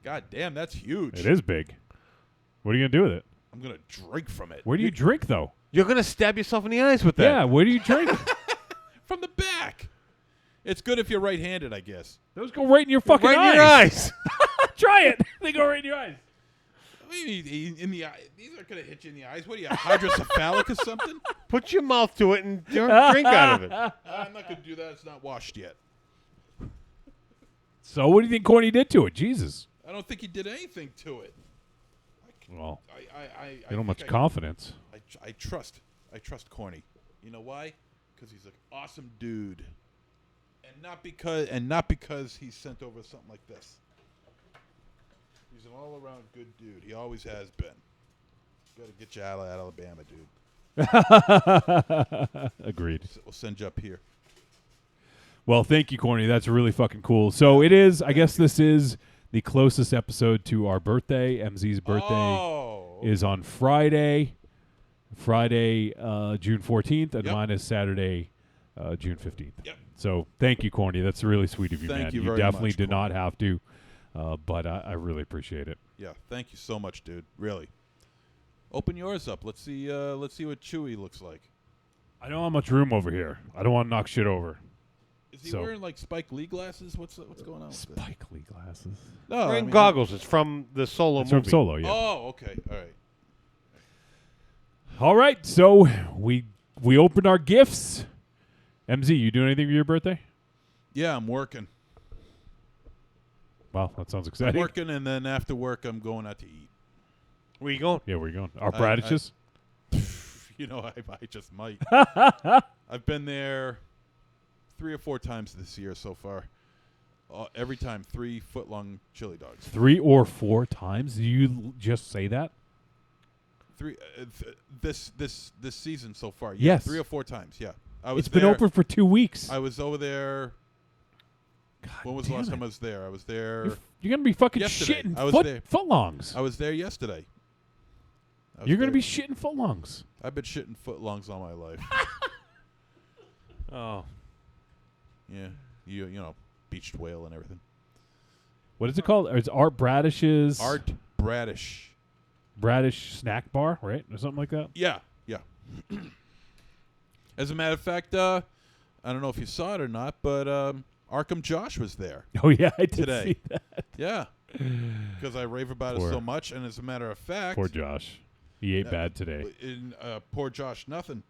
God damn, that's huge. It is big. What are you going to do with it? I'm going to drink from it. Where do you drink, though? You're going to stab yourself in the eyes with that. Yeah, where do you drink? From the back. It's good if you're right-handed, I guess. Those go right in your fucking Right eyes. in your eyes. Try it. They go right in your eyes. I mean, in the eye. These aren't going to hit you in the eyes. What are you, hydrocephalic or something? Put your mouth to it and drink out of it. I'm not going to do that. It's not washed yet. So what do you think Corny did to it? Jesus. I don't think he did anything to it. Well, I you don't much think confidence. I trust Corny. You know why? Because he's an awesome dude, and not because he's sent over something like this. He's an all-around good dude. He always has been. Got to get you out of Alabama, dude. Agreed. We'll send you up here. Well, thank you, Corny. That's really fucking cool. So it is. I guess this is the closest episode to our birthday. MZ's birthday is on Friday, June 14th, and mine is Saturday, June 15th. Yep. So thank you, Corny. That's really sweet of you, man. Thank you You very definitely much, did Corny. not have to, but I really appreciate it. Yeah, thank you so much, dude. Really. Open yours up. Let's see what Chewy looks like. I don't have much room over here. I don't want to knock shit over. Is he wearing like Spike Lee glasses? What's going on? Spike Lee glasses? No, wearing goggles. It's from the Solo It's movie. from Solo, yeah. Oh, okay. All right. All right, so we opened our gifts. MZ, you doing anything for your birthday? Yeah, I'm working. Wow, that sounds I'm exciting. working, and then after work, I'm going out to eat. Where you going? Yeah, where you going? Our Bradishes? You know, I just might. I've been there 3 or 4 times this year so far. Every time, 3-foot-long chili dogs. 3 or 4 times? Did you just say that? 3 this season so far. Yeah, Yes. 3 or 4 times. Yeah, It's been open for 2 weeks. I was over there. When was the last time I was there? I was there. You're gonna be fucking yesterday. shitting I was there. footlongs. I was there yesterday. You're gonna be shitting footlongs. I've been shitting footlongs all my life. Oh. Yeah, you know, beached whale and everything. What is it called? It's Art Bradish's Art Bradish. Bradish snack bar, right? Or something like that? Yeah. As a matter of fact, I don't know if you saw it or not, but Arkham Josh was there. Oh yeah, I did today. see that. Yeah, because I rave about it so much, and as a matter of fact, Poor Josh. He ate bad today. Poor Josh, nothing.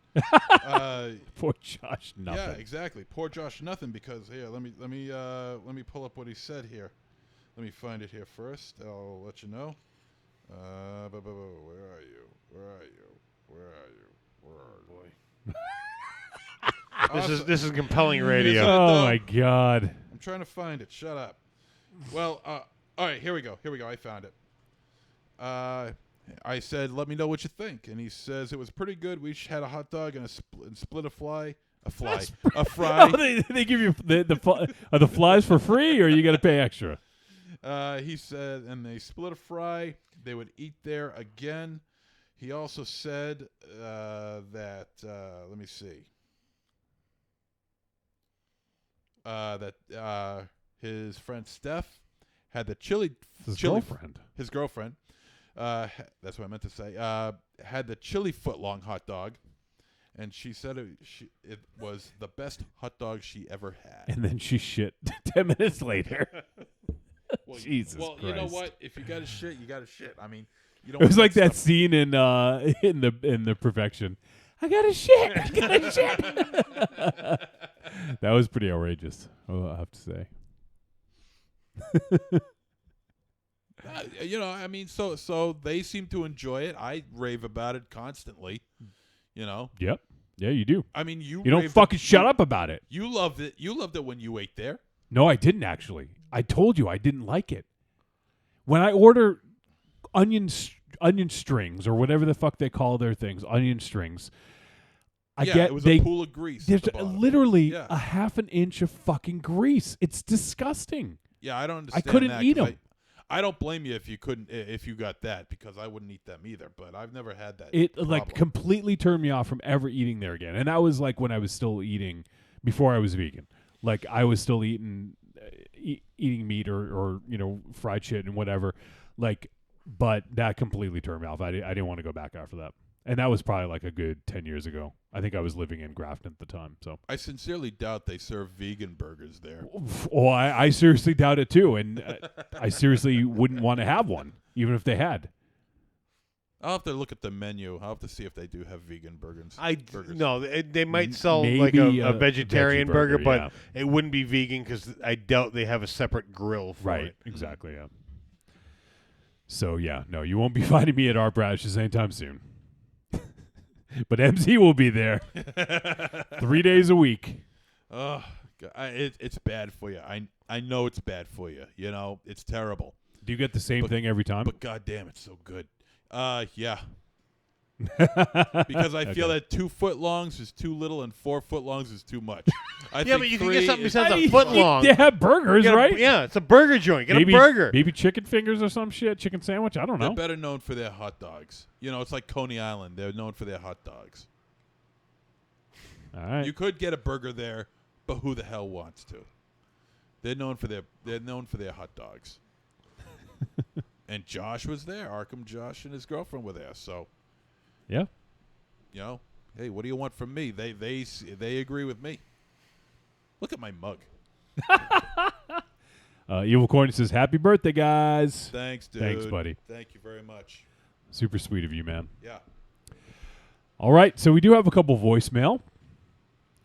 Poor Josh, nothing. Yeah, exactly. Poor Josh, nothing. Because here, let me pull up what he said here. Let me find it here first. I'll let you know. Where are you? Where are you? Where are you? Where are you? Boy. This is compelling radio. Oh my God. I'm trying to find it. Shut up. Well, all right. Here we go. I found it. I said, "Let me know what you think," and he says it was pretty good. We each had a hot dog and split a fry. A fry. Oh, they give you are the flies for free, or you got to pay extra? He said, and they split a fry. They would eat there again. He also said that let me see. That his friend Steph had the chili. Girlfriend. His girlfriend. That's what I meant to say. Had the chili footlong hot dog, and she said it was the best hot dog she ever had. And then she shit 10 minutes later. Well, Jesus Well, Christ. you know what? If you got to shit, you got to shit. I mean, you don't. It was want like that stuff- scene in the Perfection. I got to shit. I got to shit. That was pretty outrageous. I have to say. You know, I mean, so they seem to enjoy it. I rave about it constantly. You know. Yep. Yeah, you do. I mean, you don't raved fucking shut up about it. You loved it. You loved it when you ate there. No, I didn't actually. I told you I didn't like it. When I order onion strings or whatever the fuck they call their things, onion strings, it was a pool of grease. at There's the bottom. literally Yeah. a half an inch of fucking grease. It's disgusting. Yeah, I don't understand. I couldn't that eat 'cause them. I don't blame you if you got that, because I wouldn't eat them either. But I've never had that. It problem. completely turned me off from ever eating there again. And that was like when I was still eating before I was vegan. Like I was still eating meat or fried shit and whatever. Like, but that completely turned me off. I didn't want to go back after that. And that was probably like a good 10 years ago. I think I was living in Grafton at the time. So I sincerely doubt they serve vegan burgers there. Oh, I seriously doubt it too. And I seriously wouldn't want to have one, even if they had. I'll have to look at the menu. I'll have to see if they do have vegan burgers. No, they might sell Maybe like a a vegetarian veggie burger, burger, but yeah. it wouldn't be vegan because I doubt they have a separate grill for Right. it. Exactly. Yeah. So, yeah, no, you won't be finding me at Art Bradish's anytime soon. But MZ will be there 3 days a week. Oh, it's bad for you. I know it's bad for you. You know, it's terrible. Do you get the same thing every time? But goddamn, it's so good. Yeah. Because I feel that 2 foot longs is too little and 4 foot longs is too much. I think but you can get 3 something is- besides a foot long. They have burgers, right? Yeah, it's a burger joint. Get maybe, a burger. Maybe chicken fingers or some shit, chicken sandwich. I don't know. They're better known for their hot dogs. You know, it's like Coney Island. They're known for their hot dogs. All right. You could get a burger there, but who the hell wants to? They're known for their hot dogs. And Josh was there. Arkham Josh and his girlfriend were there. So, yeah. You know, hey, what do you want from me? They agree with me. Look at my mug. Evil Corny says, "Happy birthday, guys." Thanks, dude. Thanks, buddy. Thank you very much. Super sweet of you, man. Yeah. All right, so we do have a couple voicemail.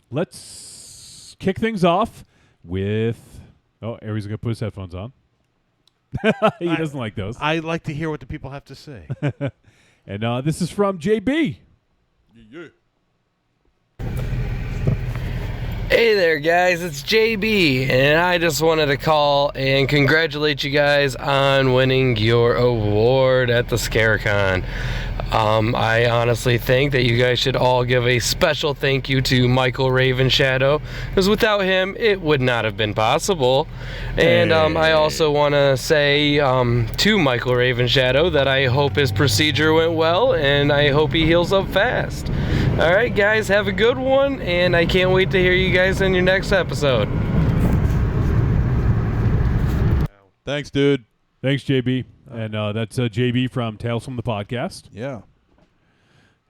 Let's kick things off with... Oh, Aries is going to put his headphones on. He doesn't like those. I like to hear what the people have to say. And this is from JB. Yeah. Hey there, guys. It's JB, and I just wanted to call and congratulate you guys on winning your award at the Scarecon. I honestly think that you guys should all give a special thank you to Michael Ravenshadow, because without him, it would not have been possible. And I also want to say to Michael Ravenshadow that I hope his procedure went well, and I hope he heals up fast. All right, guys, have a good one, and I can't wait to hear you guys in your next episode. Thanks, dude. Thanks, JB. And that's JB from Tales from the Podcast. Yeah.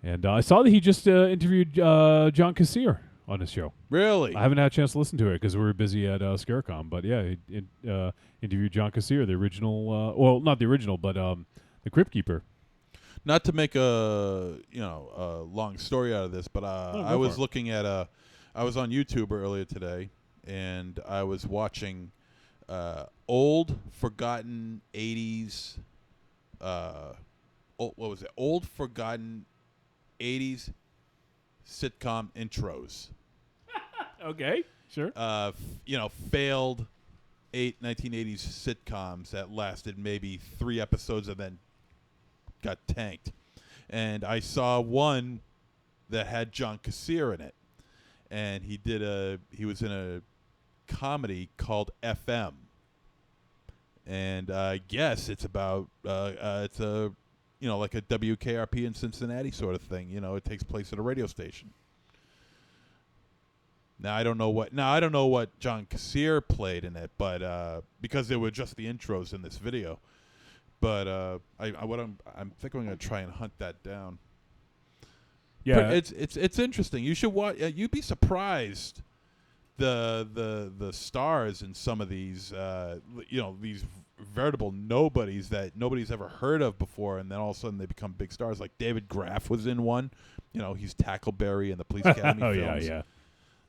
And I saw that he just interviewed John Kassir on his show. Really? I haven't had a chance to listen to it because we were busy at Scarecon. But yeah, he interviewed John Kassir, the original, well, not the original, but the Crypt Keeper. Not to make a long story out of this, but I was looking at I was on YouTube earlier today, and I was watching old forgotten 80s. What was it? Old forgotten 80s sitcom intros. Okay, sure. Failed 1980s sitcoms that lasted maybe 3 episodes and then got tanked. And I saw one that had John Kassir in it, and he was in a comedy called FM, and I guess it's about it's a like a WKRP in Cincinnati sort of thing. It takes place at a radio station. Now I don't know what John Kassir played in it, but because they were just the intros in this video. But I'm thinking I'm going to try and hunt that down. Yeah, but it's interesting. You should watch. You'd be surprised the stars in some of these these veritable nobodies that nobody's ever heard of before, and then all of a sudden they become big stars. Like David Graff was in one. He's Tackleberry in the Police Academy films. Yeah.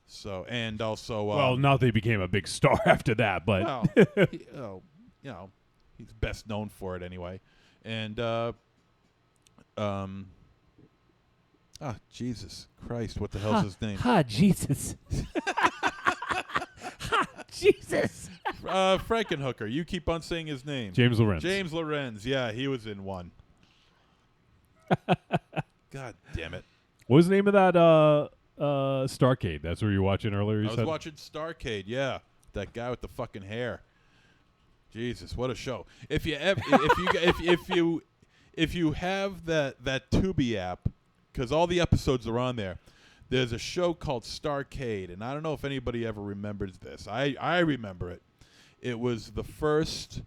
So and also well, not that he became a big star after that, but well, he's best known for it anyway. And Jesus Christ, what the hell's his name? Jesus. Jesus. Frankenhooker. You keep on saying his name. James Lorenz. James Lorenz. Yeah, he was in one. God damn it. What was the name of that Starcade? That's where you were watching earlier, you I said? was watching Starcade, yeah. That guy with the fucking hair. Jesus, what a show! If you have that Tubi app, because all the episodes are on there, there's a show called Starcade, and I don't know if anybody ever remembers this. I remember it. It was the first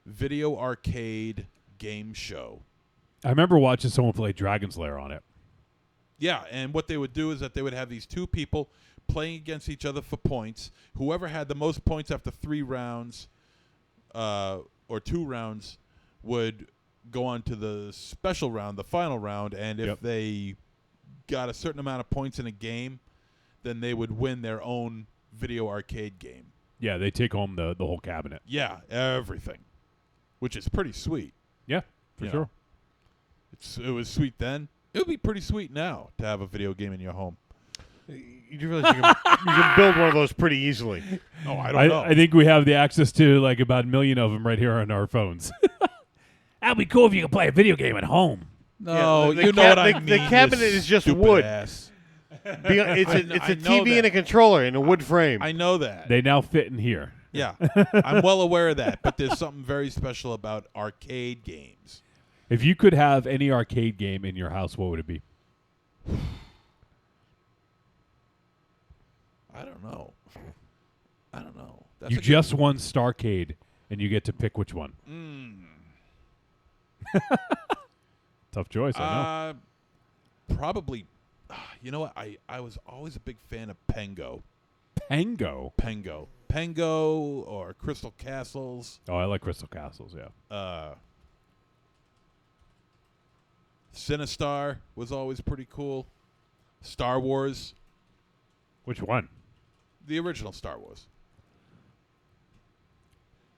video arcade game show. I remember watching someone play Dragon's Lair on it. Yeah, and what they would do is that they would have these two people playing against each other for points. Whoever had the most points after 3 rounds or 2 rounds would go on to the special round, the final round, and if they got a certain amount of points in a game, then they would win their own video arcade game. Yeah, they take home the whole cabinet. Yeah, everything, which is pretty sweet. Yeah, for You sure. know. It was sweet then. It would be pretty sweet now to have a video game in your home. You do realize you can build one of those pretty easily. Oh, I don't know. I think we have the access to like about 1 million of them right here on our phones. That'd be cool if you could play a video game at home. No, you know what I mean. The cabinet is just wood. Ass. It's a TV and a controller in a wood frame. I know that. They now fit in here. Yeah, I'm well aware of that. But there's something very special about arcade games. If you could have any arcade game in your house, what would it be? I don't know. You just won Starcade, and you get to pick which one. Tough choice, I know. Probably. You know what? I was always a big fan of Pengo. Pengo or Crystal Castles. Oh, I like Crystal Castles, yeah. Sinistar was always pretty cool. Star Wars. Which one? The original Star Wars.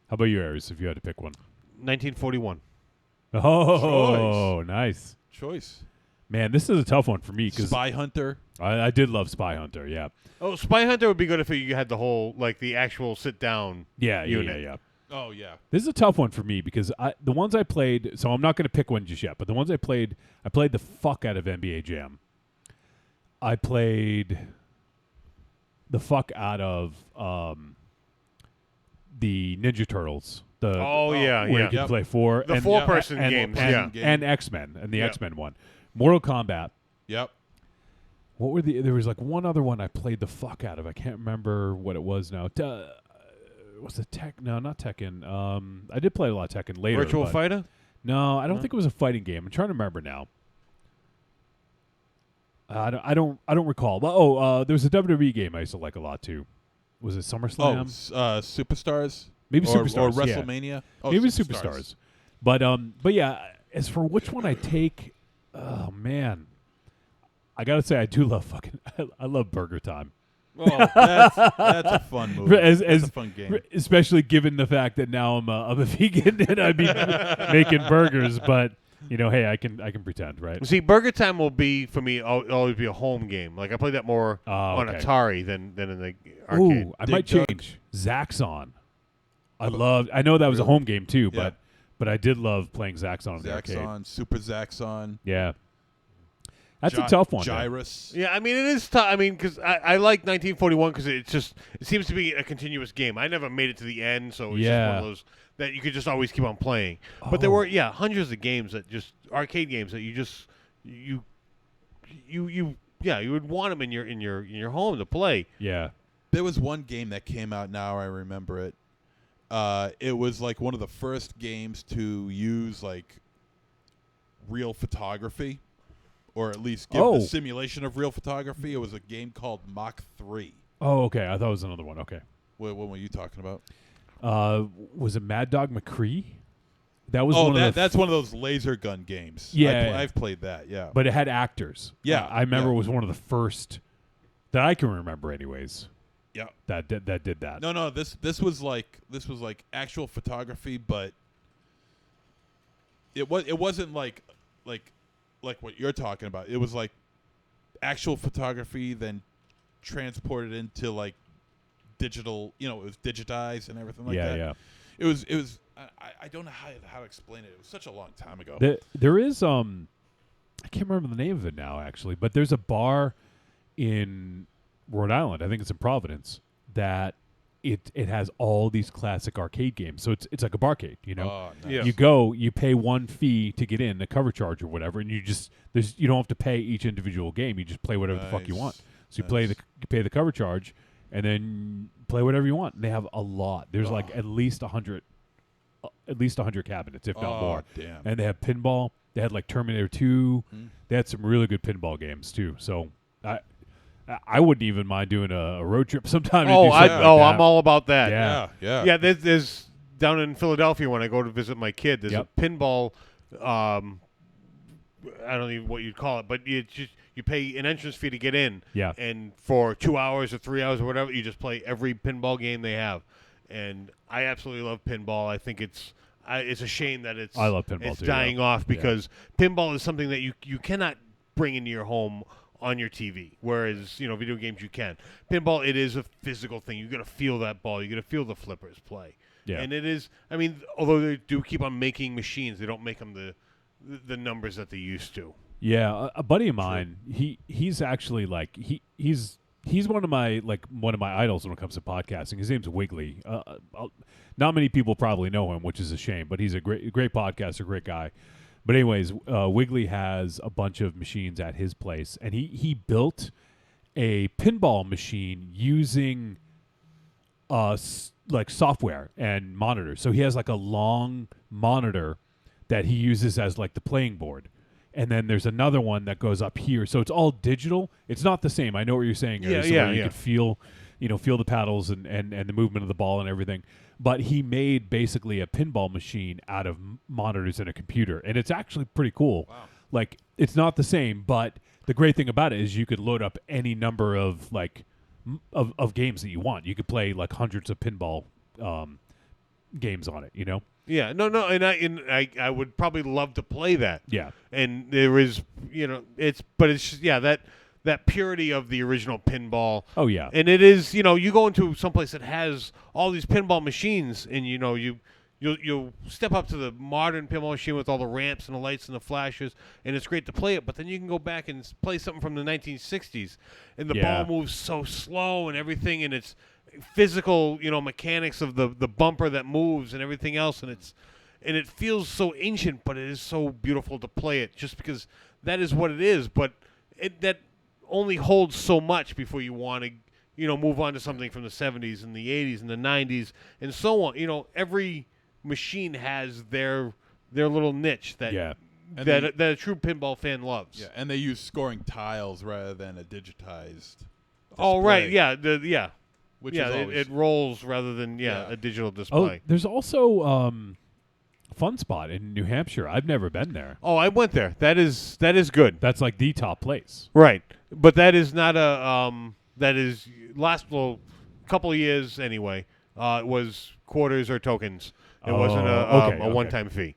How about you, Aries, if you had to pick one? 1941. Oh, nice. Choice. Man, this is a tough one for me. Cause Spy Hunter. I did love Spy Hunter, yeah. Oh, Spy Hunter would be good if you had the whole, like, the actual sit-down unit. Yeah. Oh, yeah. This is a tough one for me because the ones I played, so I'm not going to pick one just yet, but the ones I played the fuck out of NBA Jam. I played the fuck out of the Ninja Turtles. Where you could play four. The four-person games, and X-Men, and the X-Men one. Mortal Kombat. Yep. What were there was like one other one I played the fuck out of. I can't remember what it was now. Was it No, not Tekken. I did play a lot of Tekken later. Virtual Fighter? No, I don't think it was a fighting game. I'm trying to remember now. I don't recall. But there was a WWE game I used to like a lot too. Was it SummerSlam? Superstars? Maybe or Superstars. WrestleMania? Yeah. Oh, maybe Superstars. But yeah, as for which one I take, oh man, I gotta say I do love I love Burger Time. Oh, that's a fun movie. That's a fun game. Especially given the fact that now I'm a vegan and I'd be making burgers, but you know, hey, I can pretend, right? See, Burger Time will be for me always be a home game. Like I play that more on Atari than in the arcade. Ooh, I might change. Zaxxon. I know that was a home game too, but I did love playing Zaxxon in the arcade. Zaxxon, Super Zaxxon. Yeah. That's a tough one. Gyrus. Yeah, I mean, it is tough. I mean, because I like 1941 because it seems to be a continuous game. I never made it to the end, so it's just one of those that you could just always keep on playing. But there were, hundreds of games arcade games that you would want them in your home to play. Yeah. There was one game that came out now, I remember it. It was like one of the first games to use like real photography. Or at least give the simulation of real photography. It was a game called Mach 3. Oh, okay. I thought it was another one. Okay. What were you talking about? Was it Mad Dog McCree? That was that's one of those laser gun games. Yeah, I've played that. Yeah, but it had actors. Yeah, I remember it was one of the first that I can remember, anyways. Yeah, that did that. No, this was like actual photography, but it wasn't like what you're talking about. It was like actual photography, then transported into like digital. You know, it was digitized and everything like that. Yeah. It was. I don't know how to explain it. It was such a long time ago. There is I can't remember the name of it now actually, but there's a bar in Rhode Island. I think it's in Providence that it has all these classic arcade games. So it's like a barcade, you know. Oh, nice. Yes. You go, you pay one fee to get in, a cover charge or whatever, and you don't have to pay each individual game. You just play whatever the fuck you want. So you pay the cover charge and then play whatever you want. And they have a lot. There's like at least 100 cabinets, if not more. Damn. And they have pinball. They had like Terminator 2. They had some really good pinball games too. So I wouldn't even mind doing a road trip sometime. I'm all about that. Yeah. Yeah, there's down in Philadelphia when I go to visit my kid. There's a pinball. I don't even what you'd call it, but you pay an entrance fee to get in. Yeah. And for 2 hours or 3 hours or whatever, you just play every pinball game they have. And I absolutely love pinball. I think it's it's a shame that it's I love pinball it's too, dying yeah. off because pinball is something that you cannot bring into your home on your TV, whereas video games you can. Pinball, it is a physical thing. You got to feel that ball. You got to feel the flippers play. Yeah. And it is. I mean, although they do keep on making machines, they don't make them the numbers that they used to. Yeah, a buddy of mine, he's actually like he's one of my idols when it comes to podcasting. His name's Wiggly. Not many people probably know him, which is a shame, but he's a great podcaster, great guy. But anyways, Wiggly has a bunch of machines at his place, and he built a pinball machine using like software and monitors. So he has like a long monitor that he uses as like the playing board. And then there's another one that goes up here. So it's all digital. It's not the same. I know what you're saying. Yeah, so you could feel the paddles and the movement of the ball and everything. But he made basically a pinball machine out of monitors and a computer. And it's actually pretty cool. Wow. Like, it's not the same, but the great thing about it is you could load up any number of, like, of games that you want. You could play, like, hundreds of pinball games on it, Yeah, no, and I would probably love to play that. Yeah. And there is, it's just, that purity of the original pinball. Oh, yeah. And it is, you go into someplace that has all these pinball machines, and you'll step up to the modern pinball machine with all the ramps and the lights and the flashes, and it's great to play it. But then you can go back and play something from the 1960s, and the ball moves so slow and everything, and it's physical, mechanics of the bumper that moves and everything else, and it feels so ancient, but it is so beautiful to play it just because that is what it is. But that only holds so much before you want to, move on to something from the 70s and the 80s and the 90s and so on. Every machine has their little niche that that a true pinball fan loves. Yeah, and they use scoring tiles rather than a digitized display. Oh, right, yeah, Which is always it rolls rather than a digital display. Oh, there's also Fun Spot in New Hampshire. I've never been there. Oh, I went there. That is good. That's like the top place. Right. But that is not that is last couple of years anyway. It was quarters or tokens. It wasn't a one-time fee.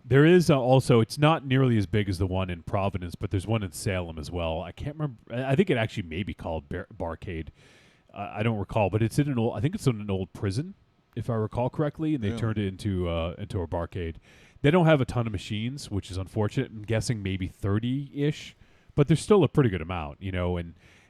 There is also, it's not nearly as big as the one in Providence, but there's one in Salem as well. I can't remember. I think it actually may be called Barcade. I don't recall, but it's in I think it's in an old prison, if I recall correctly, and they turned it into a barcade. They don't have a ton of machines, which is unfortunate. I'm guessing maybe 30-ish, but there's still a pretty good amount,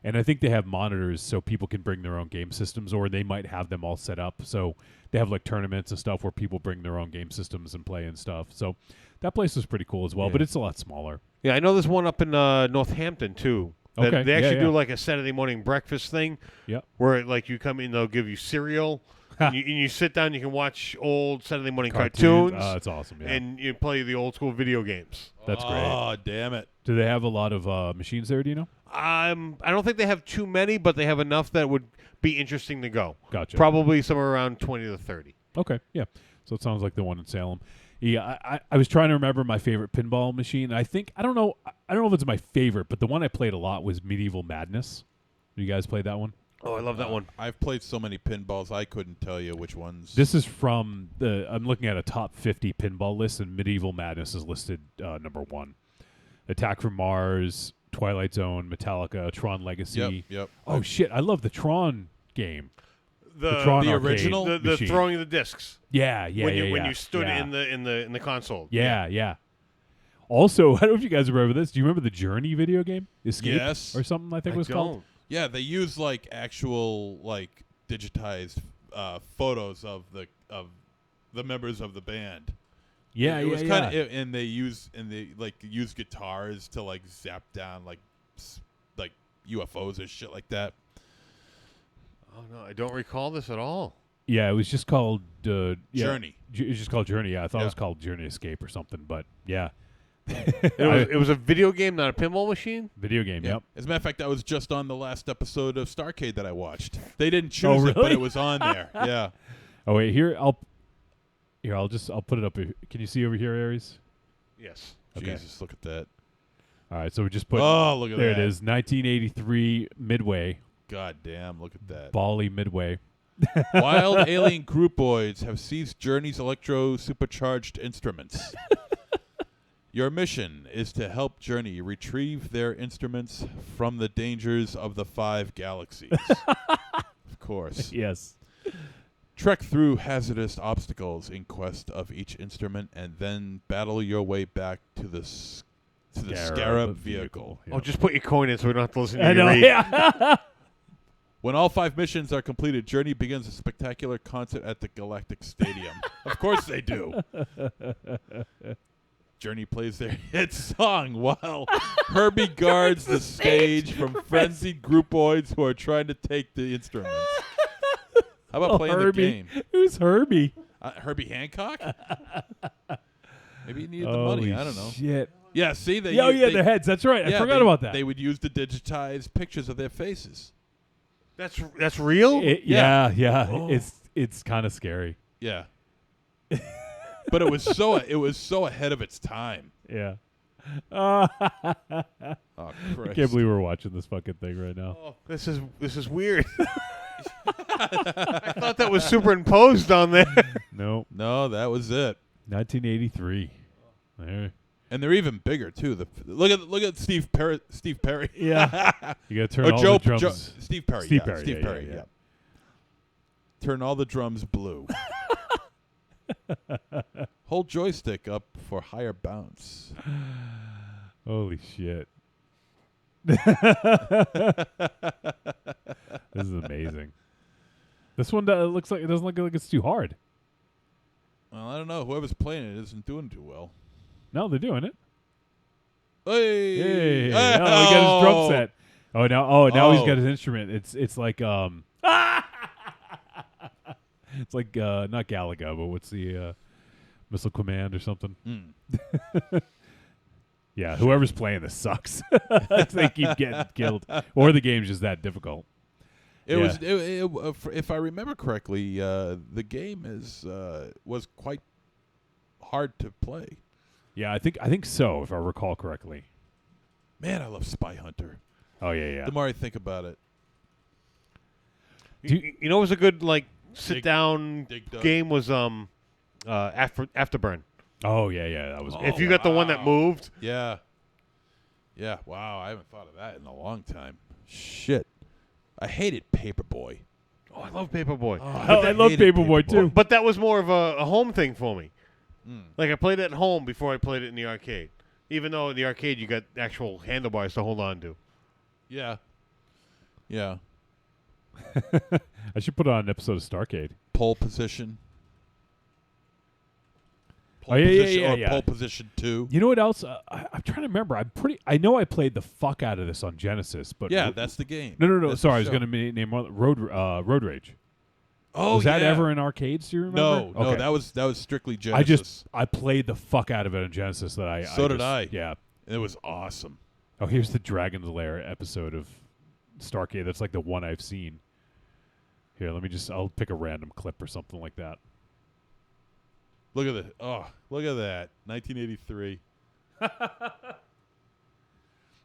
and I think they have monitors so people can bring their own game systems, or they might have them all set up. So they have like tournaments and stuff where people bring their own game systems and play and stuff. So that place is pretty cool as well, but it's a lot smaller. Yeah, I know there's one up in Northampton too. Okay. They actually do like a Saturday morning breakfast thing. Yeah. Where like you come in, they'll give you cereal. and you sit down, you can watch old Saturday morning cartoons. Oh, that's awesome. Yeah. And you play the old school video games. That's great. Oh, damn it. Do they have a lot of machines there, do you know? I don't think they have too many, but they have enough that would be interesting to go. Gotcha. Probably somewhere around 20 to 30. Okay, yeah. So it sounds like the one in Salem. Yeah, I was trying to remember my favorite pinball machine. I don't know if it's my favorite, but the one I played a lot was Medieval Madness. You guys played that one? Oh, I love that one. I've played so many pinballs, I couldn't tell you which ones. This is from I'm looking at a top 50 pinball list, and Medieval Madness is listed number 1. Attack from Mars, Twilight Zone, Metallica, Tron Legacy. Yep. Oh, shit. I love the Tron game. The Tron the arcade original? The machine. throwing of the discs. Yeah. When you stood in the console. Yeah. Also, I don't know if you guys remember this. Do you remember the Journey video game? Escape? Yes. Or something I think it was called? Yeah, they use like actual like digitized photos of the members of the band. Yeah, it was yeah. Kinda, and they use guitars to like zap down like UFOs or shit like that. Oh no, I don't recall this at all. Yeah, it was just called Journey. It was just called Journey. Yeah, I thought it was called Journey Escape or something, but yeah. It was a video game, not a pinball machine? Video game, yep. As a matter of fact, I was just on the last episode of Starcade that I watched. They didn't choose it, but it was on there. Yeah. Oh wait, I'll put it up here. Can you see over here, Aries? Yes. Okay. Jesus, look at that. All right, so we just put. Oh, look at there that. There it is, 1983 Midway. God damn, look at that. Bali Midway. Wild alien groupoids have seized Journey's electro-supercharged instruments. Your mission is to help Journey retrieve their instruments from the dangers of the 5 galaxies. Of course. Yes. Trek through hazardous obstacles in quest of each instrument, and then battle your way back to the Scarab vehicle. Yeah. Oh, just put your coin in so we don't have to listen to I you know. read. Yeah. When all 5 missions are completed, Journey begins a spectacular concert at the Galactic Stadium. Of course they do. Journey plays their hit song while Herbie guards the stage from frenzied groupoids who are trying to take the instruments. How about playing Herbie. the game? Who's Herbie? Herbie Hancock? Maybe he needed the money. I don't know. Shit. Yeah, see? They, their heads. That's right. I forgot about that. They would use the digitized pictures of their faces. That's real? Yeah. Oh. It's kind of scary. Yeah. But it was so ahead of its time. Yeah. Oh, I Christ. can't believe we're watching this fucking thing right now. Oh, this is weird. I thought that was superimposed on there. No, that was it. 1983. There. And they're even bigger too. Look at Steve Perry. Yeah. You got to turn Oh, all Joe, the drums. Joe, Steve Perry. Steve yeah, Perry. Steve yeah, Perry. yeah. Turn all the drums blue. Hold joystick up for higher bounce. Holy shit. This is amazing. This one looks like it doesn't look like it's too hard. Well, I don't know. Whoever's playing it isn't doing too well. No, they're doing it. Hey! Hey! Oh, he got his drum set. Now he's got his instrument. It's like it's like not Galaga, but what's the Missile Command or something? Yeah, whoever's playing this sucks. They keep getting killed, or the game's just that difficult. If I remember correctly, the game was quite hard to play. Yeah, I think so, if I recall correctly. Man, I love Spy Hunter. Oh yeah. The more I think about it, You know, it was a good sit down game was Afterburn. Oh yeah, that was. If you got the one that moved, yeah. Wow, I haven't thought of that in a long time. Shit, I hated Paperboy. Oh, I love Paperboy. Oh, I love Paperboy too. But that was more of a home thing for me. Like I played it at home before I played it in the arcade. Even though in the arcade you got actual handlebars to hold on to. Yeah. I should put on an episode of Starcade. Pole position. Yeah. Pole position 2. You know what else? I'm trying to remember. I know I played the fuck out of this on Genesis, but yeah, that's the game. No. That's Sorry, I the was going to name Road Rage. Oh, was that ever in arcades? Do you remember? No, that was strictly Genesis. I played the fuck out of it on Genesis. So did I. Yeah, it was awesome. Oh, here's the Dragon's Lair episode of Starcade. That's like the one I've seen. Here, I'll pick a random clip or something like that. Look at that. Oh, look at that. 1983.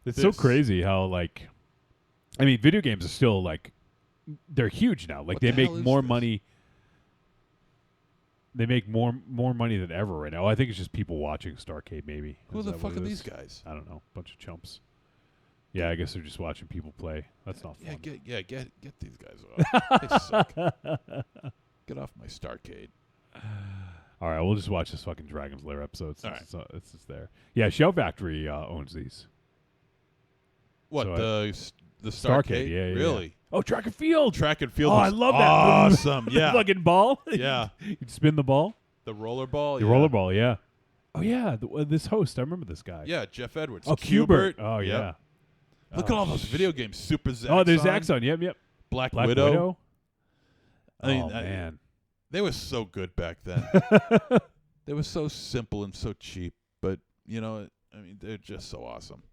It's so crazy how video games are still they're huge now. They make more money. They make more money than ever right now. I think it's just people watching Starcade. Maybe. Who the fuck are these guys? I don't know. Bunch of chumps. Yeah, I guess they're just watching people play. That's not fun. Get these guys off. They suck. Get off my Starcade. All right, we'll just watch this fucking Dragon's Lair episode. All right. It's just there. Yeah, Shout Factory owns these. What, So the Starcade? Yeah. Really? Oh, Track and Field. Track and Field. Oh, was I love that. Awesome. Yeah. The fucking ball. Yeah. You'd spin the ball. The roller ball. The roller ball. Yeah. Oh yeah. This host. I remember this guy. Yeah, Jeff Edwards. Oh, Qbert. Oh yeah. Yep. Look at all those video games. Super Zaxxon. Oh, there's Zaxxon. Yep. Black Widow. Man. They were so good back then. They were so simple and so cheap, but they're just so awesome.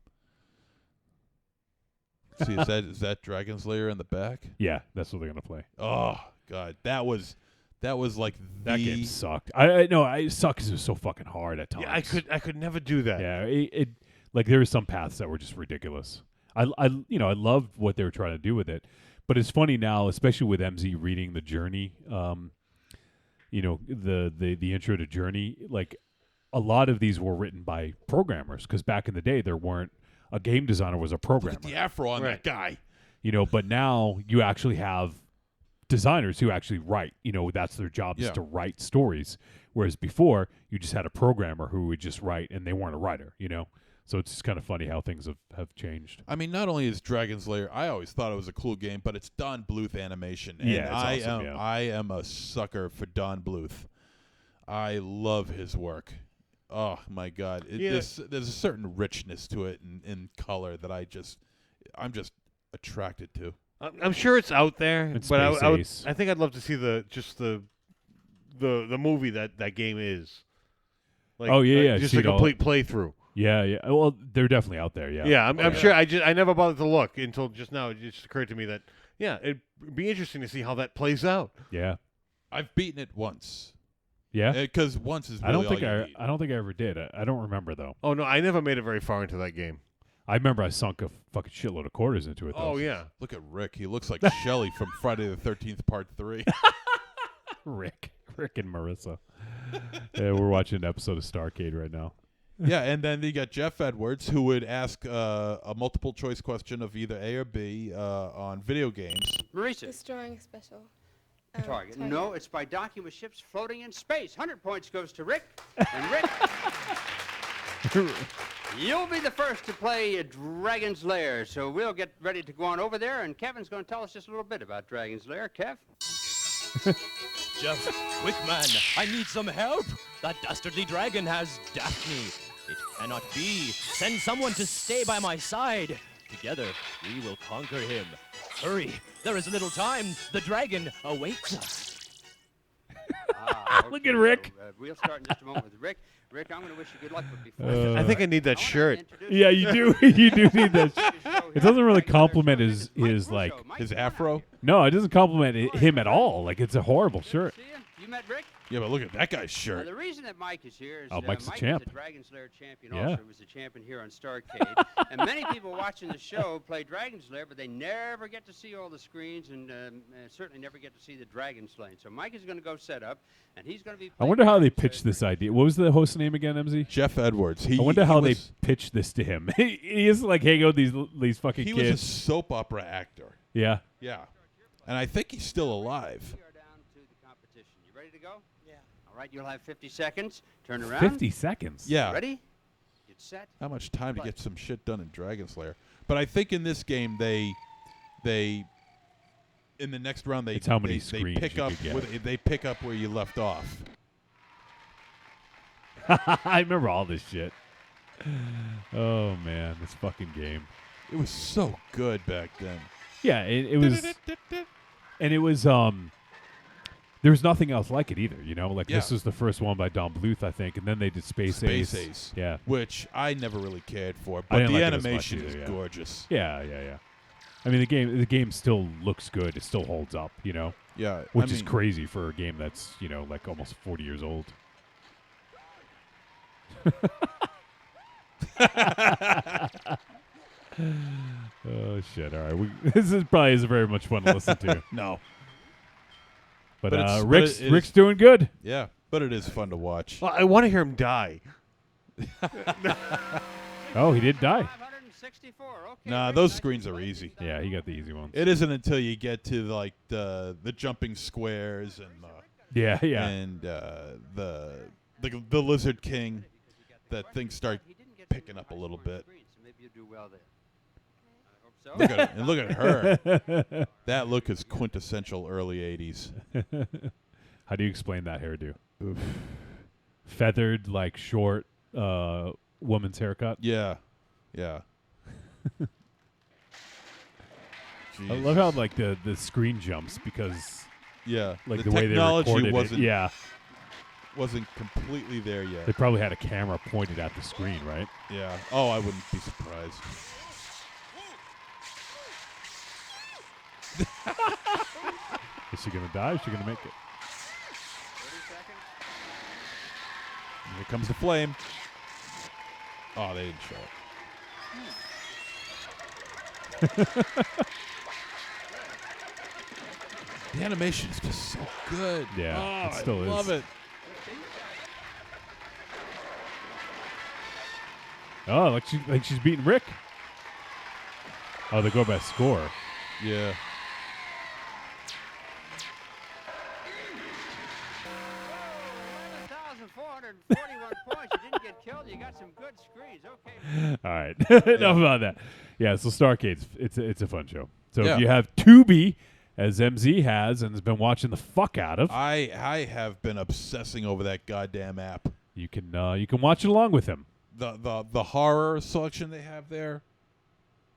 See, is that Dragon's Lair in the back? Yeah, that's what they're gonna play. Oh God, that was like that game sucked. I know it sucked because it was so fucking hard at times. Yeah, I could never do that. Yeah, it there were some paths that were just ridiculous. I loved what they were trying to do with it, But it's funny now, especially with MZ reading the Journey, you know, the intro to Journey, like a lot of these were written by programmers because back in the day there weren't a game designer was a programmer. Look at the afro on that guy. You know, but now you actually have designers who actually write. You know, that's their job is to write stories. Whereas before, you just had a programmer who would just write, and they weren't a writer. You know, so it's just kind of funny how things have changed. I mean, not only is Dragon's Lair, I always thought it was a cool game, but it's Don Bluth animation, and Yeah, it's awesome, I am a sucker for Don Bluth. I love his work. Oh my God, there's a certain richness to it in color that I'm just attracted to. I'm sure it's out there, It's but Space I think I'd love to see the movie that game is. Like, just a complete playthrough. Yeah. Well, they're definitely out there. Yeah. Yeah, I'm sure. I never bothered to look until just now. It just occurred to me that it'd be interesting to see how that plays out. Yeah. I've beaten it once. Yeah. Because once is really I don't think all you need. I don't think I ever did. I don't remember though. Oh no, I never made it very far into that game. I remember I sunk a fucking shitload of quarters into it. Though. Oh yeah. Look at Rick. He looks like Shelley from Friday the 13th Part 3. Rick and Marissa. Yeah, we're watching an episode of Starcade right now. Yeah, and then you got Jeff Edwards, who would ask a multiple choice question of either A or B on video games. Marisa. Destroying a special target. No, it's by docking with ships floating in space. 100 points goes to Rick. And Rick, you'll be the first to play Dragon's Lair. So we'll get ready to go on over there, and Kevin's going to tell us just a little bit about Dragon's Lair. Kev? Jeff, quick man, I need some help. That dastardly dragon has Daphne. It cannot be. Send someone to stay by my side. Together, we will conquer him. Hurry, there is little time. The dragon awaits us. Okay. Look at Rick. So, we'll start in just a moment with Rick. Rick, I'm going to wish you good luck, but before I think I need that shirt. Yeah, you do. You do need that. It doesn't really compliment his like his afro. No, it doesn't compliment him at all. Like it's a horrible shirt. You met Rick? Yeah, but look at that guy's Now, shirt. the reason that Mike is here is Mike's the Mike champ. is a Dragon's Lair champion Yeah. also. He was a champion here on Starcade. And many people watching the show play Dragon's Lair, but they never get to see all the screens and certainly never get to see the dragon slaying. So Mike is going to go set up, and he's going to be I wonder how they pitched this idea. What was the host's name again, MZ? Jeff Edwards. I wonder how they pitched this to him. He is like hanging out with these fucking He kids. was a soap opera actor. Yeah. Yeah. And I think he's still alive. We are down to the competition. You ready to go? Yeah. All right, you'll have 50 seconds. Turn around. 50 seconds? Yeah. Ready? Get set. How much time to get some shit done in Dragon's Lair? But I think in this game they in the next round they It's how many they screens pick you up could get. they pick up where you left off. I remember all this shit. Oh man, this fucking game. It was so good back then. Yeah, it was, and it was. There was nothing else like it either, you know. Like this was the first one by Don Bluth, I think, and then they did Space Ace. Yeah, which I never really cared for, I but didn't the like it as much animation either, is yeah. gorgeous. Yeah. I mean, the game still looks good. It still holds up, you know. Yeah, which is crazy for a game that's like almost 40 years old. Oh shit! All right, this probably isn't very much fun to listen to. No, but it's- Rick's doing good. Yeah, but it is fun to watch. Well, I want to hear him die. Oh, he did die. 564. Okay. Nah, those screens are easy. Yeah, he got the easy ones. It isn't until you get to like the jumping squares and Yeah. and the Lizard King that things start picking up a little bit. So maybe you do well there. I hope so. Look at her. That look is quintessential early 80s. How do you explain that hairdo? Oof. Feathered, like short woman's haircut. Yeah. I love how like the screen jumps because like the way they recorded it. Wasn't completely there yet. They probably had a camera pointed at the screen, right? Yeah. Oh, I wouldn't be surprised. Is she gonna die? Or is she gonna make it? 30 seconds. Here comes the flame. Oh, they didn't show it. The animation is just so good. Yeah, it oh, still I is. love it. Oh, like she's beating Rick. Oh, they go by score. Yeah. Points. You didn't get killed. You got some good screens. Okay. All right. Enough about that. Yeah, so Starcade, it's a fun show. So Yeah. if you have Tubi, as MZ has and has been watching the fuck out of, I have been obsessing over that goddamn app. you can watch it along with him. The horror selection they have there,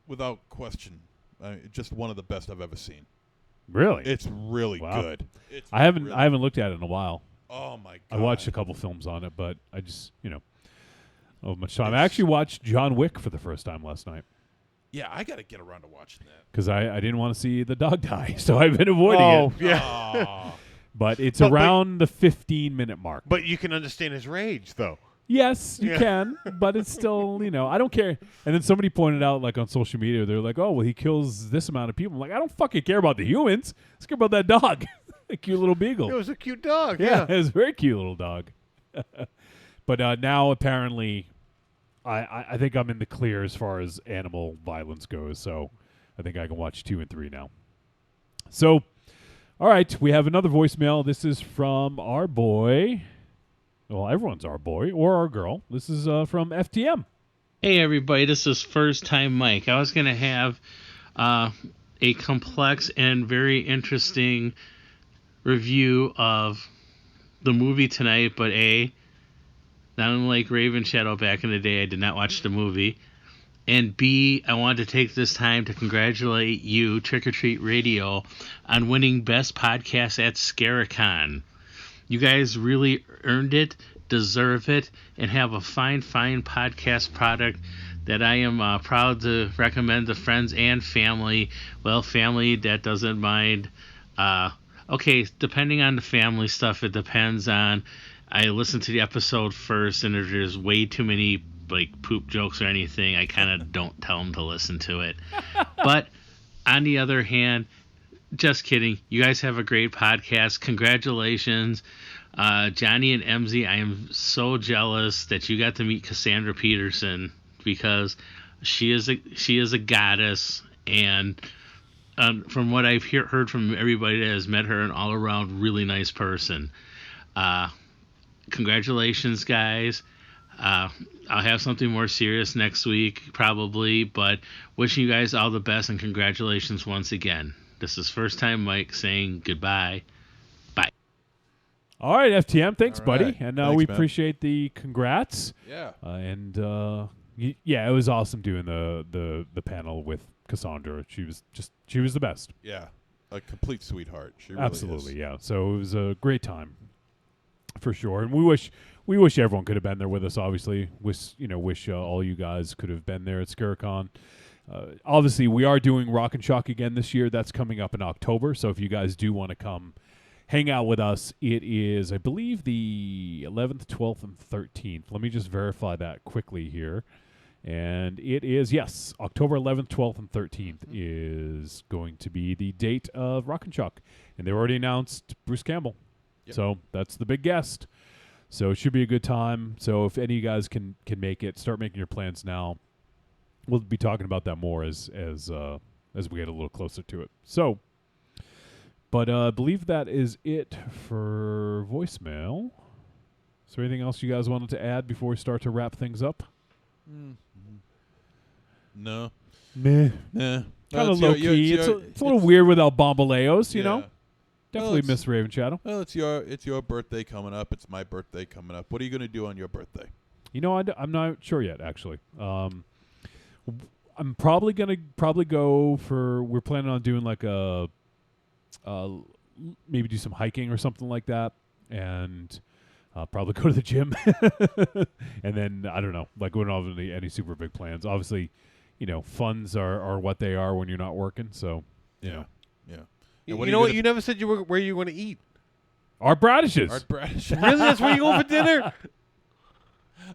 without question, just one of the best I've ever seen. Really? It's really Wow. good. I haven't looked at it in a while. Oh my god! I watched a couple films on it, but I just don't have much time. I actually watched John Wick for the first time last night. Yeah, I got to get around to watching that. Because I didn't want to see the dog die, so I've been avoiding it. Yeah. But it's around the 15-minute mark. But you can understand his rage, though. Yes, you can, but it's still, I don't care. And then somebody pointed out, like, on social media, they're like, oh, well, he kills this amount of people. I'm like, I don't fucking care about the humans. Let's care about that dog. A cute little beagle. It was a cute dog. Yeah, Yeah. it was a very cute little dog. But now, apparently, I think I'm in the clear as far as animal violence goes, so I think I can watch 2 and 3 now. So, all right, we have another voicemail. This is from our boy. Well, everyone's our boy or our girl. This is from FTM. Hey, everybody. This is First Time Mike. I was going to have a complex and very interesting review of the movie tonight, but not unlike Raven Shadow back in the day, I did not watch the movie. And B, I wanted to take this time to congratulate you, Trick or Treat Radio, on winning Best Podcast at Scaricon. You guys really earned it, deserve it, and have a fine podcast product that I am proud to recommend to friends and family. Well, family that doesn't mind. Okay, depending on the family stuff, it depends on. I listened to the episode first, and if there's way too many like poop jokes or anything, I kind of don't tell them to listen to it. But on the other hand, just kidding. You guys have a great podcast. Congratulations, Johnny and MZ. I am so jealous that you got to meet Cassandra Peterson because she is a goddess, and from what I've heard from everybody that has met her, an all-around really nice person. Congratulations, guys. I'll have something more serious next week, probably, but wishing you guys all the best and congratulations once again. This is First Time Mike saying goodbye. Bye. All right, FTM. Thanks, All buddy. right. And Thanks, we man. appreciate the congrats. Yeah. Yeah, it was awesome doing the panel with Cassandra. She was the best. Yeah, a complete sweetheart. She really Absolutely, is. yeah. So it was a great time, for sure. And we wish everyone could have been there with us. Obviously, wish all you guys could have been there at Scaricon. Obviously, we are doing Rock and Shock again this year. That's coming up in October. So if you guys do want to come hang out with us, it is, I believe, the 11th, 12th, and 13th. Let me just verify that quickly here. And it is, yes, October 11th, 12th, and 13th is going to be the date of Rock and Shock. And they already announced Bruce Campbell. Yep. So that's the big guest. So it should be a good time. So if any of you guys can make it, start making your plans now. We'll be talking about that more as we get a little closer to it. So, but I believe that is it for voicemail. Is there anything else you guys wanted to add before we start to wrap things up? No. Meh. Nah. Kind of low key. It's a little weird without Bombaleos, you know? Definitely miss Raven Shadow. Well, it's your birthday coming up. It's my birthday coming up. What are you going to do on your birthday? I'm not sure yet, actually. I'm probably going to go for, we're planning on doing like maybe do some hiking or something like that. And probably go to the gym. And then, I don't know, like we don't have any super big plans. Obviously, funds are what they are when you're not working. So, Yeah. You know what? You never said where you want to eat. Art Bradish's. Art Bradish. Really? That's where you go for dinner?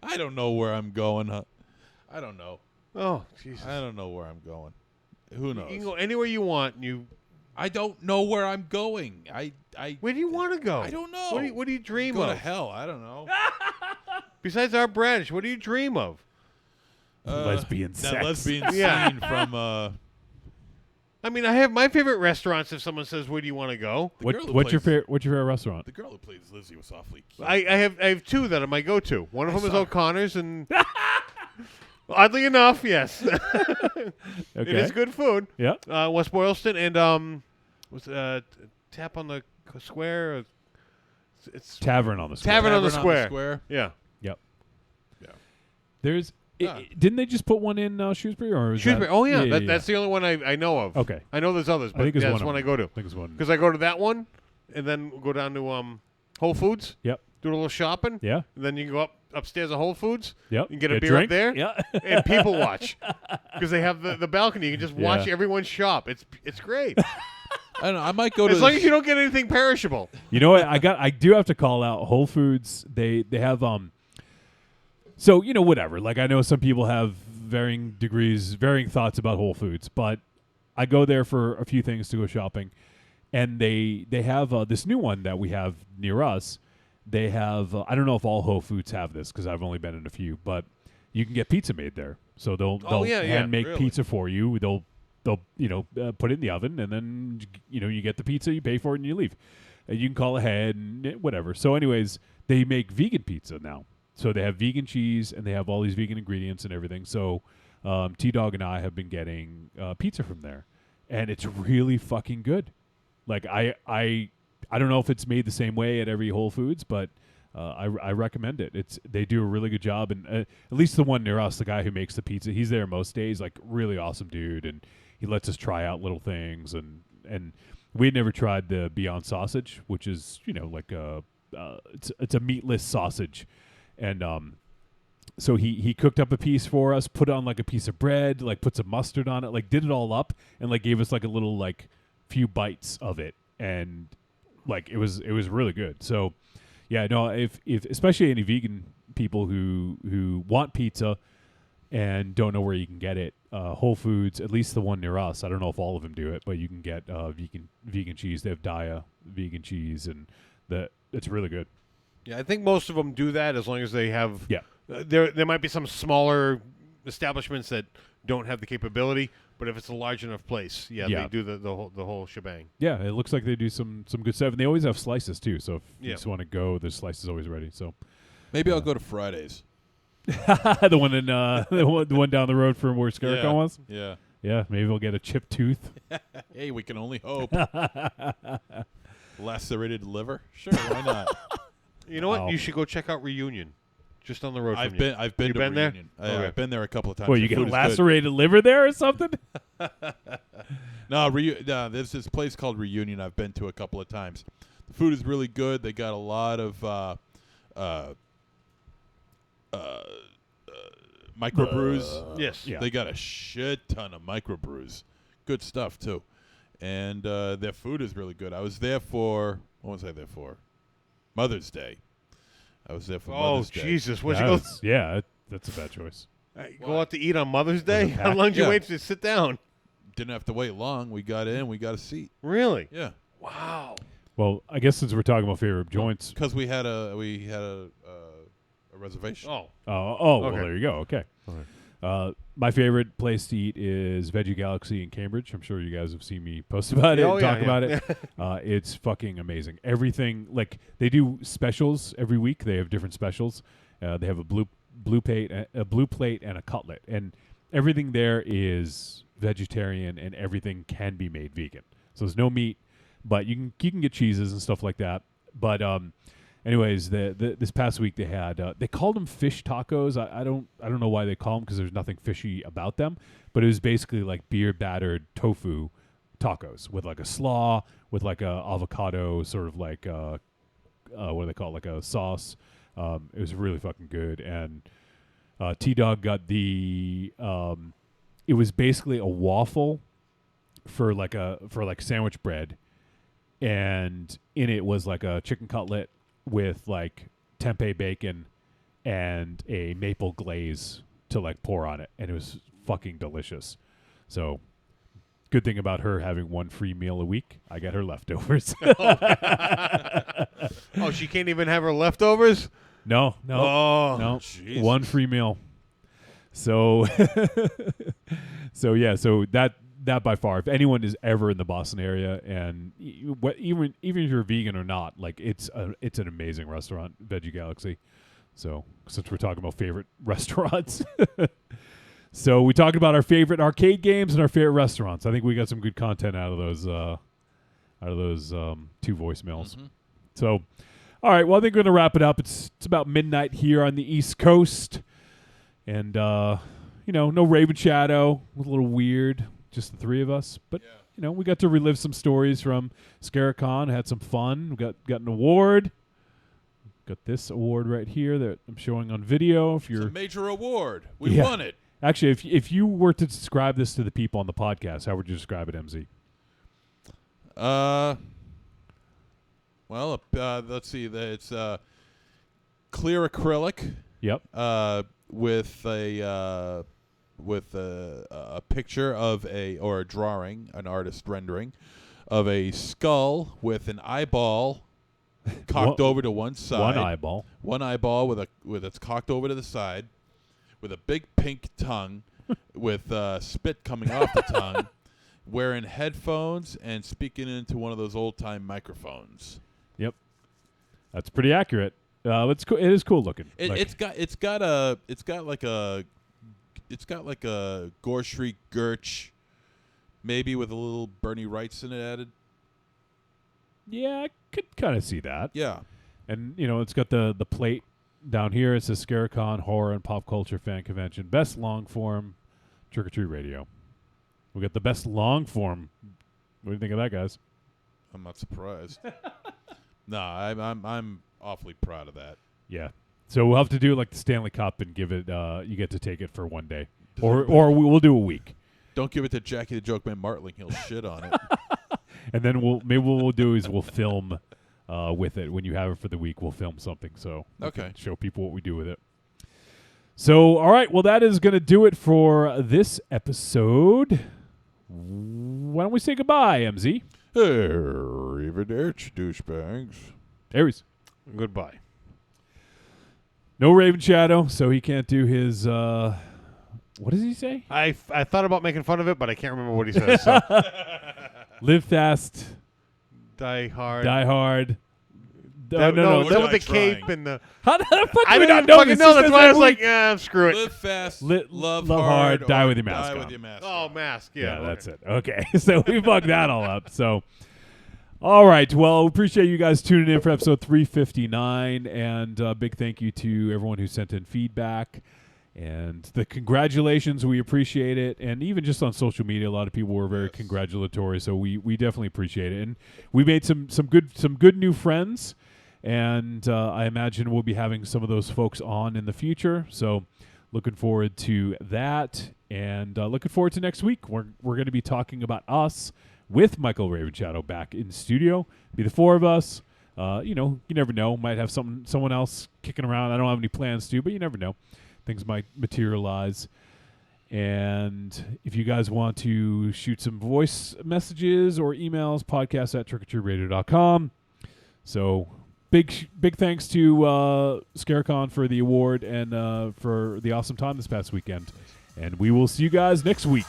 I don't know where I'm going. I don't know. Oh, Jesus. I don't know where I'm going. Who knows? You can go anywhere you want. I don't know where I'm going. Where do you want to go? I don't know. What do you dream Go of? to hell. I don't know. Besides our branch, what do you dream of? Lesbian sex. That lesbian Yeah. scene from. I mean, I have my favorite restaurants. If someone says, "Where do you want to go?" What's your favorite restaurant? The girl who plays Lizzie was awfully cute. I have two that are my go-to. One of them is saw her. O'Connor's, and oddly enough, yes, it Okay. is good food. Yeah. West Boylston and was Tap on the Square. It's Tavern on the Square. Tavern on the Tavern on the Square. Square. Yeah. Yep. Yeah. There's. Didn't they just put one in Shrewsbury? Or is Shrewsbury. That, Oh yeah, that's the only one I know of. Okay. I know there's others, but I think it's that's one of one I them. go to. I think it's one. Because I go to that one, and then go down to Whole Foods. Yep. Do a little shopping. Yeah. And then you go upstairs at Whole Foods. Yep. And get a Get a beer drink. up there. Yeah. And people watch because they have the balcony. You can just watch Yeah. everyone shop. It's great. I don't know. I might go to As long as you don't get anything perishable. You know what? I do have to call out Whole Foods. They have So whatever. Like I know some people have varying thoughts about Whole Foods, but I go there for a few things to go shopping, and they have this new one that we have near us. They have I don't know if all Whole Foods have this because I've only been in a few, but you can get pizza made there. So they'll hand make really? pizza for you. They'll put it in the oven, and then you get the pizza, you pay for it, and you leave. You can call ahead and whatever. So anyways, they make vegan pizza now. So they have vegan cheese, and they have all these vegan ingredients and everything. So T-Dog and I have been getting pizza from there, and it's really fucking good. Like I don't know if it's made the same way at every Whole Foods, but I recommend it. They do a really good job, and at least the one near us, the guy who makes the pizza, he's there most days. Like really awesome dude, and he lets us try out little things, and we had never tried the Beyond Sausage, which is like it's a meatless sausage. And so he cooked up a piece for us, put on like a piece of bread, like put some mustard on it, like did it all up, and like gave us like a little like few bites of it, and like it was really good. So yeah, no, if especially any vegan people who want pizza and don't know where you can get it, Whole Foods, at least the one near us, I don't know if all of them do it, but you can get vegan cheese. They have Daya vegan cheese, and it's really good. Yeah, I think most of them do that as long as they have. Yeah. There might be some smaller establishments that don't have the capability, but if it's a large enough place, they do the whole shebang. Yeah, it looks like they do some good stuff, and they always have slices too. So if you Yeah. just want to go, the slice is always ready. So Maybe I'll go to Fridays. the one in the one down the road from where Scarecon was. Yeah. Yeah, maybe we'll get a chipped tooth. Hey, we can only hope. Lacerated liver? Sure, why not? You know what? Wow. You should go check out Reunion, just on the road. I've from been you. I've been You to been there? Reunion. Okay. I've been there a couple of times. Well, The you get food is good. lacerated liver there or something? No, there's this place called Reunion I've been to a couple of times. The food is really good. They got a lot of microbrews. Yes. Yeah. They got a shit ton of microbrews. Good stuff, too. And their food is really good. I was there for, what was I there for? Mother's Day. I was there for Mother's Day. Oh, Jesus. What'd you go? That's a bad choice. Go out to eat on Mother's Day? packed? How long did you Yeah. wait to sit down? Didn't have to wait long. We got in. We got a seat. Really? Yeah. Wow. Well, I guess since we're talking about favorite joints. Because we had a reservation. Oh. Well, Okay. there you go. Okay. My favorite place to eat is Veggie Galaxy in Cambridge. I'm sure you guys have seen me post about it, Oh, and yeah, talk about yeah. it. It's fucking amazing. Everything, like they do specials every week. They have different specials. They have a blue plate, and a cutlet, and everything there is vegetarian, and everything can be made vegan. So there's no meat, but you can get cheeses and stuff like that. But anyways, this past week they had they called them fish tacos. I don't know why they call them, because there's nothing fishy about them. But it was basically like beer battered tofu tacos with like a slaw, with like a avocado sort of like what do they call it, like a sauce. It was really fucking good. And T-Dog got the it was basically a waffle for like sandwich bread, and in it was like a chicken cutlet with like tempeh bacon and a maple glaze to like pour on it, and it was fucking delicious. So good thing about her having one free meal a week, I get her leftovers. Oh, she can't even have her leftovers? No. Oh, no. One free meal. So, so that by far, if anyone is ever in the Boston area, and even if you're vegan or not, like it's an amazing restaurant, Veggie Galaxy. So since we're talking about favorite restaurants. So we talked about our favorite arcade games and our favorite restaurants. I think we got some good content out of those 2 voicemails. Mhm. So, all right. Well, I think we're gonna wrap it up. It's about midnight here on the East Coast, and no Raven Shadow. It was a little weird, just the 3 of us. But we got to relive some stories from Scaricon. Had some fun. We got an award. Got this award right here that I'm showing on video. If you're It's a major award. We won it. Actually, if you were to describe this to the people on the podcast, how would you describe it, MZ? Well, let's see. It's clear acrylic. Yep. With a picture of or a drawing, an artist rendering of a skull with an eyeball cocked over to one side. One eyeball with its cocked over to the side, with a big pink tongue, with spit coming off the tongue, wearing headphones and speaking into one of those old time microphones. Yep, that's pretty accurate. It's cool. It is cool looking. It's got like a Gore Street Gurch, maybe with a little Bernie Wrightson added. Yeah, I could kind of see that. Yeah, and it's got the plate down here. It says Scaricon Horror and Pop Culture Fan Convention, best long form Trick or Treat Radio. We got the best long form. What do you think of that, guys? I'm not surprised. No, I'm awfully proud of that. Yeah. So we'll have to do like the Stanley Cup and give it. You get to take it for one day, or we'll do a week. Don't give it to Jackie the Joke Man Martling. He'll shit on it. And then what we'll do is we'll film with it. When you have it for the week, we'll film something. So we can show people what we do with it. So, all right. Well, that is going to do it for this episode. Why don't we say goodbye, MZ? Arrivederci, douchebags. Aries. Goodbye. No Raven Shadow, so he can't do his... what does he say? I thought about making fun of it, but I can't remember what he says. So. Live fast. Die hard. Die hard. No. That with the cape and the... How the fuck I do we didn't not know fucking this? know. That's why I was like, screw it. Live fast, love hard, die with your mask die on. with your mask Oh, mask. Yeah, that's it. Okay, so we fucked that all up. So, all right. Well, appreciate you guys tuning in for episode 359, and big thank you to everyone who sent in feedback. And the congratulations, we appreciate it. And even just on social media, a lot of people were very congratulatory. So we definitely appreciate it. And we made some good new friends. And I imagine we'll be having some of those folks on in the future. So looking forward to that. And looking forward to next week. We're going to be talking about us with Michael Ravenshadow back in studio. Be the 4 of us. You never know. Might have someone else kicking around. I don't have any plans to, but you never know. Things might materialize. And if you guys want to shoot some voice messages or emails, podcast@trickortreatradio.com. So big thanks to Scaricon for the award and for the awesome time this past weekend. And we will see you guys next week.